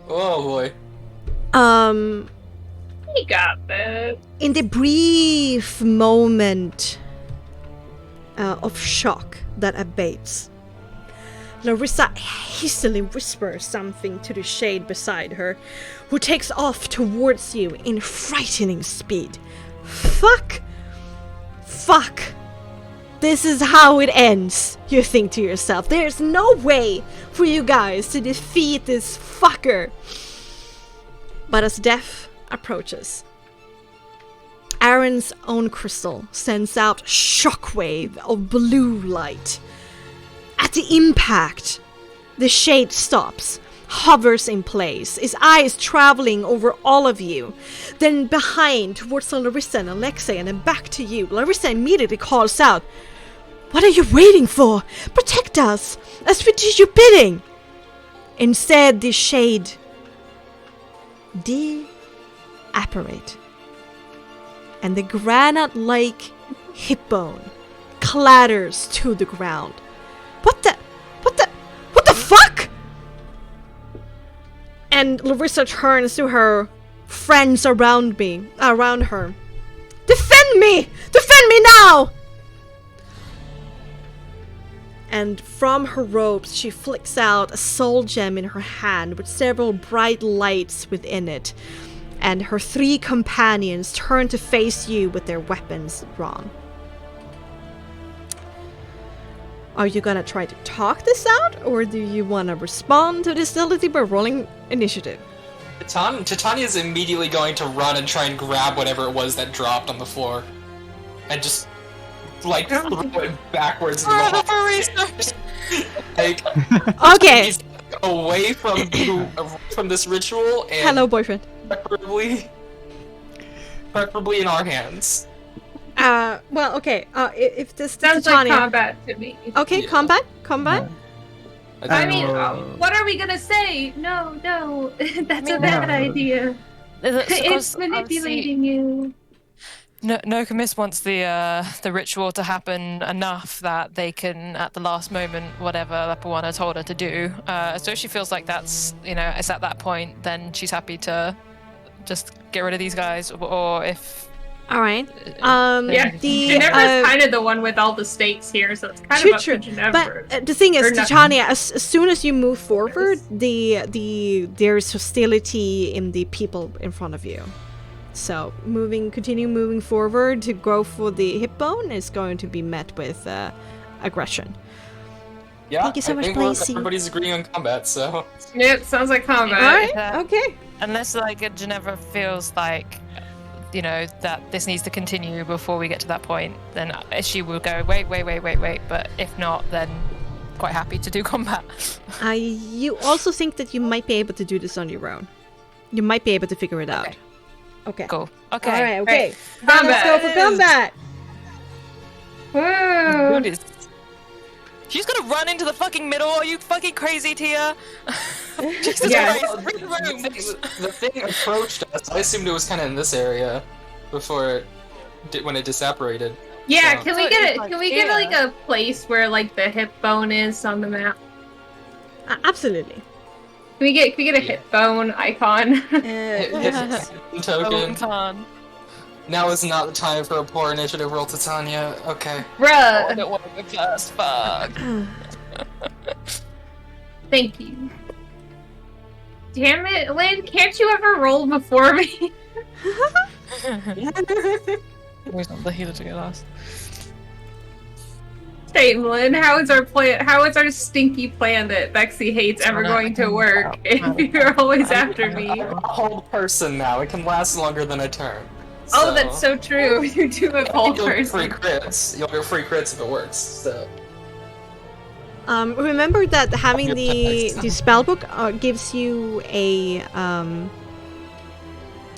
Oh boy. You got that. In the brief moment of shock that abates, Larissa hastily whispers something to the shade beside her, who takes off towards you in frightening speed. Fuck! This is how it ends, you think to yourself. There's no way for you guys to defeat this fucker. But as death approaches, Aaron's own crystal sends out a shockwave of blue light. At the impact, The shade stops, hovers in place, his eyes traveling over all of you. Then behind, towards Larissa and Alexei, and then back to you. Larissa immediately calls out, "What are you waiting for? Protect us, as we do your bidding!" Instead, the shade de-apparate, and the granite-like hip bone clatters to the ground. What the fuck? And Larissa turns to her friends around her. Defend me! Defend me now! And from her robes, she flicks out a soul gem in her hand with several bright lights within it. And her 3 companions turn to face you with their weapons drawn. Are you gonna try to talk this out, or do you wanna respond to this ability by rolling initiative? Titania's immediately going to run and try and grab whatever it was that dropped on the floor. And just, like, throw it backwards. Like, okay. Away from this ritual, and hello, boyfriend. Preferably in our hands. Well, okay. If this Sounds Titania... like combat to me. Okay, Yeah. Combat. I mean, what are we gonna say? No, that's a bad idea. It's manipulating you. Nokomis wants the ritual to happen enough that they can, at the last moment, whatever Lepawana told her to do. So if she feels like that's, it's at that point, then she's happy to just get rid of these guys. Or if... Alright. Yeah, Ginevra's kind of the one with all the stakes here, so it's kind of up to Ginevra. But the thing is, Titania, as soon as you move forward, there's hostility in the people in front of you. So continue moving forward to go for the hip bone is going to be met with aggression. Yeah, thank you so much, think Bexxy. Everybody's agreeing on combat, so... Yeah, it sounds like combat. Alright, okay. Unless, Ginevra feels like, that this needs to continue before we get to that point, then she will go, wait. But if not, then quite happy to do combat. You also think that you might be able to do this on your own. You might be able to figure it out. Okay. Cool. Okay. Alright, okay. Right. Then let's go for combat! Woo. She's gonna run into the fucking middle. Are you fucking crazy, Tia? Jesus Yeah. Christ. The thing approached us. I assumed it was kind of in this area before when it disapparated. Yeah, So- can we get like a place where like the hip bone is on the map? Absolutely. Can we get a hip bone icon? Token. Con. Now is not the time for a poor initiative roll, Titania. Okay. I Bruh, don't want to class. Fuck. thank you. Damn it, Lynn, can't you ever roll before me? Always not the healer to get last. Same, Lynn, how is our stinky plan that Bexxy hates ever going to work if you're always after me? I'm a whole person now. It can last longer than a turn. Oh, that's so true. You do a whole You'll get free person. crits. You'll get free crits if it works. So. Remember that having the spellbook gives you a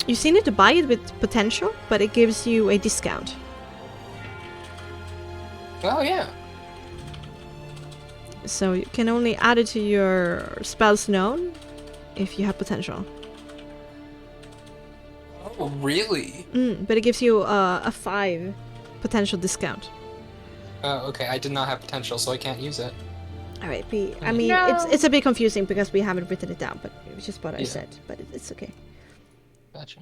you still need to buy it with potential, but it gives you a discount. Oh yeah. So you can only add it to your spells known if you have potential. Oh really? But it gives you a 5 potential discount. Oh okay. I did not have potential, so I can't use it. Alright, I mean, No. it's a bit confusing because we haven't written it down, but it was just what I Yeah. said. But it's okay. Gotcha.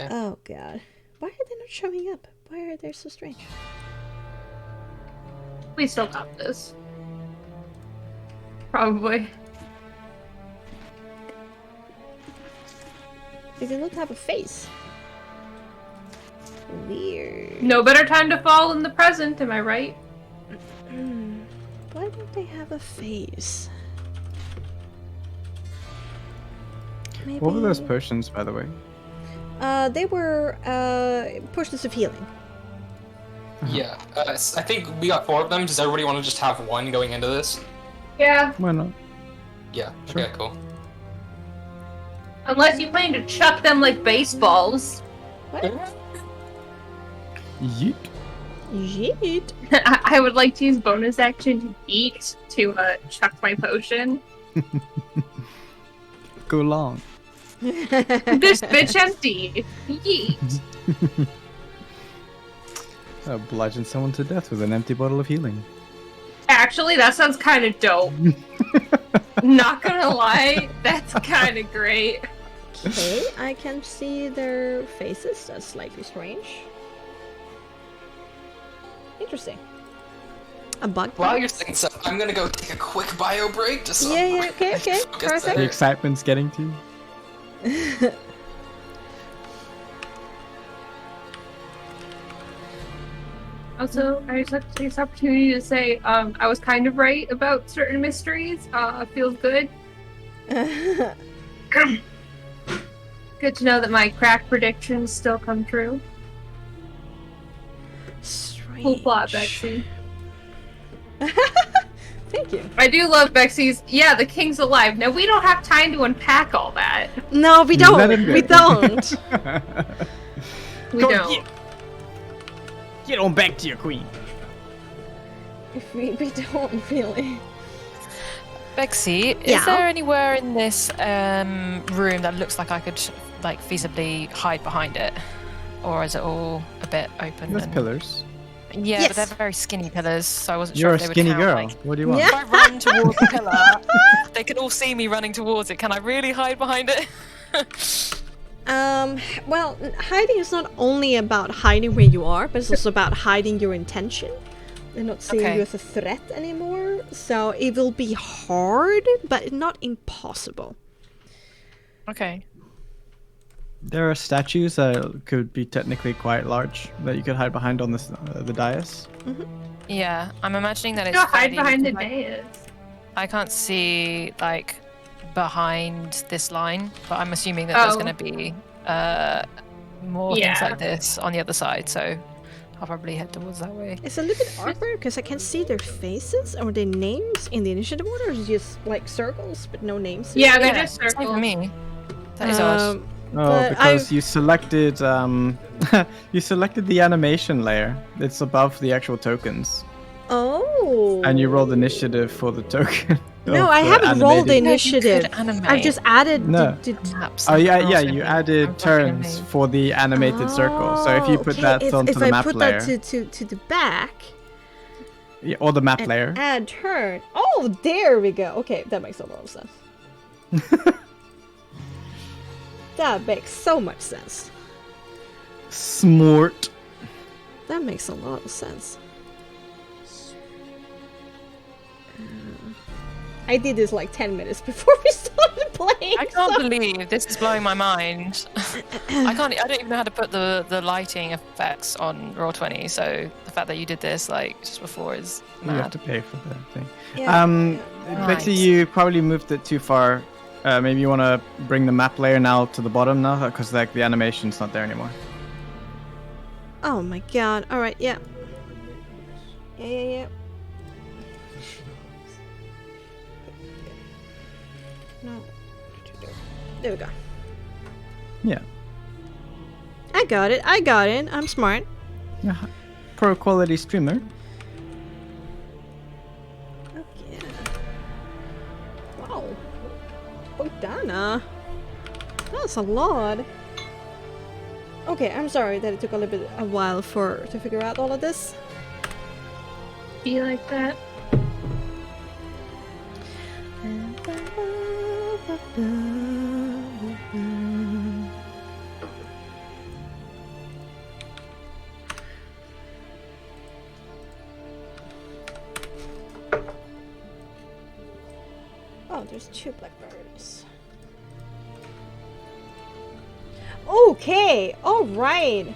Oh god. Why are they not showing up? Why are they so strange? We still got this. Probably. They do not have a face. Weird. No better time to fall in the present, am I right? Why don't they have a face? Maybe... What were those potions, by the way? They were potions of healing. Yeah. I think we got 4 of them. Does everybody want to just have one going into this? Yeah. Why not? Yeah. Sure. Okay. Cool. Unless you plan to chuck them like baseballs. What? Yeet. Yeet. I would like to use bonus action to eat to chuck my potion. Go long. This bitch empty. Yeet. Bludgeon someone to death with an empty bottle of healing. Actually, that sounds kind of dope. Not gonna lie, that's kind of great. Okay, I can see their faces. That's slightly strange. Interesting. A bug. While you're saying stuff, I'm gonna go take a quick bio break. Just so Yeah, okay, perfect. The excitement's getting to you. Also, I just have to take this opportunity to say I was kind of right about certain mysteries. Feels good. Good to know that my crack predictions still come true. Strange. Cool plot, Bexxy. Thank you. I do love Bexxy's. Yeah, the king's alive. Now we don't have time to unpack all that. No, we Let don't. him do We it. don't. We Go don't. Get on back to your queen. we don't really. Bexxy, Yeah? is there anywhere in this room that looks like I could like feasibly hide behind it, or is it all a bit open? There's and- pillars. Yeah, Yes. but they're very skinny pillars, so I wasn't You're sure a if they skinny would count, girl. like, What do you want? Yeah. if I run towards the pillar, they can all see me running towards it. Can I really hide behind it? Well, hiding is not only about hiding where you are, but it's also about hiding your intention. They're not seeing Okay. you as a threat anymore, so it will be hard, but not impossible. Okay. There are statues that could be technically quite large that you could hide behind on this, the dais. Yeah, I'm imagining that it's. Go hide fairly- behind the dais. I can't see like behind this line, but I'm assuming that there's Oh. going to be more things Yeah. like this on the other side, so I'll probably head towards that way. It's a little bit awkward because I can see their faces or their names in the initiative order. It's just like circles, but no names. Yeah, they're Yeah, just same for circles. me. That is odd. Oh, But because you selected you selected the animation layer. It's above the actual tokens, Oh. and you rolled initiative for the token. No, of I the haven't rolled the animated- No, you could initiative. animate. I've just added. No. Maps Oh and yeah, also you I'm added fucking turns amazed. for the animated circle. So if you put okay, that onto if the I map put layer, that to the back yeah, or the map and layer, add turn. Oh, there we go. Okay, that makes a lot of sense. That makes so much sense. smart. That makes a lot of sense. I did this like 10 minutes before we started playing. I can't so- believe this is blowing my mind. I don't even know how to put the lighting effects on Roll20, so the fact that you did this like just before is You have mad. to pay for that thing. Yeah, Nice. Bexxy, you probably moved it too far. Maybe you want to bring the map layer now to the bottom now, because like the animation's not there anymore. Oh my god. Alright, yeah. Yeah. No. There we go. Yeah. I got it. I'm smart. Yeah. Pro quality streamer. Okay. Wow. Bodana. That's a lot. Okay, I'm sorry that it took a while to figure out all of this. Be like that. Oh, there's 2 blackberries. Okay, alright.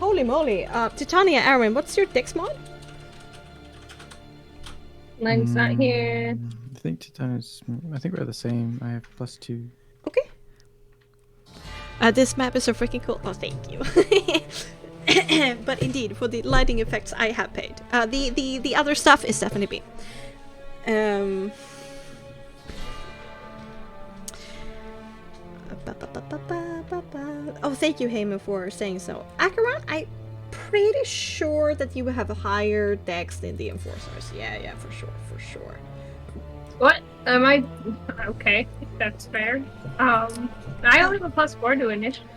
Holy moly. Titania, Aaron, what's your dex mod? Mine's not here. I think Titania's. I think we're the same. I have +2. Okay. This map is so freaking cool. Oh, thank you. But indeed, for the lighting effects, I have paid. The other stuff is definitely B. Oh, thank you, Heyman, for saying so. Acheron, I'm pretty sure that you have a higher dex than the Enforcers. Yeah, for sure. What? Am I... Okay, that's fair. I only have a +4 to initiative.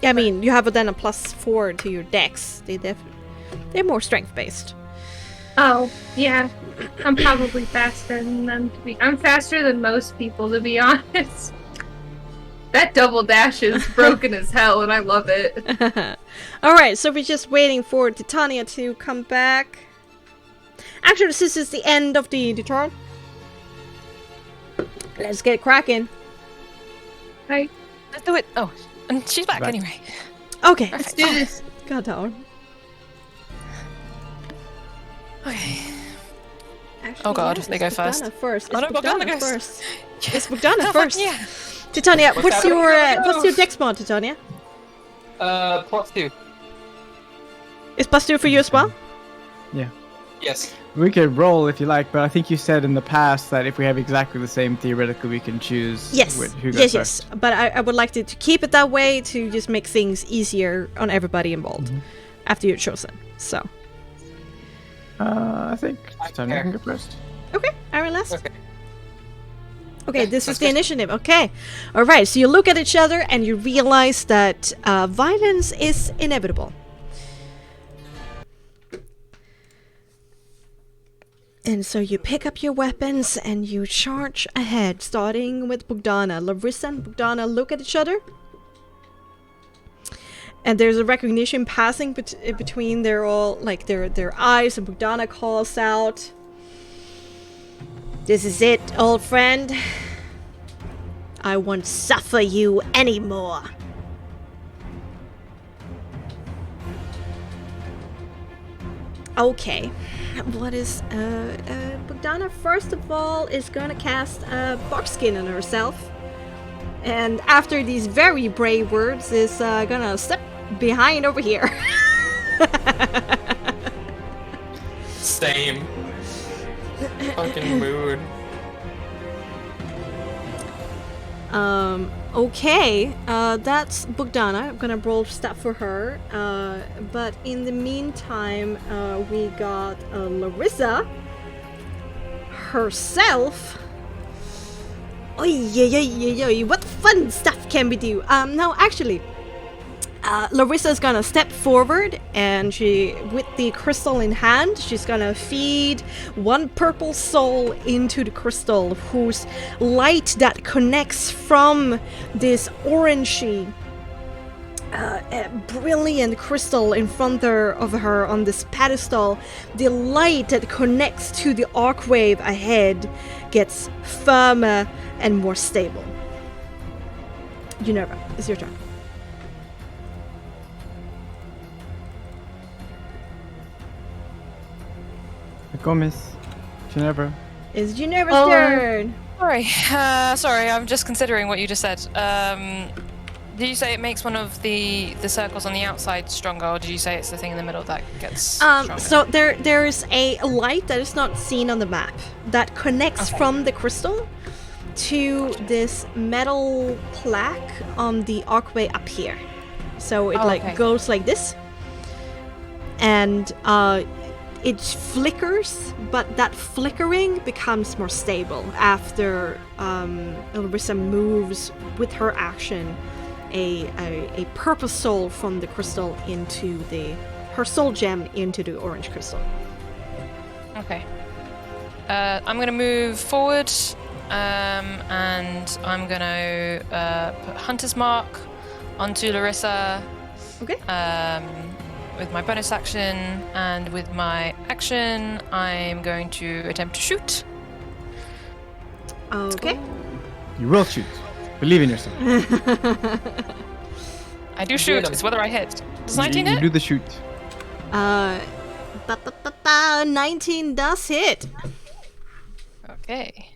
Yeah, I mean, you have then a +4 to your dex. They're more strength-based. Oh, yeah. I'm probably faster than them to be... I'm faster than most people, to be honest. That double dash is broken as hell, and I love it. Alright, so we're just waiting for Titania to come back. Actually, this is the end of the turn. Let's get cracking. Right. Let's do it. Oh, and she's back anyway. Okay, Let's do this. God down. Okay. Actually, Oh god, yeah, they go first. Bogdana first. Oh no, Bogdana Bogdana goes. first. It's Bogdana first. Yeah. Titania, what's happening? your dex mod, Titania? +2. Is +2 for you as well? Yeah. Yes. We could roll if you like, but I think you said in the past that if we have exactly the same, theoretically we can choose who goes first. But I would like to keep it that way to just make things easier on everybody involved after you're chosen. So. I think Titania can go first. Okay, Aaron last. Okay, Yeah, this is that's the good. initiative. Okay. Alright, so you look at each other and you realize that violence is inevitable. And so you pick up your weapons and you charge ahead, starting with Bogdana. Larissa and Bogdana look at each other. And there's a recognition passing between their eyes, and Bogdana calls out, "This is it, old friend. I won't suffer you anymore." Okay. What is Bogdana first of all is gonna cast Barkskin on herself, and after these very brave words is gonna step behind over here. Same. Fucking mood. Okay, that's Bogdana. I'm gonna roll stuff for her. But in the meantime, we got Larissa herself. Oy, what fun stuff can we do? No, actually, Larissa's gonna step forward, and she, with the crystal in hand, she's gonna feed one purple soul into the crystal, whose light that connects from this orangey, brilliant crystal in front of her on this pedestal. The light that connects to the arc wave ahead gets firmer and more stable. Uneva, it's your turn. Go, Miss Ginevra. It's Gineva's turn. Sorry, I'm just considering what you just said. Did you say it makes one of the circles on the outside stronger, or did you say it's the thing in the middle that gets stronger? So there's a light that is not seen on the map that connects from the crystal to this metal plaque on the archway up here. So it goes like this, and it flickers, but that flickering becomes more stable after Larissa moves with her action a purple soul from the crystal into her soul gem into the orange crystal. Okay. I'm gonna move forward, and I'm gonna put Hunter's Mark onto Larissa. Okay. With my bonus action, and with my action, I'm going to attempt to shoot. Okay. You will shoot. Believe in yourself. I do shoot. It's whether I hit. Does 19 You hit? do the shoot. 19 does hit. Okay.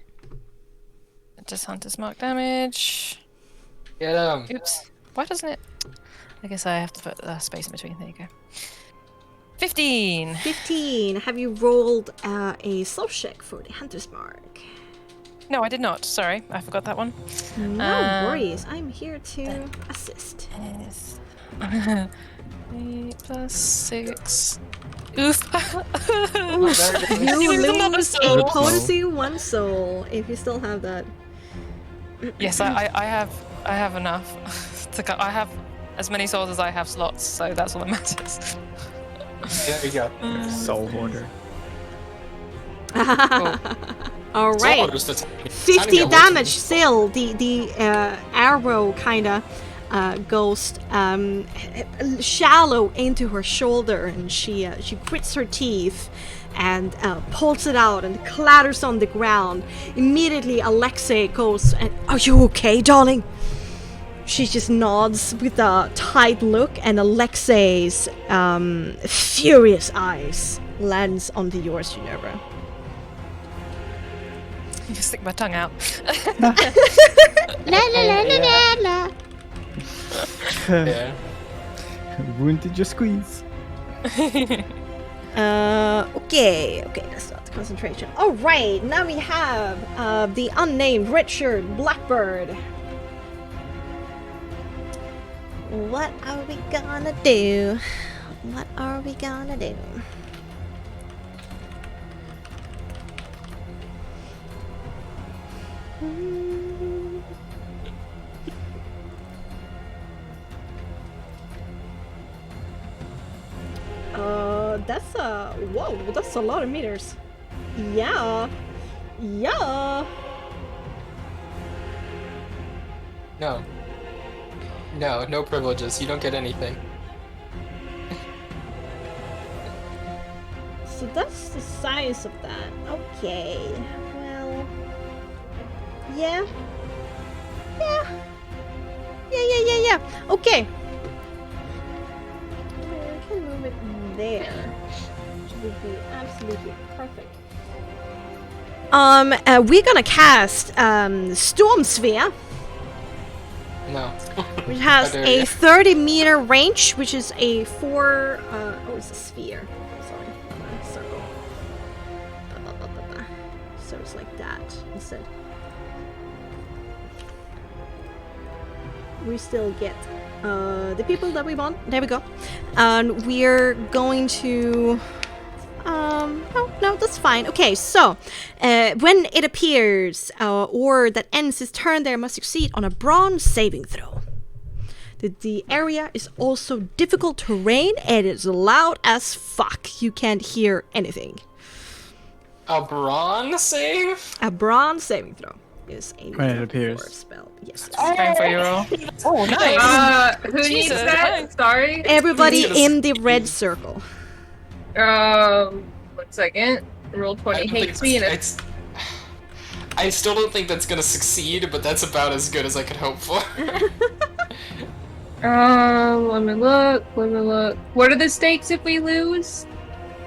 Just Hunter's Mark damage. Get him. Oops. Why doesn't it? I guess I have to put a space in between. There you go. 15. 15. Have you rolled a soul check for the Hunter's Mark? No, I did not. Sorry, I forgot that one. No worries. I'm here to assist. Yes. 8 plus 6. Oof. You another lose soul. a potency 1 soul if you still have that. Yes, I have enough. I have as many souls as I have slots, so that's all that matters. There you go. Soul hoarder. All right. Soul just a tiny 50 bit damage worse. still. The arrow kinda goes shallow into her shoulder, and she grits her teeth and pulls it out and clatters on the ground. Immediately Alexei goes, "Are you okay, darling?" She just nods with a tight look, and Alexei's furious eyes lands onto yours, Ginevra. Just stick my tongue out. La la la la la la. Yeah. Wounded your squeeze. Okay, that's not the concentration. All right, now we have the unnamed Richard Blackbird. What are we gonna do? What are we gonna do? That's a lot of meters. Yeah. No privileges. You don't get anything. So that's the size of that. Okay. Well. Yeah. Okay. I can move it there. Which would be absolutely perfect. We're gonna cast Storm Sphere, No. which has How dare a you. 30-meter range, which is a 4. It's a sphere. Sorry, not a circle. So it's like that instead. We still get the people that we want. There we go. And we're going to. Oh, no, that's fine. Okay, so when it appears or that ends its turn, there must succeed on a bronze saving throw. The area is also difficult terrain and it's loud as fuck. You can't hear anything. A bronze save? A bronze saving throw is a When it level appears. 4 spell. Yes. Going for your roll. Oh, nice. Who needs Jesus, that? thanks. Sorry. Everybody Yes. in the red circle. 1 second. Roll I 20 don't think hates me and it's- I still don't think that's gonna succeed, but that's about as good as I could hope for. let me look. What are the stakes if we lose?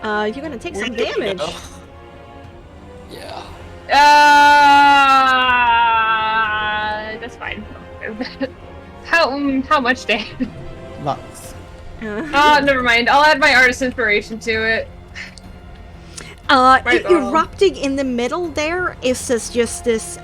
You're gonna take some damage. Yeah. That's fine. How much damage? Lots. Never mind. I'll add my artist inspiration to it. Right on. Erupting in the middle there is just this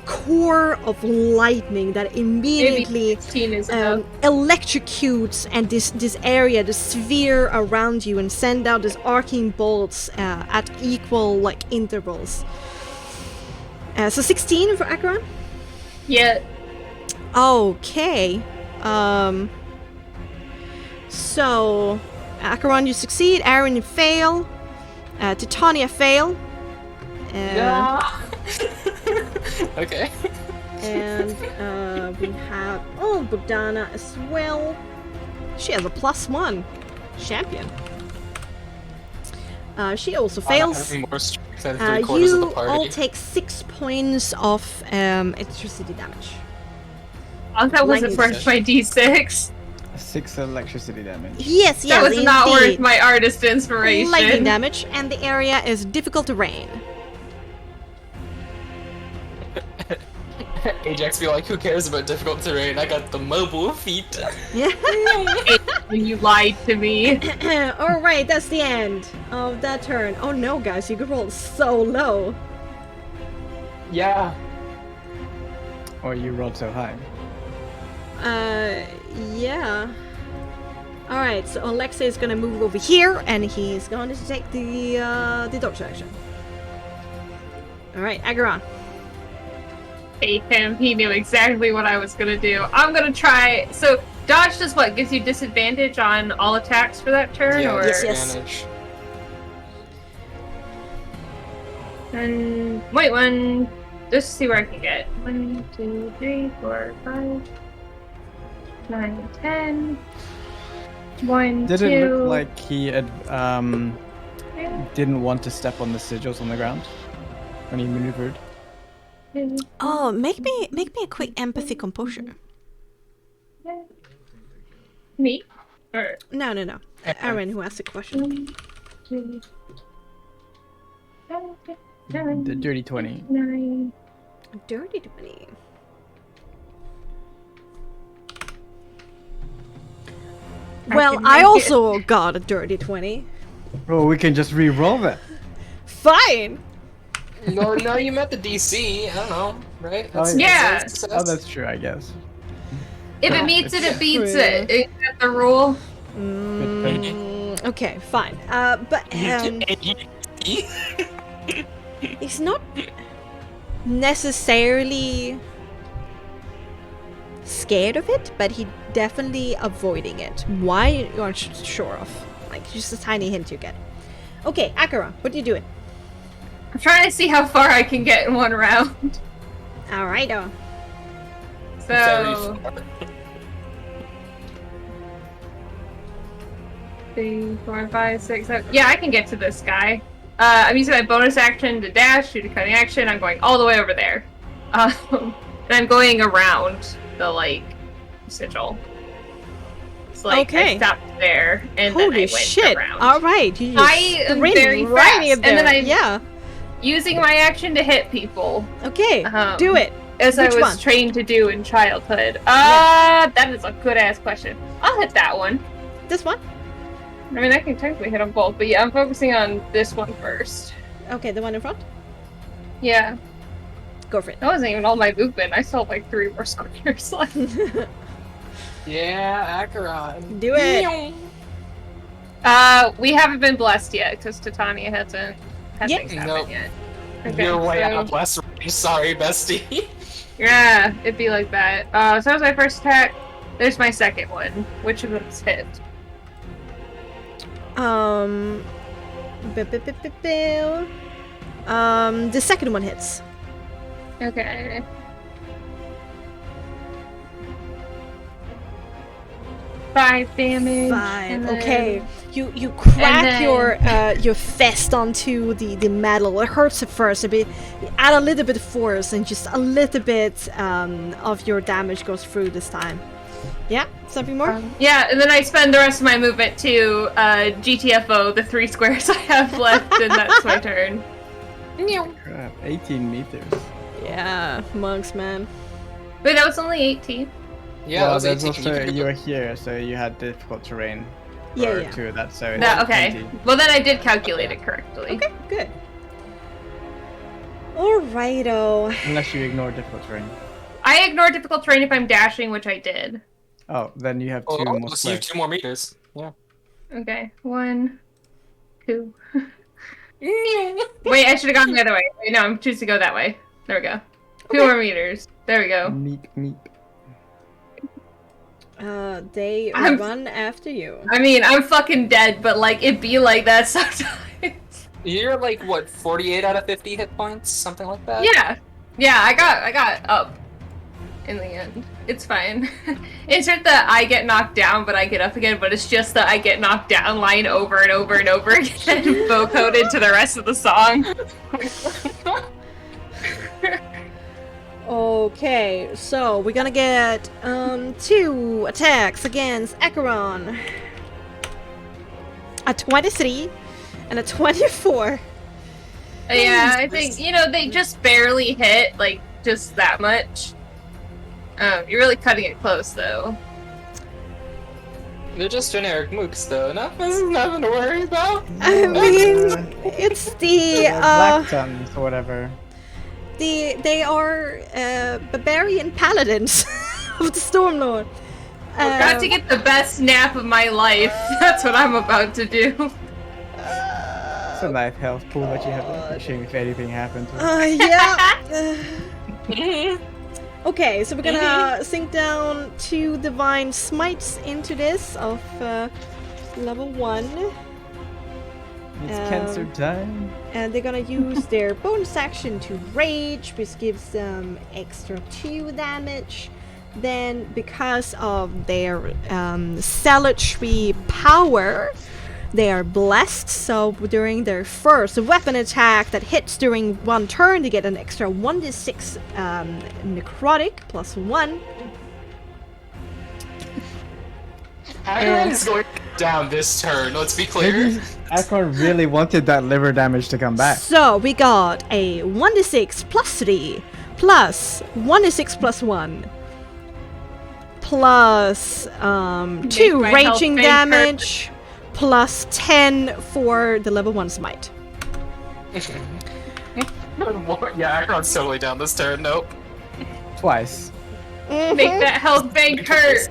core of lightning that immediately 16 is enough. electrocutes and this area, the sphere around you, and send out these arcing bolts at equal intervals. So 16 for Acheron? Yeah. Okay. So Acheron, you succeed. Aaron, you fail. Titania, fail. Okay. And we have Bogdana as well. She has a +1 champion. She also fails. Having more strength than 3/4 of the You party. all take 6 points of electricity damage. Oh, that wasn't Lightning worth my d6. 6 electricity damage. Yes, That was indeed. not worth my artist inspiration. Lightning damage, and the area is difficult terrain. Ajax be like, who cares about difficult terrain? I got the mobile feet. When you lied to me. Alright, that's the end of that turn. Oh no, guys, you rolled so low. Yeah. Or you rolled so high. Yeah. Alright, so Alexei is gonna move over here, and he's going to take the dodge action. Alright, Agaron. Hate him. He knew exactly what I was gonna do. I'm gonna try. So dodge does what? Gives you disadvantage on all attacks for that turn, Yeah, or disadvantage. And wait, one. Just to see where I can get. 1, 2, 3, 4, 5, 9, 10. 1, Did 2. it look like he had, didn't want to step on the sigils on the ground when he maneuvered? Oh, make me a quick empathy composure. Me? Or No. Aaron, who asked the question. 1, 2, 7, The dirty 20. 9. Dirty 20. Well, can I make also got a dirty 20. Oh, we can just re-roll that. Fine! No, you met the DC. I don't know, right? Oh, yeah. that's a success. Oh, that's true, I guess. If it meets it, it beats it. Isn't that the rule? Okay, fine. But he's not necessarily scared of it, but he definitely avoiding it. Why, you aren't sure of. Like, just a tiny hint you get. Okay, Akira, what are you doing? I'm trying to see how far I can get in one round. Alrighto. Very So far. 3, 4, 5, 6, 7. Yeah, I can get to this guy. I'm using my bonus action to dash, shoot a cutting action. I'm going all the way over there. And I'm going around the, sigil. It's Okay. I stopped there, and then I Holy went shit! around. Alright, you just I am sprint very right fast, up there. and then I- Yeah. Using my action to hit people, Okay, do it. as Which I was one? trained to do in childhood. That is a good-ass question. I'll hit that one. This one? I mean, I can technically hit them both, but yeah, I'm focusing on this one first. Okay, the one in front? Yeah. Go for it. That wasn't even all my movement. I still have 3 more squares left. Yeah, Acheron. Do it. We haven't been blessed yet, because Titania hasn't had Yeah. things happen Nope. yet. Okay, You're way so- out of bless range. Sorry, bestie. Yeah, it'd be like that. So that was my first attack. There's my second one. Which of them's hit? The second one hits. Okay. 5 damage. 5. and then- Okay. You crack then- your fist onto the metal. It hurts at first, but you add a little bit of force, and just a little bit of your damage goes through this time. Yeah, something more. Yeah, and then I spend the rest of my movement to GTFO the 3 squares I have left, and that's my turn. Crap, 18 meters. Yeah, monks, man. Wait, that was only 18. Yeah, well, that was there's 18. also, you were here, so you had difficult terrain. Yeah, for yeah. 2 of that, so it's No, okay. 20. Well, then I did calculate it correctly. Okay, good. Alrighto. Unless you ignore difficult terrain. I ignore difficult terrain if I'm dashing, which I did. Oh, then you have 2 Oh, more so you have squares. 2 more meters. Yeah. Okay, 1, 2. Wait, I should have gone the other way. Wait, no, I'm choosing to go that way. There we go. 2 more meters. There we go. Meep, meep. They I'm- run after you. I mean, I'm fucking dead, but it be like that sometimes. You're like, what, 48 out of 50 hit points? Something like that? Yeah, I got up in the end. It's fine. Insert the I get knocked down, but I get up again, but it's just the I get knocked down line over and over and over again, vocoded to the rest of the song. Okay, so we're gonna get 2 attacks against Acheron. A 23 and a 24. Yeah, I think, they just barely hit, just that much. You're really cutting it close, though. They're just generic mooks, though. Nothing to worry about. I mean, it's the Black Suns or whatever. they are barbarian paladins of the Stormlord. I've got to get the best nap of my life. That's what I'm about to do. It's a nice health pool that you have there. Shame if anything happened to it. Yeah. Okay, so we're gonna sink down 2 divine smites into this of level 1. It's cancer time. And they're gonna use their bonus action to rage, which gives them extra 2 damage. Then, because of their zealotry power, they are blessed, so during their first weapon attack that hits during 1 turn, they get an extra 1d6 necrotic plus 1. Agron is going down this turn, let's be clear. Akron really wanted that liver damage to come back. So we got a 1d6 plus 3 plus 1d6 plus 1 plus 2 raging damage. Plus 10 for the level 1 smite. Yeah, Akron's totally down this turn. Nope. Twice. Make that health bank hurt.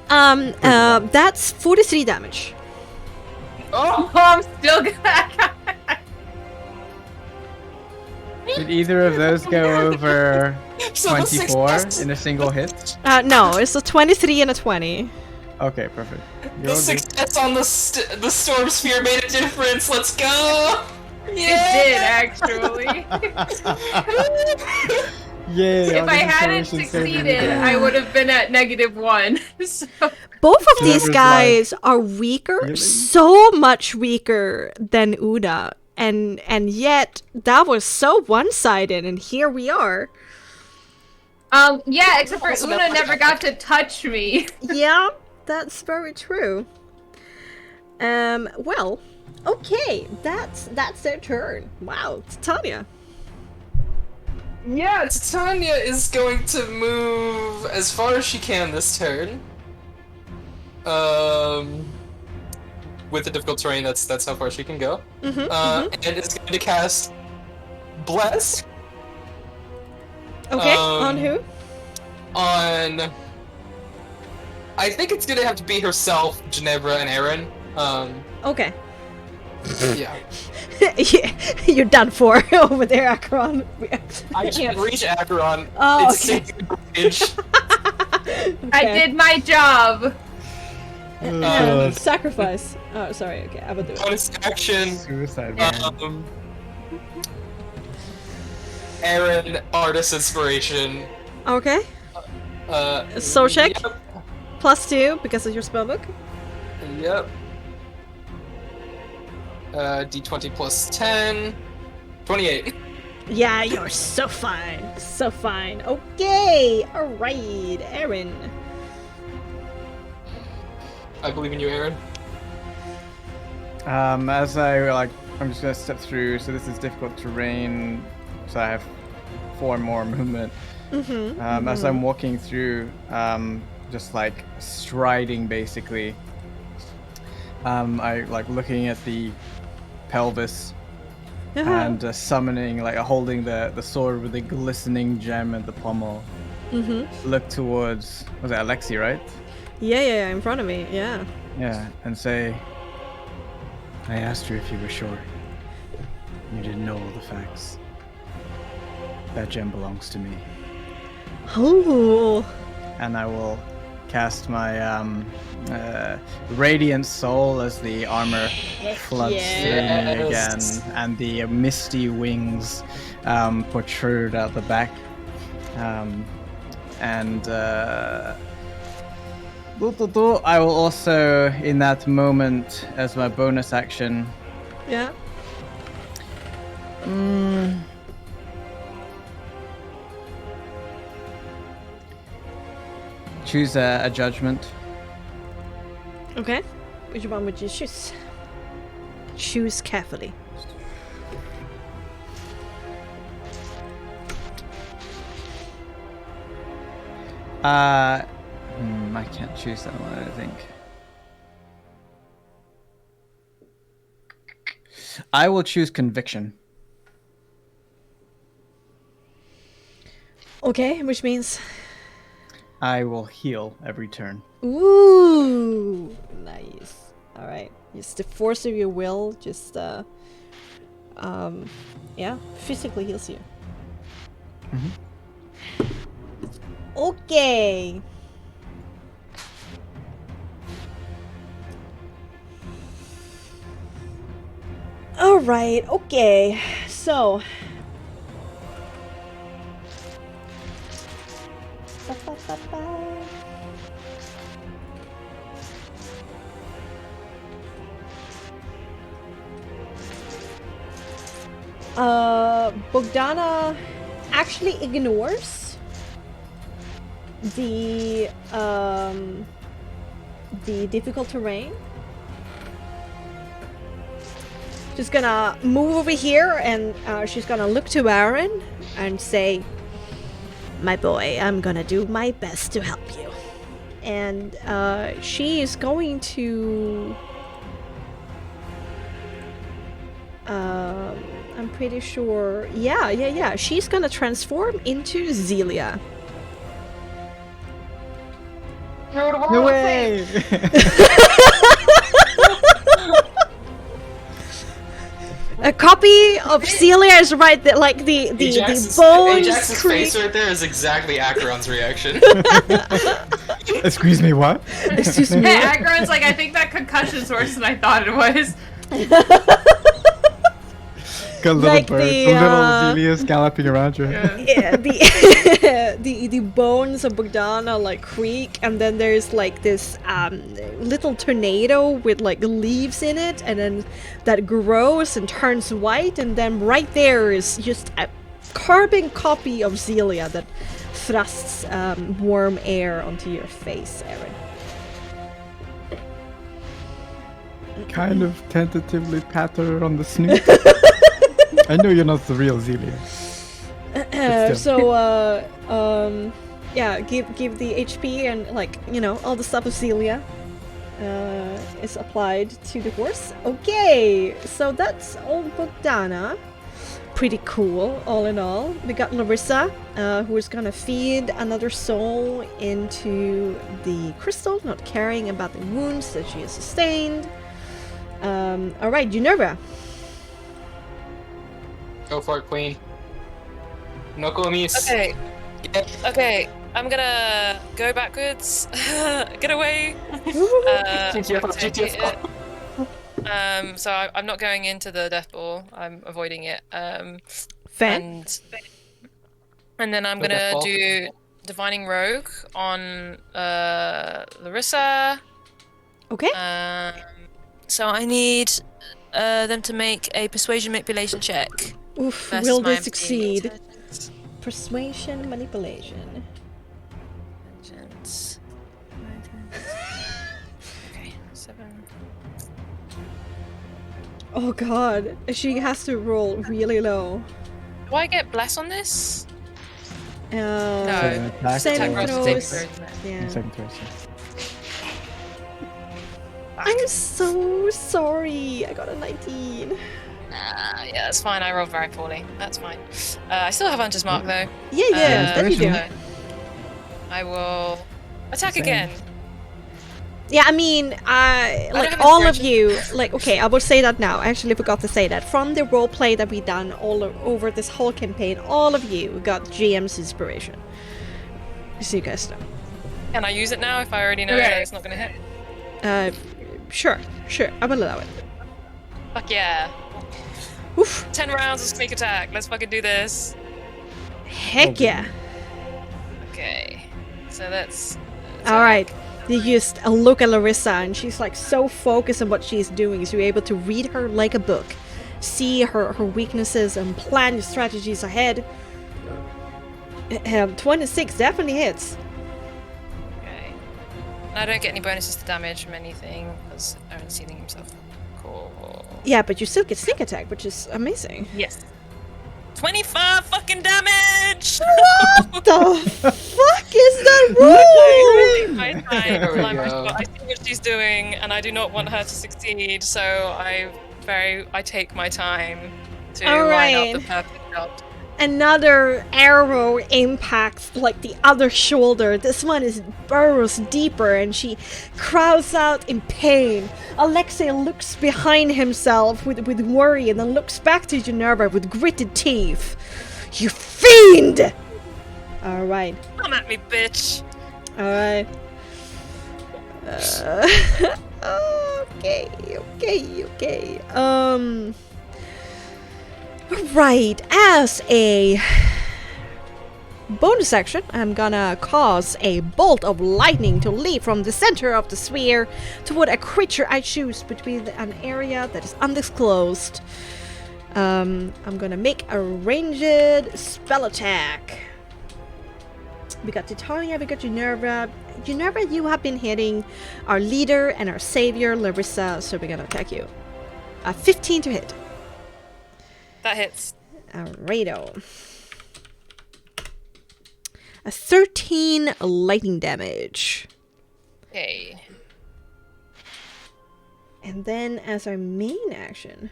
That's 43 damage. Oh, I'm still gonna. Did either of those go over So the 24 success- in a single hit? No, it's a 23 and a 20. Okay, perfect. The You're good. success on the storm sphere made a difference. Let's go! It did, actually. Yay! If I hadn't succeeded, I would have been at -1. So. Both of these Whoever's guys are weaker, Really? so much weaker than Una. And yet, that was so one-sided, and here we are. Yeah, except for Una never got to touch me. Yeah, that's very true. Well, okay, that's their turn. Wow, Titania. Yeah, Titania is going to move as far as she can this turn. With the difficult terrain, that's how far she can go. And it's going to cast Bless. Okay, on who? On... I think it's going to have to be herself, Ginevra, and Aaron. Okay. Yeah. Yeah, you're done for over there, Akron. I can't reach Akron. Oh, It's okay. I did my job. Sacrifice. Oh, sorry. Okay, I will do it. Bonus action. Suicide man. Aaron, Artist Inspiration. Okay. Soul check. +2 because of your spellbook. Yep. D20 plus 10. 28. Yeah, you're so fine. So fine. Okay. All right, Aaron. I believe in you, Aaron. As I'm just gonna step through. So this is difficult terrain. So I have 4 more movement. As I'm walking through, just like striding, basically. I like looking at the pelvis and summoning, like holding the sword with the glistening gem at the pommel. Look towards, was it Alexi, right? Yeah, in front of me. Yeah. Yeah, and say, I asked you if you were sure. You didn't know all the facts. That gem belongs to me. Oh. And I will cast my Radiant Soul as the armor floods through me again, and the misty wings protrude out the back. I will also, in that moment, as my bonus action, Yeah. choose a judgment. Okay. Which one would you choose? Choose carefully. I can't choose that one, I think. I will choose conviction. Okay, which means... I will heal every turn. Ooh, nice. All right, just the force of your will, just yeah, physically heals you. Okay. All right. Okay. So. Bogdana actually ignores the difficult terrain. She's gonna move over here and she's gonna look to Aaron and say, "My boy, I'm gonna do my best to help you." And she is going to I'm pretty sure. Yeah. She's gonna transform into Zelia. No way! A copy of Zelia is right there, like the bones. Ajax's face right there is exactly Acheron's reaction. Excuse me, what? Excuse me. Hey, Acheron's like, I think that concussion's worse than I thought it was. Got little Like birds, the, little Zelias galloping around your head. Yeah, the bones of Bogdana like creak, and then there's like this little tornado with like leaves in it, and then that grows and turns white, and then right there is just a carbon copy of Zelia that thrusts warm air onto your face, Aaron. Kind of tentatively pat her on the snoot. I know you're not the real Zelia. Yeah, give the HP and like, you know, all the stuff of Zelia is applied to the horse. Okay, so that's old Bogdana. Pretty cool, all in all. We got Larissa, who is gonna feed another soul into the crystal, not caring about the wounds that she has sustained. Alright, Minerva. Go for it, Queen. No comis. Okay. Okay. I'm gonna go backwards. Get away. So I'm not going into the death ball. I'm avoiding it. Fair. And then I'm gonna do Divining Rogue on Larissa. Okay. So I need them to make a persuasion manipulation check. Oof, versus will my they succeed? intelligence. Persuasion, manipulation. Intelligence. Okay, 7. Oh god, she has to roll really low. Do I get bless on this? No. Saving Attack rolls throws. to take throws. Yeah. Second person. I'm so sorry. I got a 19. Yeah, that's fine. I rolled very poorly. That's fine. I still have Hunter's Mark though. Yeah, that you do. I will attack Same. again. Yeah, I mean, like have all of inspiration. you, like, okay, I will say that now. I actually forgot to say that. From the roleplay that we done over this whole campaign, all of you got GM's inspiration. So you guys know. Can I use it now if I already know that it's not going to hit? Sure, I will allow it. Fuck yeah. Oof. 10 rounds of sneak attack. Let's fucking do this. Heck yeah. Okay. So that's Alright. You just look at Larissa and she's like so focused on what she's doing, so you're able to read her like a book. See her weaknesses and plan your strategies ahead. 26 definitely hits. okay. And I don't get any bonuses to damage from anything because Aaron's healing himself. Cool. Yeah, but you still get sneak attack, which is amazing. Yes. 25 fucking damage! What the fuck is that roll? I see what she's doing, and I do not want her to succeed, so I take my time to line up the perfect shot. Another arrow impacts like the other shoulder. This one burrows deeper and she cries out in pain. Alexei looks behind himself with worry and then looks back to Geneva with gritted teeth. You fiend! Alright. Come at me, bitch! Alright. Okay. Right, as a bonus action, I'm gonna cause a bolt of lightning to leap from the center of the sphere toward a creature I choose between an area that is undisclosed. I'm gonna make a ranged spell attack. We got Titania, we got Geneva. Geneva, you have been hitting our leader and our savior, Larissa, so we're gonna attack you. 15 to hit. That hits. Alrighto. 13 lightning damage. Okay. And then as our main action...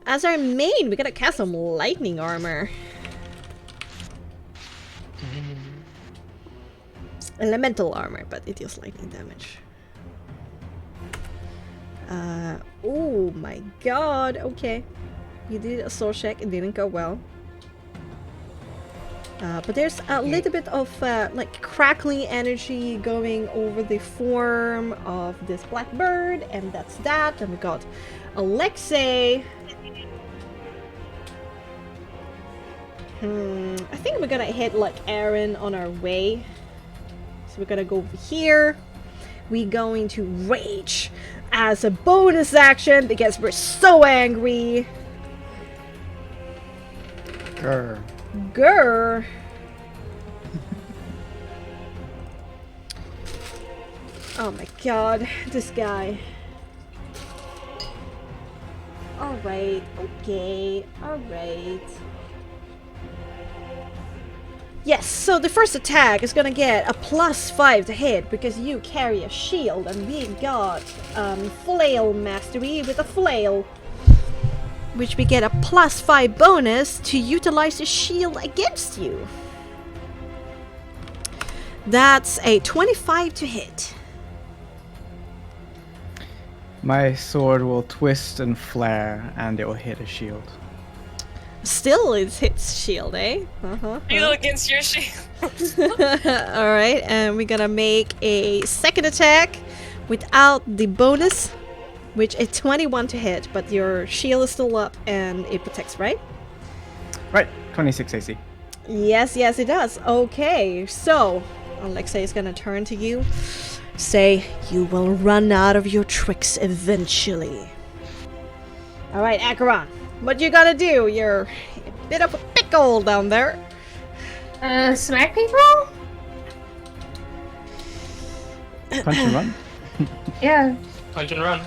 As our main, we gotta cast some lightning armor. Elemental armor, but it deals lightning damage. Oh my god, okay. You did a soul check, it didn't go well. But there's a little bit of like crackling energy going over the form of this black bird, and that's that. And we got Alexei. I think we're gonna hit like Aaron on our way. So we're gonna go over here. We're going to rage as a bonus action because we're so angry. Grr. Oh my god, this guy. Alright, okay, alright. Yes, so the first attack is gonna get a +5 to hit because you carry a shield, and we got flail mastery with a flail, which we get a +5 bonus to utilize the shield against you. That's a 25 to hit. My sword will twist and flare, and it will hit a shield. Still, it hits shield, eh? Shield against your shield. Alright, and we're gonna make a second attack without the bonus, which is 21 to hit, but your shield is still up and it protects, right? Right, 26 AC. Yes, it does. Okay, so Alexei is gonna turn to you. Say, you will run out of your tricks eventually. Alright, Acheron, what you gotta do? You're a bit of a pickle down there. Smack people? Punch and run? Yeah. Punch and run.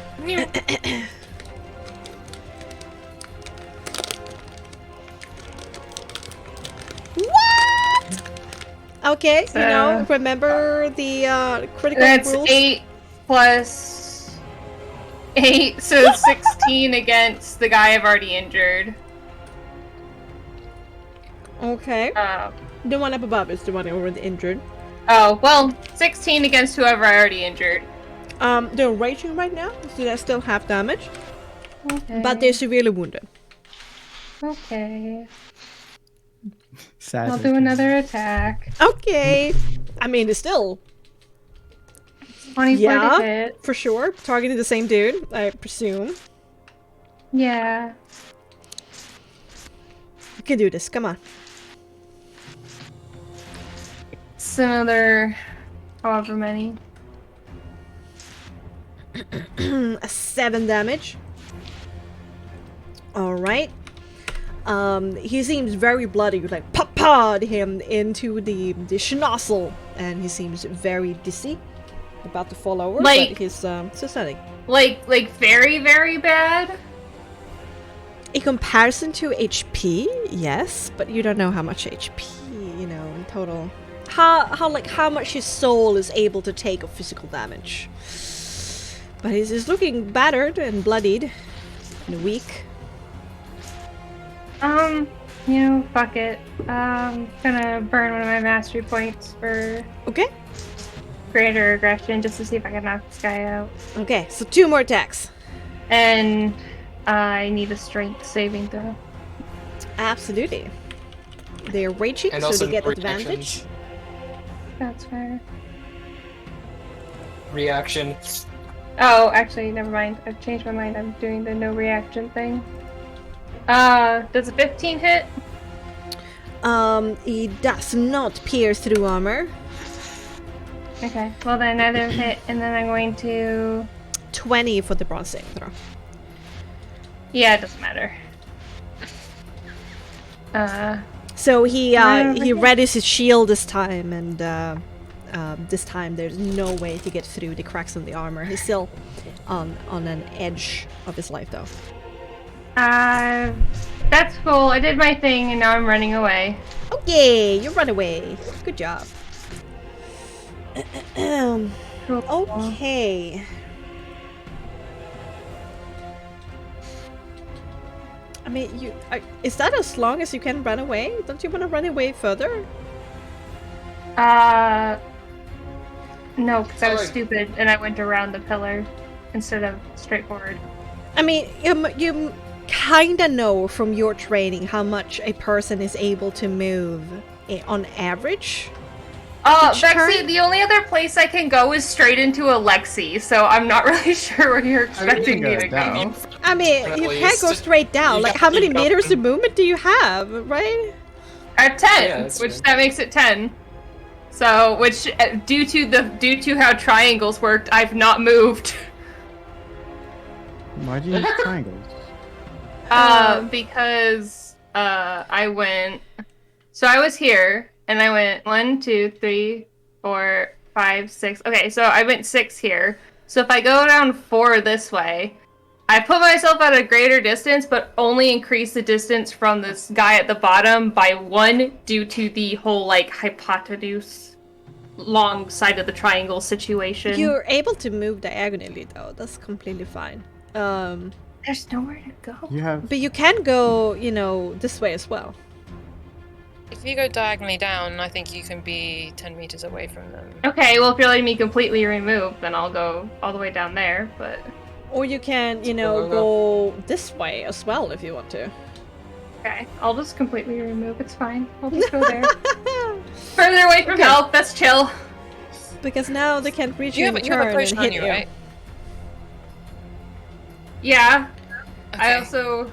What? Okay, you know, remember the critical That's rules? 8 plus 8, so 16 against the guy I've already injured. Okay. The one up above is the one already injured. Oh, well, 16 against whoever I already injured. They're raging right now, so they still have damage, Okay. but they're severely wounded. Okay. Sad. I'll do another attack. Okay. I mean, it's still 24 Yeah. to hit. for sure targeting the same dude, I presume. Yeah. You can do this. Come on. It's another however many. 7 damage. All right. He seems very bloody. You like pawed him into the schnozzle, and he seems very dizzy, about to fall over. Like- but he's still standing. Like very, very bad? In comparison to HP, yes, but you don't know how much HP, you know, in total. How much his soul is able to take of physical damage. But he's looking battered and bloodied and weak. You know, fuck it. Gonna burn one of my mastery points for Okay. greater aggression just to see if I can knock this guy out. Okay, so 2 more attacks. And I need a strength saving throw. Absolutely. They're raging, And so also they get reactions. advantage. That's fair. Reaction. Oh, actually, never mind. I've changed my mind. I'm doing the no reaction thing. Does a 15 hit? It does not pierce through armor. Okay, well then another hit, and then I'm going to... 20 for the bronze saving throw. Yeah, it doesn't matter. So he readies his shield this time, and this time there's no way to get through the cracks in the armor. He's still on an edge of his life, though. That's cool. I did my thing, and now I'm running away. Okay, you run away. Good job. Okay. I mean, is that as long as you can run away? Don't you want to run away further? No, because I was Sorry. stupid, and I went around the pillar instead of straight forward. I mean, you kinda know from your training how much a person is able to move on average. Each Bexxy, turn? the only other place I can go is straight into Alexi, so I'm not really sure where you're expecting me to down. go. I mean, At you least. can't go straight down. You Like, got- how many you got- meters of movement do you have, right? At 10, Yeah, that's which right. that makes it 10. So, which due to how triangles worked, I've not moved. Why do you use triangles? Because I went. So I was here, and I went 1, 2, 3, 4, 5, 6. Okay, so I went 6 here. So if I go down 4 this way, I put myself at a greater distance, but only increase the distance from this guy at the bottom by 1 due to the whole like hypotenuse long side of the triangle situation. You're able to move diagonally, though. That's completely fine. There's nowhere to go. You have But you can go, you know, this way as well. If you go diagonally down, I think you can be 10 meters away from them. Okay, well if you're letting me completely remove, then I'll go all the way down there, but... Or you can, you know, go this way as well if you want to. Okay, I'll just completely remove, it's fine. I'll just go there. Further away from help, that's chill. Because now they can't reach you You in have a turn and potion on hit you, you. right? Yeah, I Okay. also...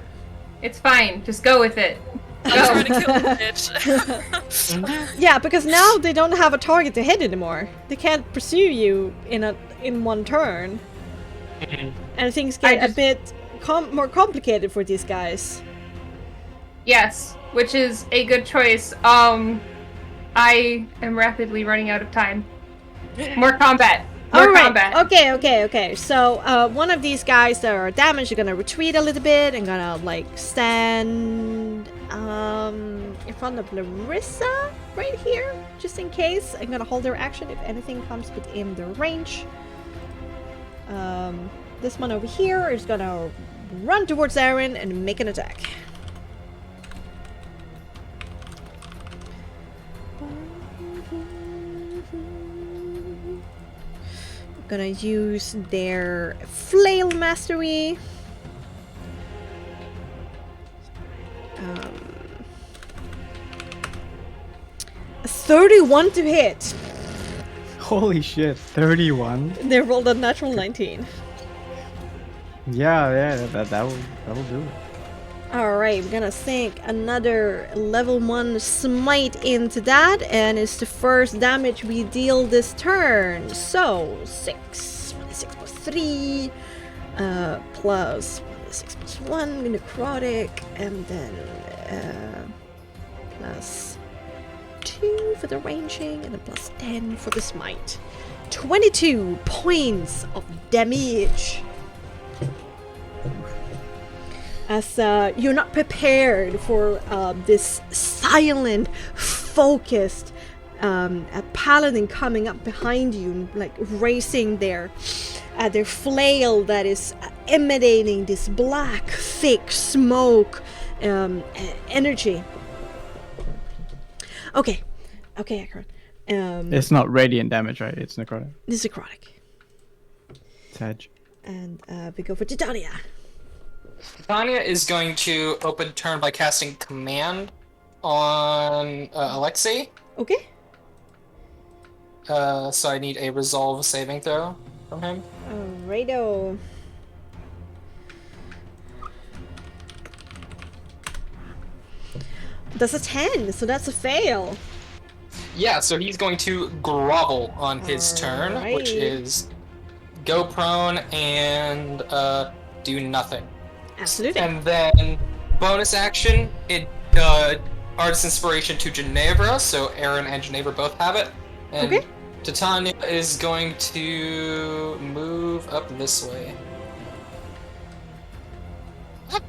It's fine, just go with it. I'm trying to kill the bitch. Yeah, because now they don't have a target to hit anymore. They can't pursue you in one turn. And things get a bit more complicated for these guys. Yes, which is a good choice. I am rapidly running out of time. More combat. More combat. Okay. So, one of these guys that are damaged are gonna retreat a little bit and gonna, like, stand, in front of Larissa right here, just in case. I'm gonna hold their action if anything comes within their range. This one over here is gonna run towards Aaron and make an attack. Gonna use their flail mastery. 31 to hit. holy shit, 31. They rolled a natural 19. Yeah, that'll do it. Alright, we're gonna sink another level 1 smite into that, and it's the first damage we deal this turn. So, 6 plus 3, plus 6 plus 1, necrotic, and then plus 2 for the ranging, and then plus 10 for the smite. 22 points of damage. as you're not prepared for this silent, focused a paladin coming up behind you, like raising their flail that is emanating this black, thick smoke energy. Okay, Akron. It's not radiant damage, right? It's necrotic. This is necrotic. Sedge. And we go for Titania. Titania is going to open turn by casting Command on Alexei. Okay. So I need a Resolve saving throw from him. Alrighto. That's a 10, so that's a fail. Yeah, so he's going to grovel on his turn, which is go prone and do nothing. Absolutely. And then bonus action, Artist Inspiration to Ginevra, so Aaron and Ginevra both have it. And okay. Titania is going to move up this way. I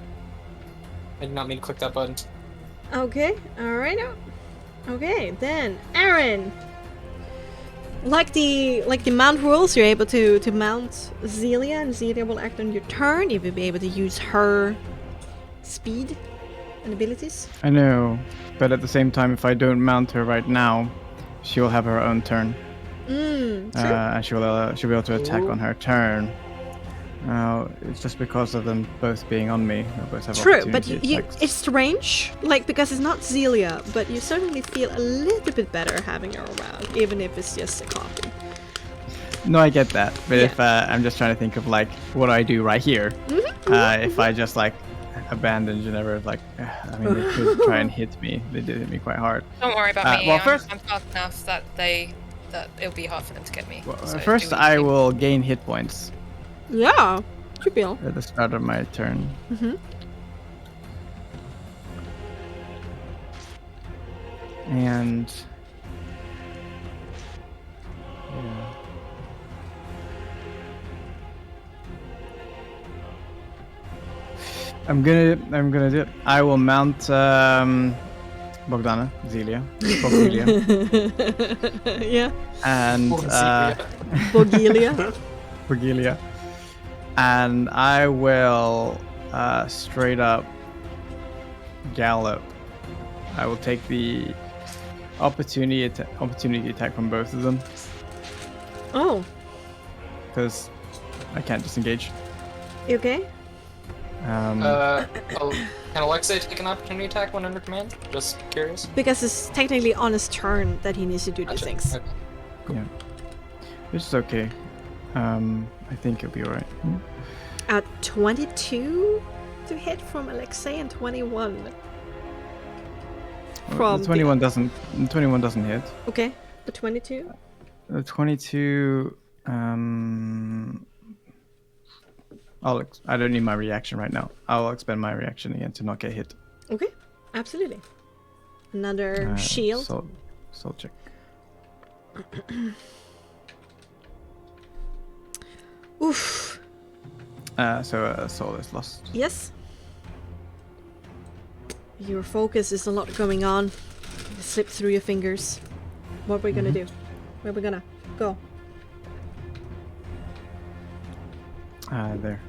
did not mean to click that button. Okay, alright. Okay, then Aaron. Like the mount rules, you're able to mount Zelia, and Zelia will act on your turn. You will be able to use her speed and abilities. I know, but at the same time, if I don't mount her right now, she will have her own turn. True. And she'll be able to attack on her turn. It's just because of them both being on me. They both have true, but attacks. it's strange, like, because it's not Zelia, but you certainly feel a little bit better having her around, even if it's just a copy. No, I get that, but Yeah. if I'm just trying to think of like what I do right here. If I just like abandon Ginevra, like I mean, they could try and hit me. They did hit me quite hard. Don't worry about me. Well, I'm first- fast enough that it'll be hard for them to get me. Well, So first, do I we- will gain hit points Yeah, should be all. at the start of my turn. And yeah. I'm gonna do it. I will mount Bogdana, Zelia, Bogdelia, Yeah, and Bogilia. Bogdelia, and I will straight up gallop. I will take the opportunity attack from both of them Oh, because I can't disengage. you okay? Can Alexei take an opportunity attack when under command? Just curious. Because it's technically on his turn that he needs to do these Gotcha. things. Okay. Yeah, which is okay. I think it'll be alright. 22 to hit from Alexei and 21 Well, from the 21 doesn't. The 21 doesn't hit. Okay, the 22. The 22. I don't need my reaction right now. I'll expend my reaction again to not get hit. Okay, absolutely. Another shield. Soul check. Oof. So soul is lost. Yes. Your focus is a lot going on. It slips through your fingers. What are we gonna do? Where are we gonna go? There.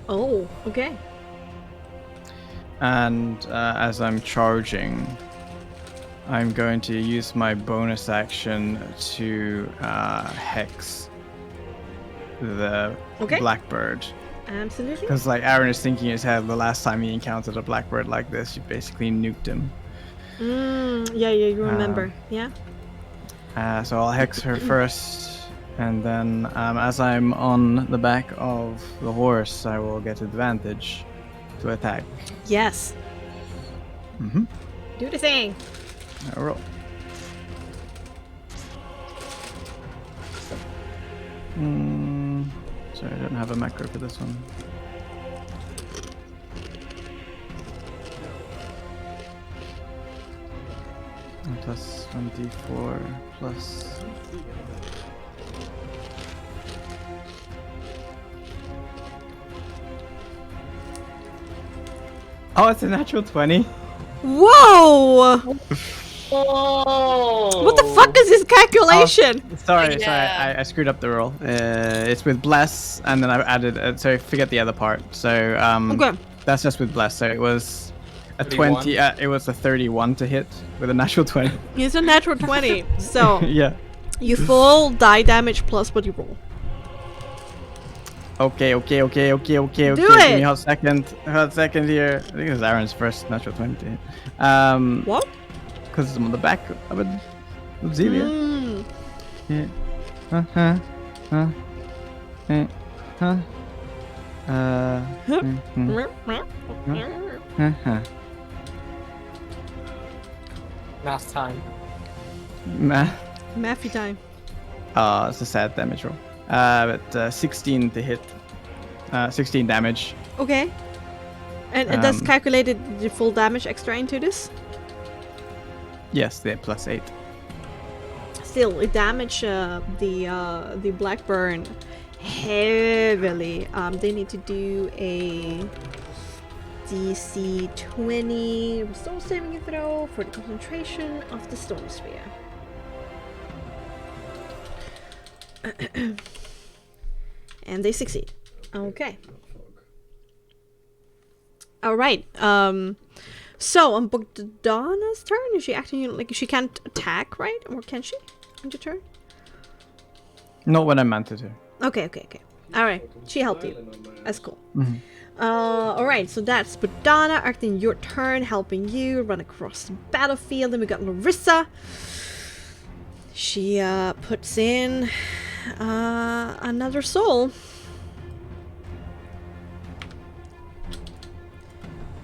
Oh, okay. And as I'm charging, I'm going to use my bonus action to hex the blackbird. Absolutely. Because like Aaron is thinking in his head, the last time he encountered a blackbird like this, you basically nuked him. Yeah, you remember. Yeah. So I'll hex her first, and then as I'm on the back of the horse, I will get advantage to attack. Yes. Mm-hmm. Do the thing. I roll. Sorry, I don't have a macro for this one. Plus 1d4 plus... Oh, it's a natural 20. Whoa! Oh. What the fuck is this calculation? Sorry, Yeah. I screwed up the roll. It's with bless, and then I added. Sorry, forget the other part. So Okay. that's just with bless. So it was a 31. 20. It was a 31 to hit with a natural 20. It's a natural 20. So Yeah. you full die damage plus what you roll. Okay. Do Give it! me a second here. I think it's Aaron's first natural 20 to hit. What? Because I'm on the back of it. Of Zelia. Mm. Yeah. Math time. Matthew time. It's a sad damage roll. But 16 to hit. 16 damage. Okay. And that's Um, calculated the full damage extra into this? Yes, they're plus 8. Still, it damage the Blackburn heavily. They need to do a DC 20 restore saving throw for the concentration of the storm sphere. And they succeed. Okay. All right. So on Bogdana's turn, is she acting like she can't attack, right? Or can she? On your turn? Not when I meant to. Okay. All right. She helped you. That's cool. All right. So that's Bogdana acting your turn, helping you run across the battlefield. Then we got Larissa. She puts in another soul.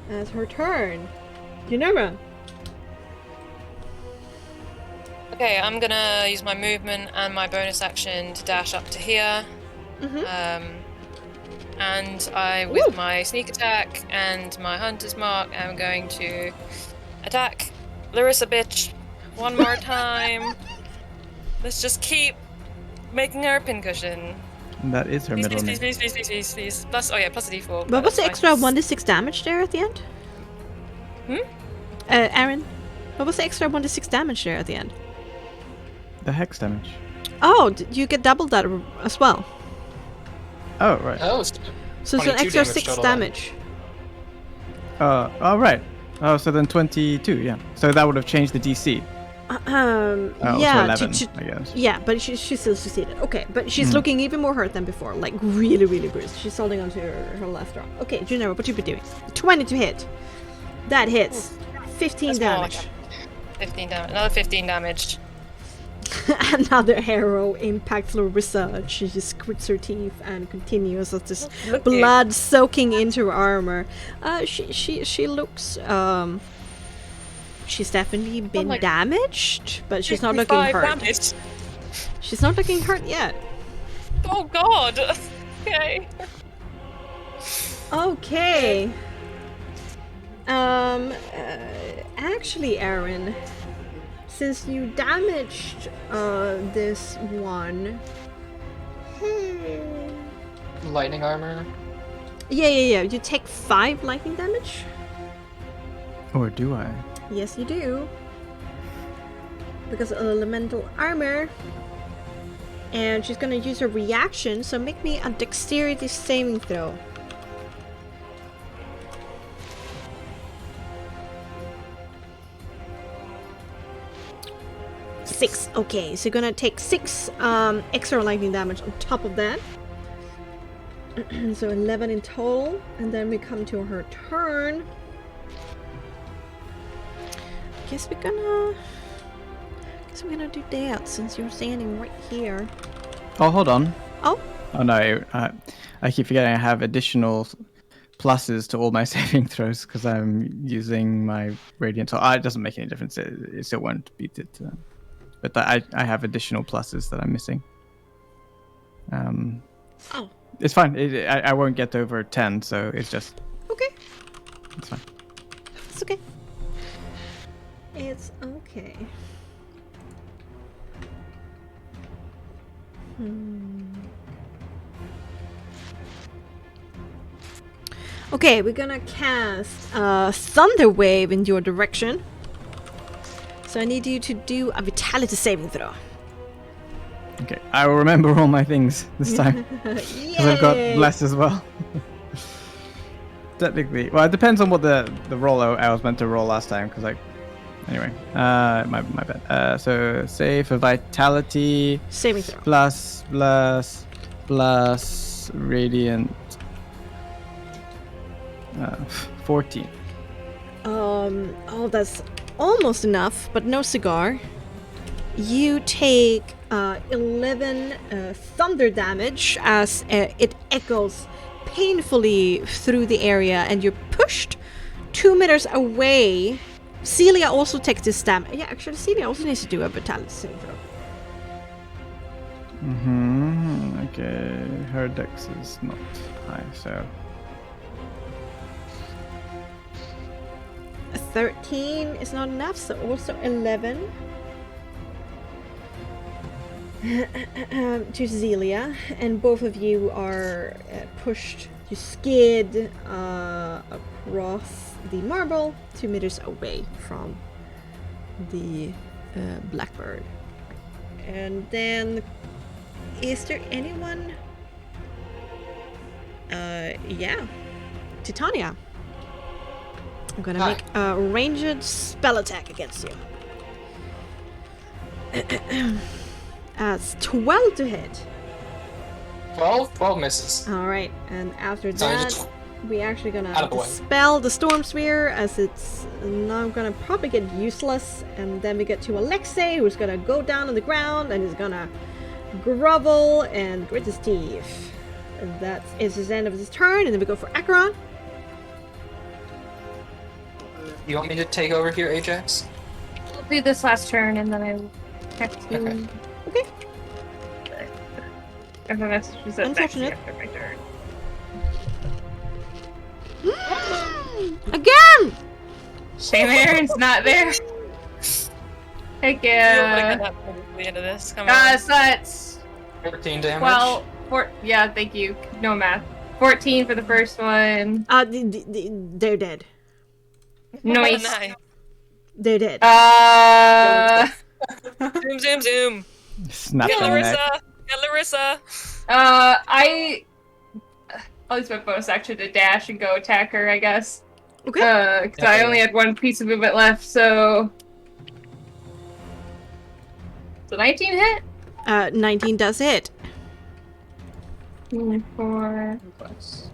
As her turn. Ginevra. Okay, I'm gonna use my movement and my bonus action to dash up to here. And I, with my sneak attack and my hunter's mark, I'm going to attack Larissa bitch one more time. Let's just keep making her a pincushion. That is her middle name. Please. Plus a d4. But what's the extra 1d6 damage there at the end? Aaron, what was the extra 1d6 damage there at the end? The hex damage. Oh, you get double that as well. Oh, right. Oh, So it's an 22 extra damage 6 total. damage. Oh, right. Oh, so then 22, yeah. So that would have changed the DC. Yeah, to 11, I guess. yeah, but she still succeeded. Okay, but she's looking even more hurt than before, like really bruised. She's holding onto her left arm. Okay, Ginevra, what you been doing? 20 to hit. That hits. 15 That's more damage. like 15 damage. Another 15 damage. Another arrow impacts Larissa. She just grits her teeth and continues as this Look blood soaking into her armor. She looks she's definitely been like damaged, but she's not looking 55 hurt. damage. She's not looking hurt yet. Oh god. Okay. Okay. Actually, Aaron, since you damaged this one. lightning armor. Yeah. You take 5 lightning damage. Or do I? Yes, you do. Because of elemental armor. And she's gonna use her reaction, so make me a dexterity saving throw. Six. Okay, so you're gonna take 6 extra lightning damage on top of that. So 11 in total. And then we come to her turn. Guess we're gonna do that since you're standing right here. Oh, hold on. Oh, Oh, no. I keep forgetting I have additional pluses to all my saving throws because I'm using my radiant. So it doesn't make any difference. It still won't beat it. But I have additional pluses that I'm missing. Oh. It's fine. I won't get over 10, so it's just... Okay. It's fine. It's okay. It's okay. Okay, we're gonna cast Thunder Wave in your direction. So I need you to do a Vitality saving throw. Okay, I will remember all my things this time. Because I've got Bless as well. Technically. Well, it depends on what the roll I was meant to roll last time. Because anyway, my bad. So save for Vitality. Saving throw. Plus Radiant. 14. Oh, that's almost enough, but no cigar. You take 11 thunder damage as it echoes painfully through the area, and you're pushed 2 meters away. Celia also takes this damage. Yeah, actually, Celia also needs to do a vitality saving throw. Okay, her dex is not high, so. 13 is not enough, so also 11 to Zelia, and both of you are pushed. You skid across the marble 2 meters away from the blackbird. And then, is there anyone? Yeah, Titania. I'm gonna make a ranged spell attack against you. It's 12 to hit. 12 misses. Alright, and after Sorry, that, we actually out gonna of the way. dispel the storm sphere, as it's now gonna probably get useless. And then we get to Alexei, who's gonna go down on the ground and is gonna grovel and grit his teeth. And that is his end of his turn, and then we go for Acheron. You want me to take over here, Ajax? I'll do this last turn and then I will text you. Okay. Okay. And the message was at Bexxy Unfortunate. after my turn. Again! Shame Aaron's not there. Heck yeah. At the end of this. Come on. So that's 14 damage. well, yeah, thank you. No math. 14 for the first one. They're dead. Nice. Nice. They're dead. Zoom, zoom, zoom. Snap Get the neck. Larissa. Get Larissa. I'll use my bonus action to dash and go attack her, I guess. Okay. Because I only had one piece of movement left, so. So 19 hit? 19 does hit. 4 plus.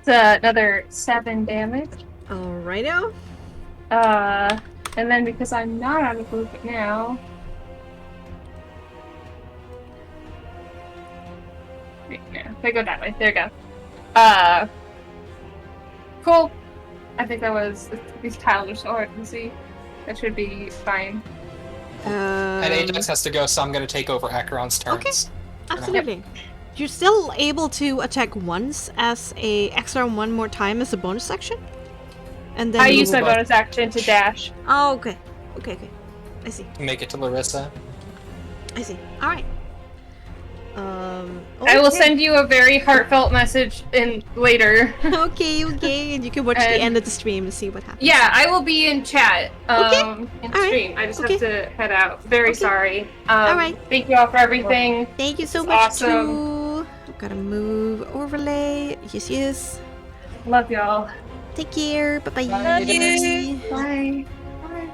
It's another 7 damage. Alrighto. And then because I'm not out of movement now. Yeah, if I go that way. There we go. Cool. I think that was. These tiles are so hard to see. That should be fine. And Ajax has to go, so I'm going to take over Acheron's turns. Okay. Absolutely. You're still able to attack once as a extra one more time as a bonus action? And then I use my bonus action to dash. Oh, okay. Okay. I see. Make it to Larissa. I see. Alright. I will send you a very heartfelt message in later. Okay, and you can watch the end of the stream and see what happens. Yeah, I will be in chat. In Alright. stream. I just have to head out. Very sorry. Alright. Thank you all for everything. Thank you so It's much, awesome. too. I've got to move overlay. Yes. Love y'all. Take care. Bye-bye. Love you. Bye.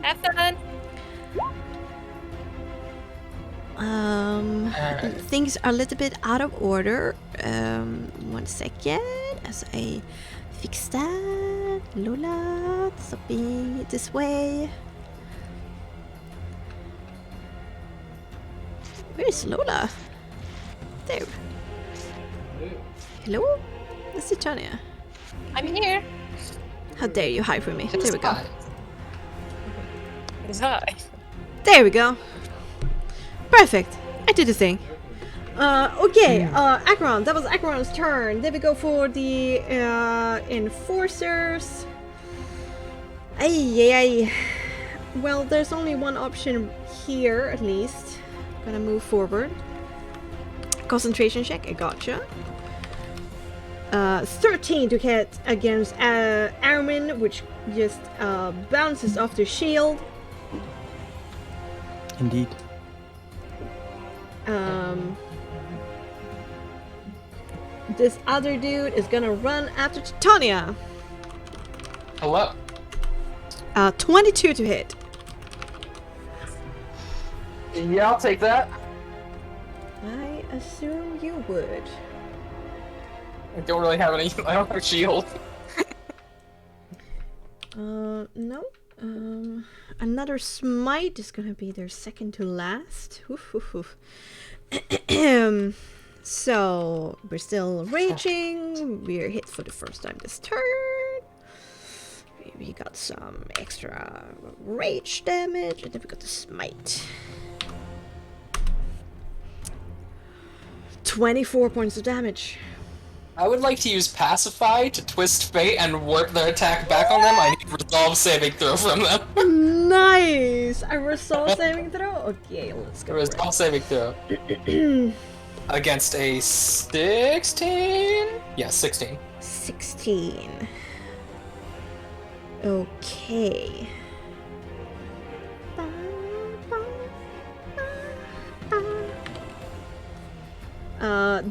Have fun. Things are a little bit out of order. 1 second as I fix that. Lola, stopping this way. Where is Lola? There. Hello? That's Titania. I'm here. How dare you hide from me? There we go. It's hi. There we go. Perfect. I did the thing. Okay, Acheron. That was Acheron's turn. Then we go for the enforcers. Ay. Well, there's only one option here, at least. Gonna move forward. Concentration check. I gotcha. 13 to hit against Armin, which just bounces off the shield. Indeed. This other dude is gonna run after Titania. Hello. 22 to hit. Yeah, I'll take that. I assume you would. I don't really have any. I don't have a shield. No. Another smite is gonna be their second to last. So we're still raging. We're hit for the first time this turn. We got some extra rage damage, and then we got the smite. 24 points of damage. I would like to use Pacify to twist fate and warp their attack back on them. I need resolve saving throw from them. Nice! A resolve saving throw? Okay, let's go. Resolve saving throw. Against a 16? Yeah, 16. 16. Okay.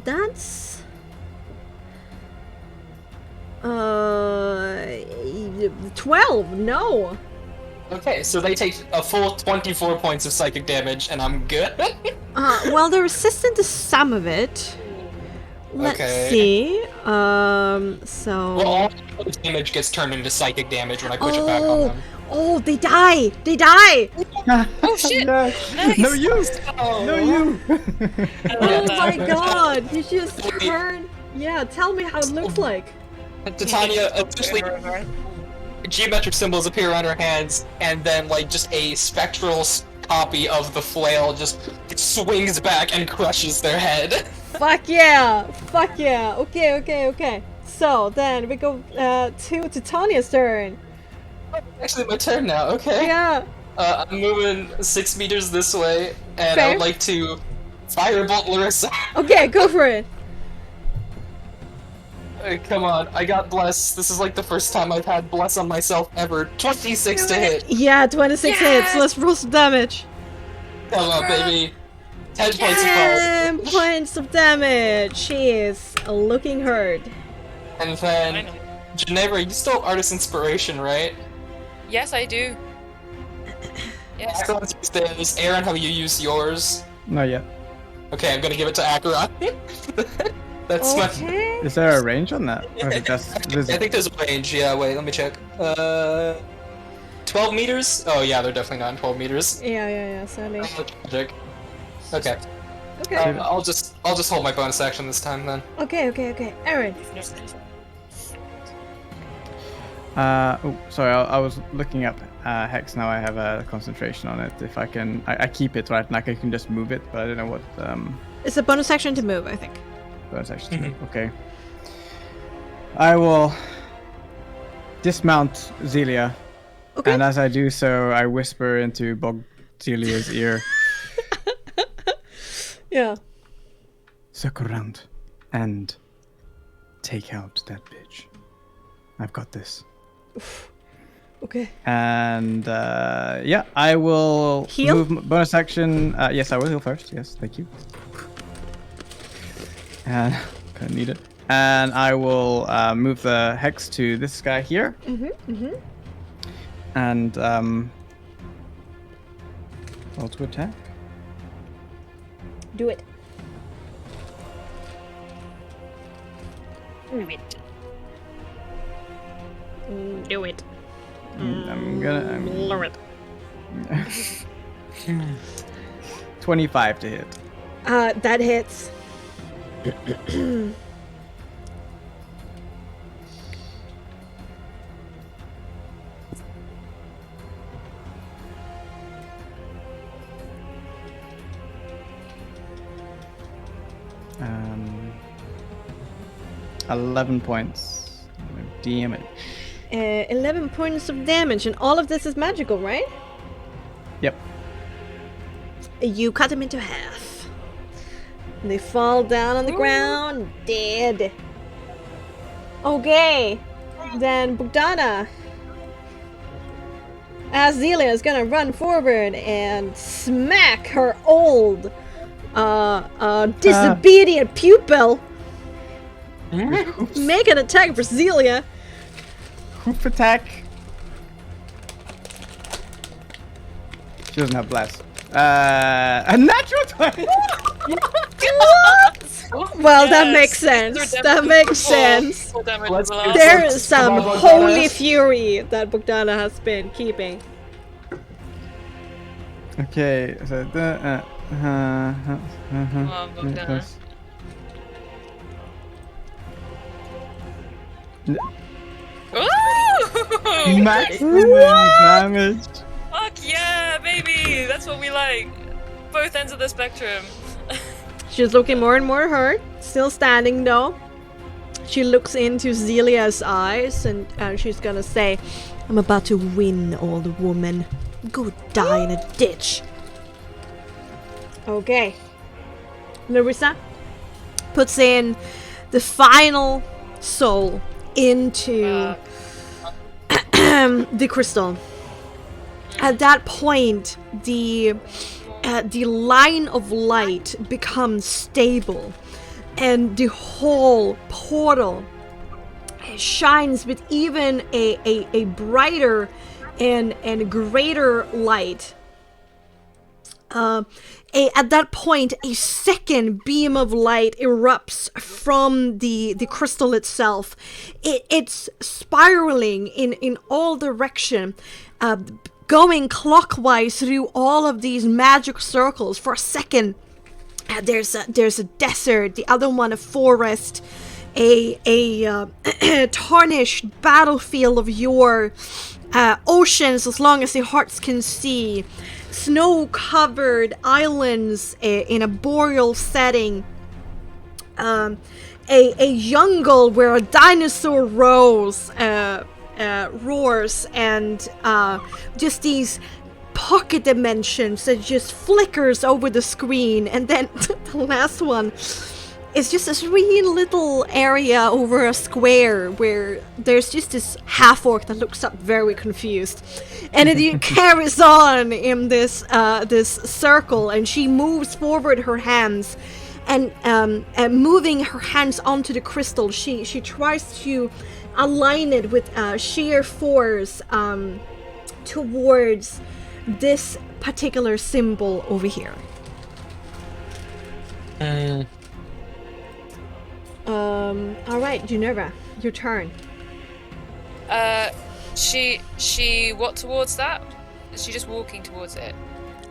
That's 12. No. Okay, so they take a full 24 points of psychic damage, and I'm good. Well, they're resistant to some of it. Let's see. So. Well, all the damage gets turned into psychic damage when I push it back on them. Oh, they die! They die! Oh shit! Nice. No you! No you! Oh my god! He just turned. Yeah, tell me how it looks like. Titania officially geometric symbols appear on her hands, and then like just a spectral copy of the flail just swings back and crushes their head. Fuck yeah! Fuck yeah! Okay. So then we go to Titania's turn. Actually, my turn now. Okay. Yeah. I'm moving 6 meters this way, and Okay. I would like to firebolt Larissa. Okay, go for it. Come on, I got bless. This is like the first time I've had bless on myself ever. 26 to hit. Yeah, 26 hits. Let's roll some damage. Come on, baby. 10 points of 10 fire. points of damage. She is looking hurt. And then, Geneva, you still have Artist Inspiration, right? Yes, I do. Yes. Acheron's used theirs. Aaron, have you used yours? Not yet. Okay, I'm gonna give it to Acheron. That's my... Okay. Is there a range on that? Or is it just I visible? think there's a range. Yeah, wait, let me check. 12 meters? Oh yeah, they're definitely not in 12 meters. Yeah, sadly. Magic. Okay. Okay. I'll just hold my bonus action this time then. Okay. Aaron. Oh, sorry, I was looking up Hex. Now I have a concentration on it. If I can, I keep it right now. I can just move it, but I don't know what It's a bonus action to move, I think. bonus action. Okay. I will dismount Zelia, Okay. and as I do so, I whisper into Bog Zelia's ear. Yeah. Circle around and take out that bitch. I've got this. Okay. And yeah, I will Heal? move bonus action. Yes, I will heal first. Yes, thank you. And gonna need it. And I will move the hex to this guy here. And roll to attack. Do it. Do it. I'm gonna. Blow it. 25 to hit. That hits. Um, 11 points of damage. 11 points of damage, and all of this is magical, right? Yep. You cut them into half. They fall down on the ground, dead. Okay, then Bogdana, as Zelia is gonna run forward and smack her old, disobedient pupil. Make an attack for Zelia. Hoof attack. She doesn't have blast. A natural 20! Well, that makes sense. That makes sense. There is some holy fury that Bogdana has been keeping. Okay, so Bogdana. Ooh! maximum damage. Fuck yeah, baby! That's what we like. Both ends of the spectrum. She's looking more and more hurt. Still standing though. She looks into Zelia's eyes and she's gonna say, I'm about to win, old woman. Go die in a ditch. Okay. Larissa puts in the final soul into the crystal. At that point, the line of light becomes stable, and the whole portal shines with even a brighter and greater light. At that point, a second beam of light erupts from the crystal itself. It's spiraling in all direction, going clockwise through all of these magic circles. For a second, there's a desert, the other one a forest, a tarnished battlefield of yore, oceans as long as the hearts can see, snow-covered islands in a boreal setting, a jungle where a dinosaur roars, and just these pocket dimensions that just flickers over the screen. And then the last one is just this wee little area over a square where there's just this half-orc that looks up very confused, and it carries on in this circle, and she moves forward her hands, and moving her hands onto the crystal, she tries to align it with sheer force towards this particular symbol over here. All right, Ginevra, your turn. She what towards that? Is she just walking towards it?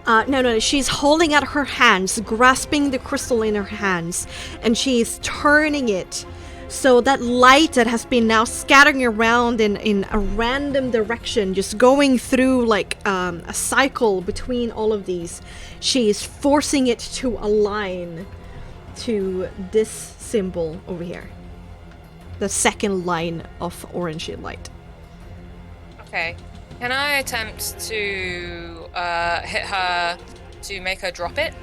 No, she's holding out her hands, grasping the crystal in her hands, and she's turning it so that light that has been now scattering around in a random direction, just going through like a cycle between all of these, she's forcing it to align to this symbol over here. The second line of orangey light. Okay. Can I attempt to hit her to make her drop it?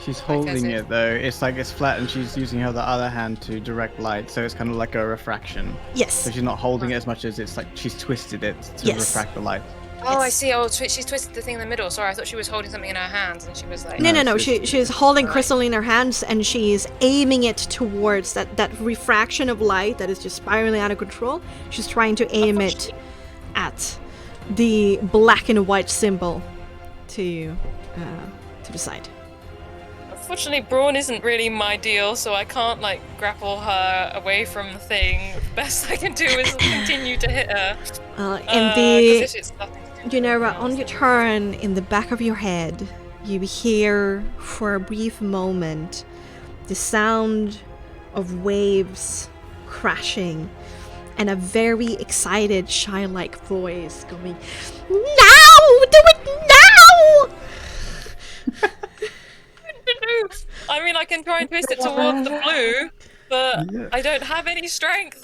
She's holding it though. It's like it's flat and she's using her other hand to direct light, so it's kind of like a refraction. Yes. So she's not holding it as much as it's like she's twisted it to refract the light. Oh, I see. Oh, she's twisted the thing in the middle. Sorry, I thought she was holding something in her hands, and she was like... No. She's holding crystal in her hands, and she's aiming it towards that refraction of light that is just spiraling out of control. She's trying to aim it at the black and white symbol to the side. Unfortunately, brawn isn't really my deal, so I can't like grapple her away from the thing. The best I can do is continue to hit her. On your turn, in the back of your head, you hear for a brief moment the sound of waves crashing and a very excited, shy-like voice going, "Now! Do it now!" I mean, I can try and twist it towards the blue, but I don't have any strength.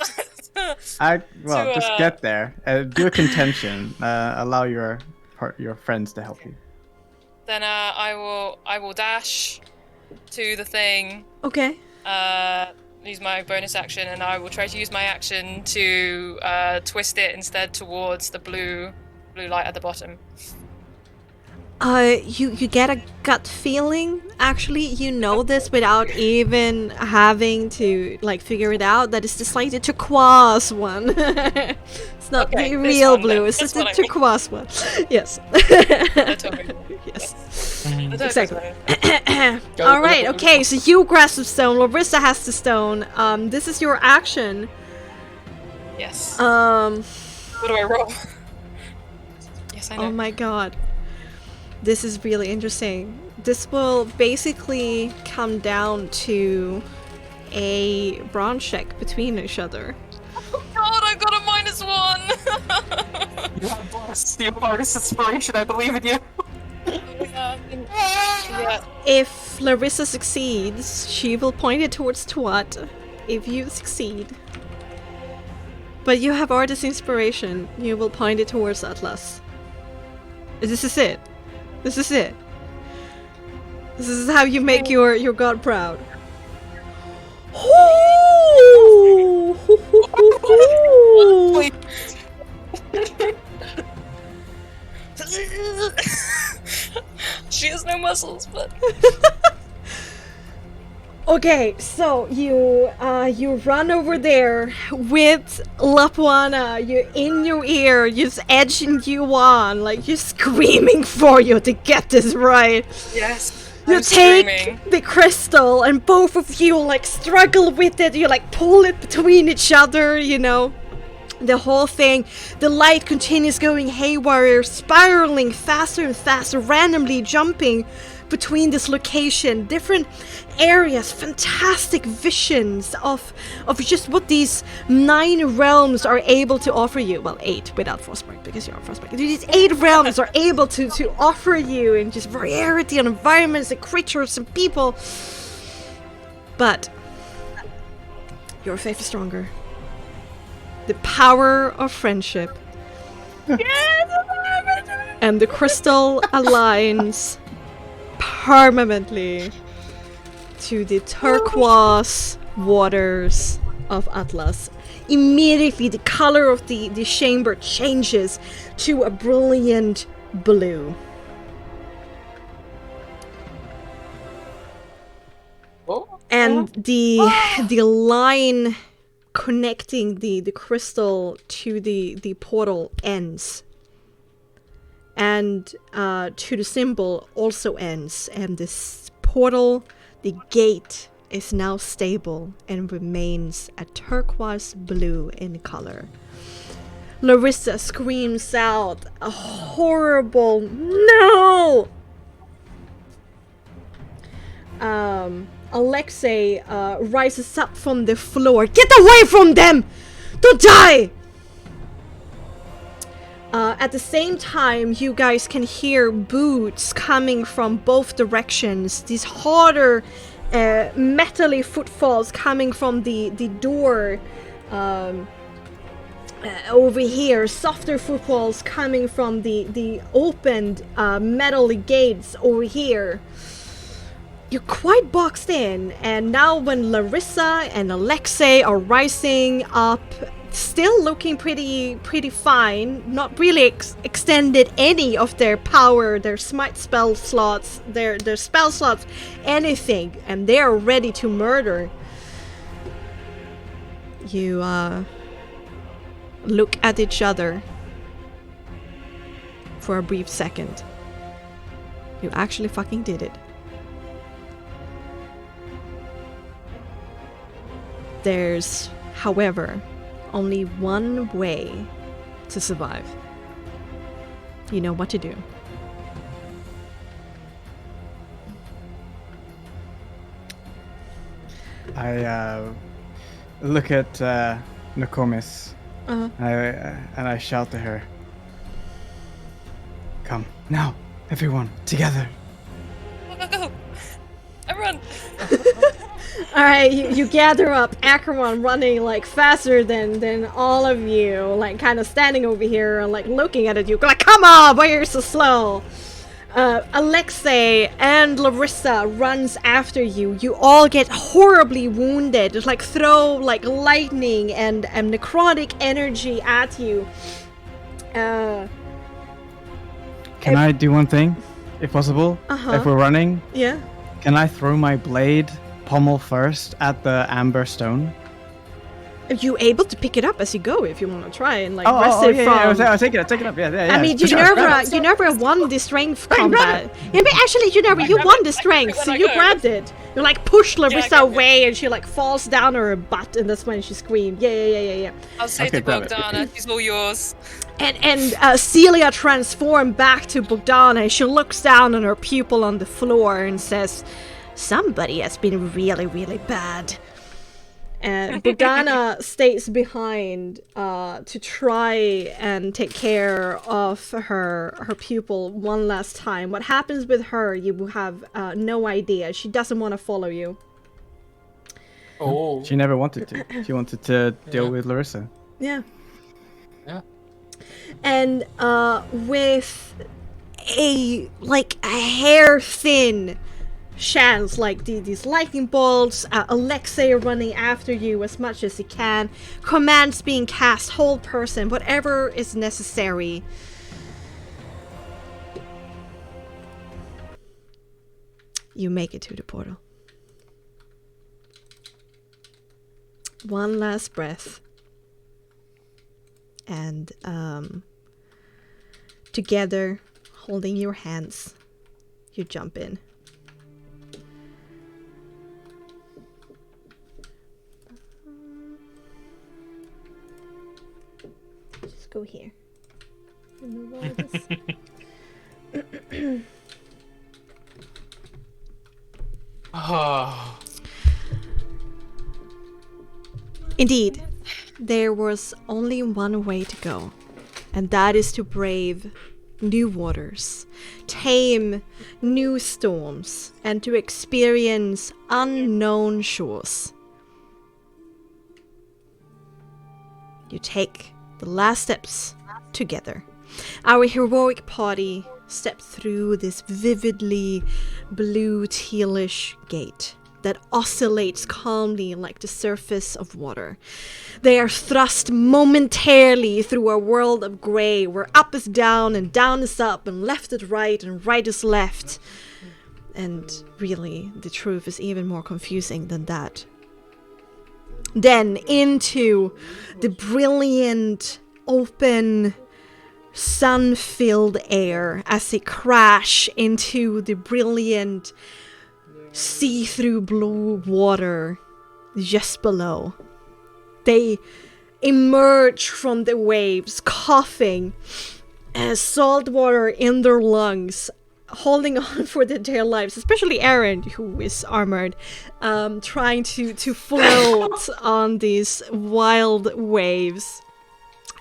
Just get there. Do a contention. Allow your friends to help you. Then I will dash to the thing. Okay. use my bonus action, and I will try to use my action to twist it instead towards the blue light at the bottom. You get a gut feeling. Actually, you know this without even having to like figure it out. That it's the slightly turquoise one. It's not the real blue. It's just the turquoise one. Yes. Yes. Exactly. All right. Okay. So you grasp the stone. Larissa has the stone. This is your action. Yes. What do I roll? Yes, I know. Oh my god. This is really interesting. This will basically come down to a brawn check between each other. Oh god, I got a -1! You have blessed. You have artist inspiration. I believe in you. Yeah. If Larissa succeeds, she will point it towards Twat. If you succeed. But you have artist inspiration. You will point it towards Atlas. This is it. This is it. This is how you make your god proud. She has no muscles, but okay, so you run over there with Lapuana. You're in your ear, just edging you on, like you're screaming for you to get this right. yes. You I'm take screaming. the crystal, and both of you like struggle with it. You like pull it between each other, you know. The whole thing, the light continues going haywire, spiraling faster and faster, randomly jumping between this location, different areas, fantastic visions of just what these 9 realms are able to offer you. Well, 8 without Frostmark, because you're on Frostmark. These 8 realms are able to offer you in just variety and environments and creatures and people. But your faith is stronger. The power of friendship. And the crystal aligns permanently to the turquoise waters of Atlas. Immediately the color of the chamber changes to a brilliant blue. And the line connecting the crystal to the portal ends. And to the symbol also ends. And this portal, the gate, is now stable and remains a turquoise blue in color. Larissa screams out a horrible no! Alexei rises up from the floor. Get away from them! Don't die! At the same time, you guys can hear boots coming from both directions. These harder, metal-y footfalls coming from the door over here. Softer footfalls coming from the opened metal gates over here. You're quite boxed in, and now when Larissa and Alexei are rising up, still looking pretty fine, not really extended any of their power, their smite spell slots, their spell slots, anything, and they are ready to murder. You look at each other for a brief second. You actually fucking did it. There's, however, only one way to survive. You know what to do. I look at Nokomis and I shout to her, "Come, now, everyone, together." Go! Everyone! Alright, you gather up, Acheron running like faster than all of you, like kind of standing over here and like looking at it, you like, come on, why are you so slow? Alexei and Larissa runs after you. You all get horribly wounded. It's like throw like lightning and necrotic energy at you. Can I do one thing, if possible? If we're running, Yeah. can I throw my blade pommel first at the amber stone? Are you able to pick it up as you go if you want to try and like rest it from? I'll take it up. Yeah. I mean, you never won the strength combat. Yeah, but actually, you won the strength, so you grabbed it. You like push Larissa away, and she like falls down on her butt, and that's when she screamed. Yeah. I'll say to Bogdana, she's all yours. And Celia transformed back to Bogdana, and she looks down on her pupil on the floor and says, "Somebody has been really, really bad." And Bogdana stays behind to try and take care of her pupil one last time. What happens with her, you have no idea. She doesn't want to follow you. Oh. She never wanted to. She wanted to deal with Larissa. Yeah. Yeah. And with a hair thin chance, like these lightning bolts, Alexei running after you as much as he can, commands being cast, hold person, whatever is necessary. You make it to the portal. One last breath. And together, holding your hands, you jump in. Just go here. Remove all this. Oh. Indeed, there was only one way to go, and that is to brave new waters, tame new storms, and to experience unknown shores. You take the last steps together. Our heroic party steps through this vividly blue tealish gate that oscillates calmly like the surface of water. They are thrust momentarily through a world of grey, where up is down and down is up and left is right and right is left. And really, the truth is even more confusing than that. Then into the brilliant, open, sun-filled air as they crash into the brilliant, see-through blue water just below. They emerge from the waves, coughing, salt water in their lungs, holding on for their lives, especially Aaron, who is armored, trying to float on these wild waves.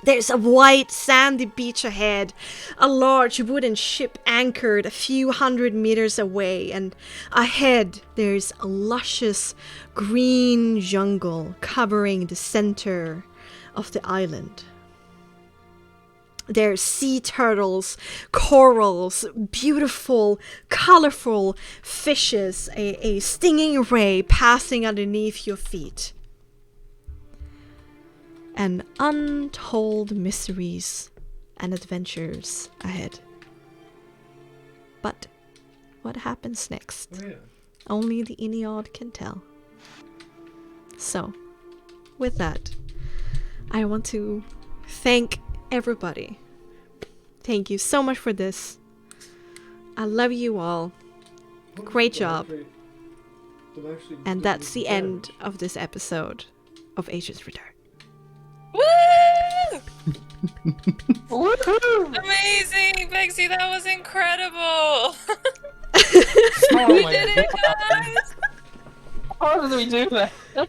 There's a white sandy beach ahead, a large wooden ship anchored a few hundred meters away, and ahead there's a luscious green jungle covering the center of the island. There's sea turtles, corals, beautiful, colorful fishes, a stinging ray passing underneath your feet. And untold mysteries and adventures ahead. But what happens next? Oh, yeah. Only the Ineod can tell. So, with that, I want to thank everybody. Thank you so much for this. I love you all. Great job. And that's the end of this episode of Asia's Return. Woo! Amazing, Bexxy, that was incredible. Oh We did it, guys! How did we do that? Oh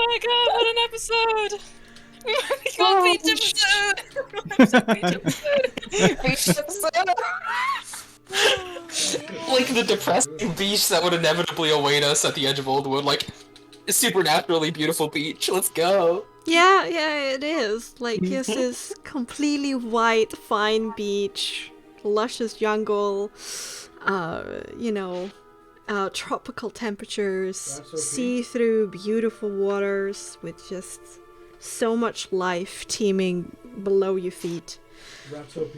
my god, what an episode! We got beach episode! Like the depressing beach that would inevitably await us at the edge of Oldwood, like a supernaturally beautiful beach. Let's go. Yeah, it is. Like, this is completely white, fine beach. luscious jungle, tropical temperatures, see-through beautiful waters with just so much life teeming below your feet. That's OP.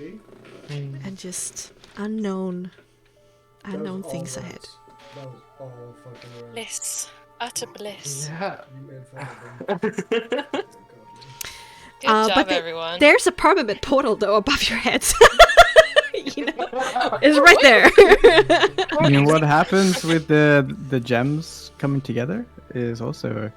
And just unknown things ahead. That was all fucking right. Bliss. Utter bliss. Yeah. You made fun of them. Good job, but everyone. There's a permanent portal though above your heads. It's right there. I mean, what happens with the gems coming together is also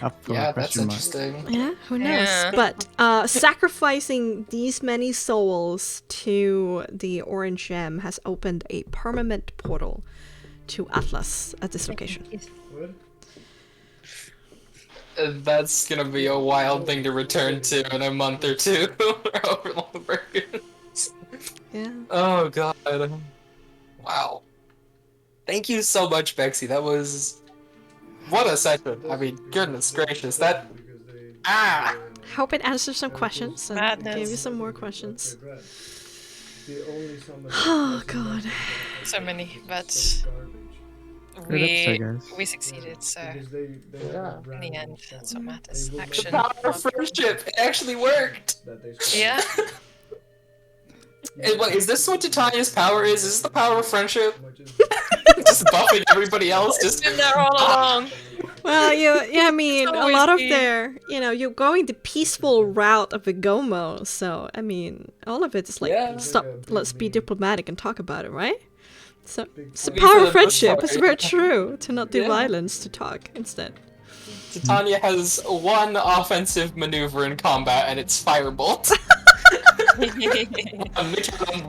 up for Yeah, a that's question mark. interesting. Yeah, who knows? Yeah. But sacrificing these many souls to the orange gem has opened a permanent portal to Atlas at this location. What? That's gonna be a wild thing to return to in a month or two. Over long burgers. Yeah. Oh god. Wow. Thank you so much, Bexxy. That was... What a session. I mean, goodness gracious. That... Ah! Hope it answers some questions and Madness. gave you some more questions. Oh Oh god. So many, but Good episode, guys. we succeeded, so Yeah. in the end, that's what matters. The Action. power of friendship! It actually worked! Yeah. What, is this what Titania's power is? Is this the power of friendship? Just buffing everybody else? It's Just... been there all along. Well, I mean, It's a lot of always their, you're going the peaceful route of Vigomo, so, I mean, all of it is like, Yeah. stop, let's be diplomatic and talk about it, right? So, it's the I mean, power for of the most friendship, part, it's very true, to not do Yeah. violence, to talk instead. Titania has one offensive maneuver in combat, and it's Firebolt.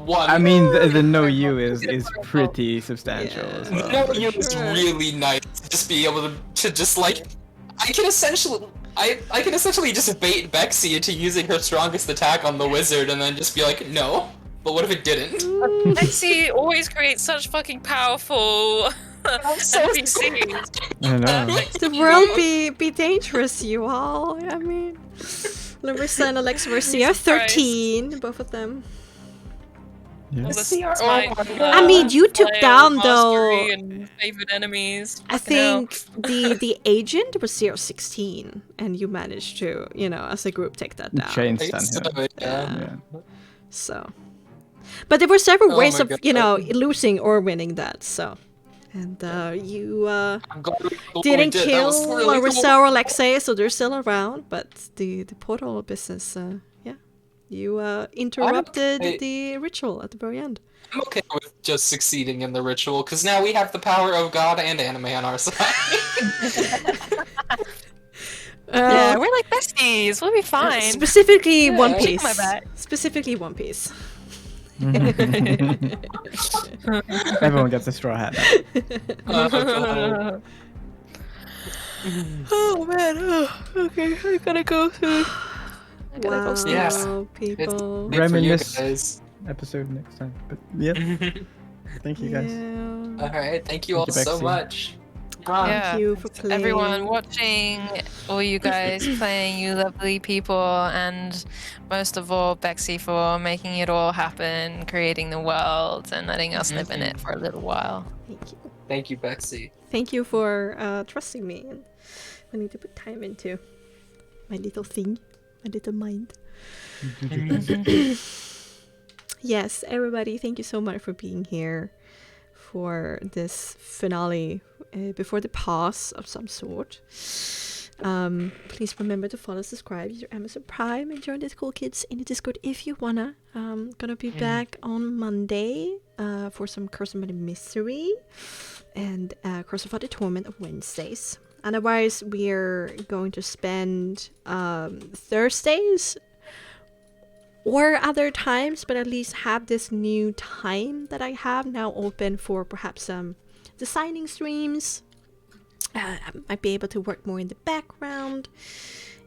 One. I mean, the no you is pretty substantial as well. No, you is really nice to just be able to just like... I can essentially just bait Bexxy into using her strongest attack on the wizard and then just be like, no. But what if it didn't? Bexxy always creates such fucking powerful NPCs. I know. The world be dangerous, you all, I mean... Larissa and Alex Garcia, 13, both of them. All Yes. the Oh smite, my God. I mean, you took flail, down, mastery, though, and favorite enemies. I Fucking hell. think the agent was 016, and you managed to, as a group take that down. Chain I guess stun so, here. yeah. Yeah. So, but there were several Oh ways my of, God. losing or winning that, so. And you I'm glad we didn't did. That kill was really Larissa cool. or Alexei, so they're still around, but the portal business, you interrupted I- the ritual at the very end. I'm okay with just succeeding in the ritual, because now we have the power of God and anime on our side. Yeah, we're like besties. We'll be fine. Specifically One Check Piece. my back. Specifically One Piece. Everyone gets a straw hat. God. Oh man. Okay, I gotta go soon. I gotta go Wow, sleep. Yeah. people. Good for you Reminisce. guys. Episode next time. But yeah, thank you guys. Yeah. Alright, thank you all Thank you, so Bexxy. much. Yeah. Thank you for playing. Everyone watching, all you guys playing, you lovely people, and most of all, Bexxy for making it all happen, creating the world, and letting us live in it for a little while. Thank you. Thank you, Bexxy. Thank you for trusting me and wanting to put time into my little thing, my little mind. Yes, everybody, thank you so much for being here for this finale before the pause of some sort. Please remember to follow, subscribe, use your Amazon Prime, and join the cool kids in the Discord if you wanna. Gonna be back on Monday for some Curse of Murder Mystery and Curse of the Torment of Wednesdays. Otherwise, we're going to spend Thursdays or other times, but at least have this new time that I have now open for perhaps some designing streams. I might be able to work more in the background,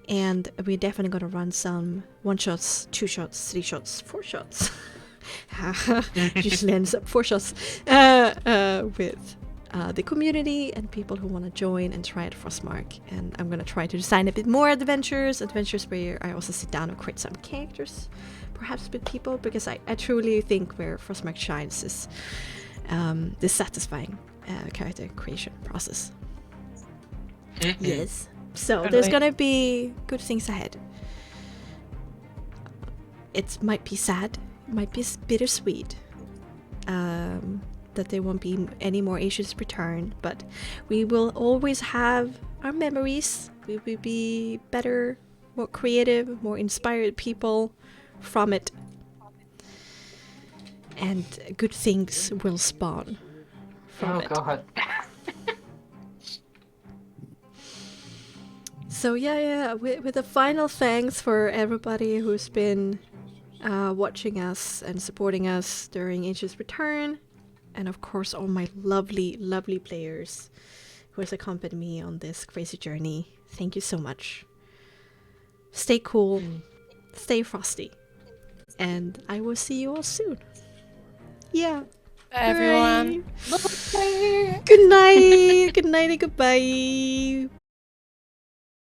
and we're definitely going to run some 1-shots, 2-shots, 3-shots, 4-shots. Usually ends up 4 shots with the community and people who want to join and try at Frostmark. And I'm going to try to design a bit more adventures where I also sit down and create some characters, perhaps with people, because I truly think where Frostmark shines is the satisfying character creation process. Yes. So there's going to be good things ahead. It might be sad, it might be bittersweet. That there won't be any more Asians return, but we will always have our memories. We will be better, more creative, more inspired people from it, and good things will spawn from it. God. So yeah, with a final thanks for everybody who's been watching us and supporting us during Asians Return. And of course, all my lovely, lovely players who has accompanied me on this crazy journey. Thank you so much. Stay cool, stay frosty, and I will see you all soon. Yeah. Bye, everyone. Good night. Good night and goodbye.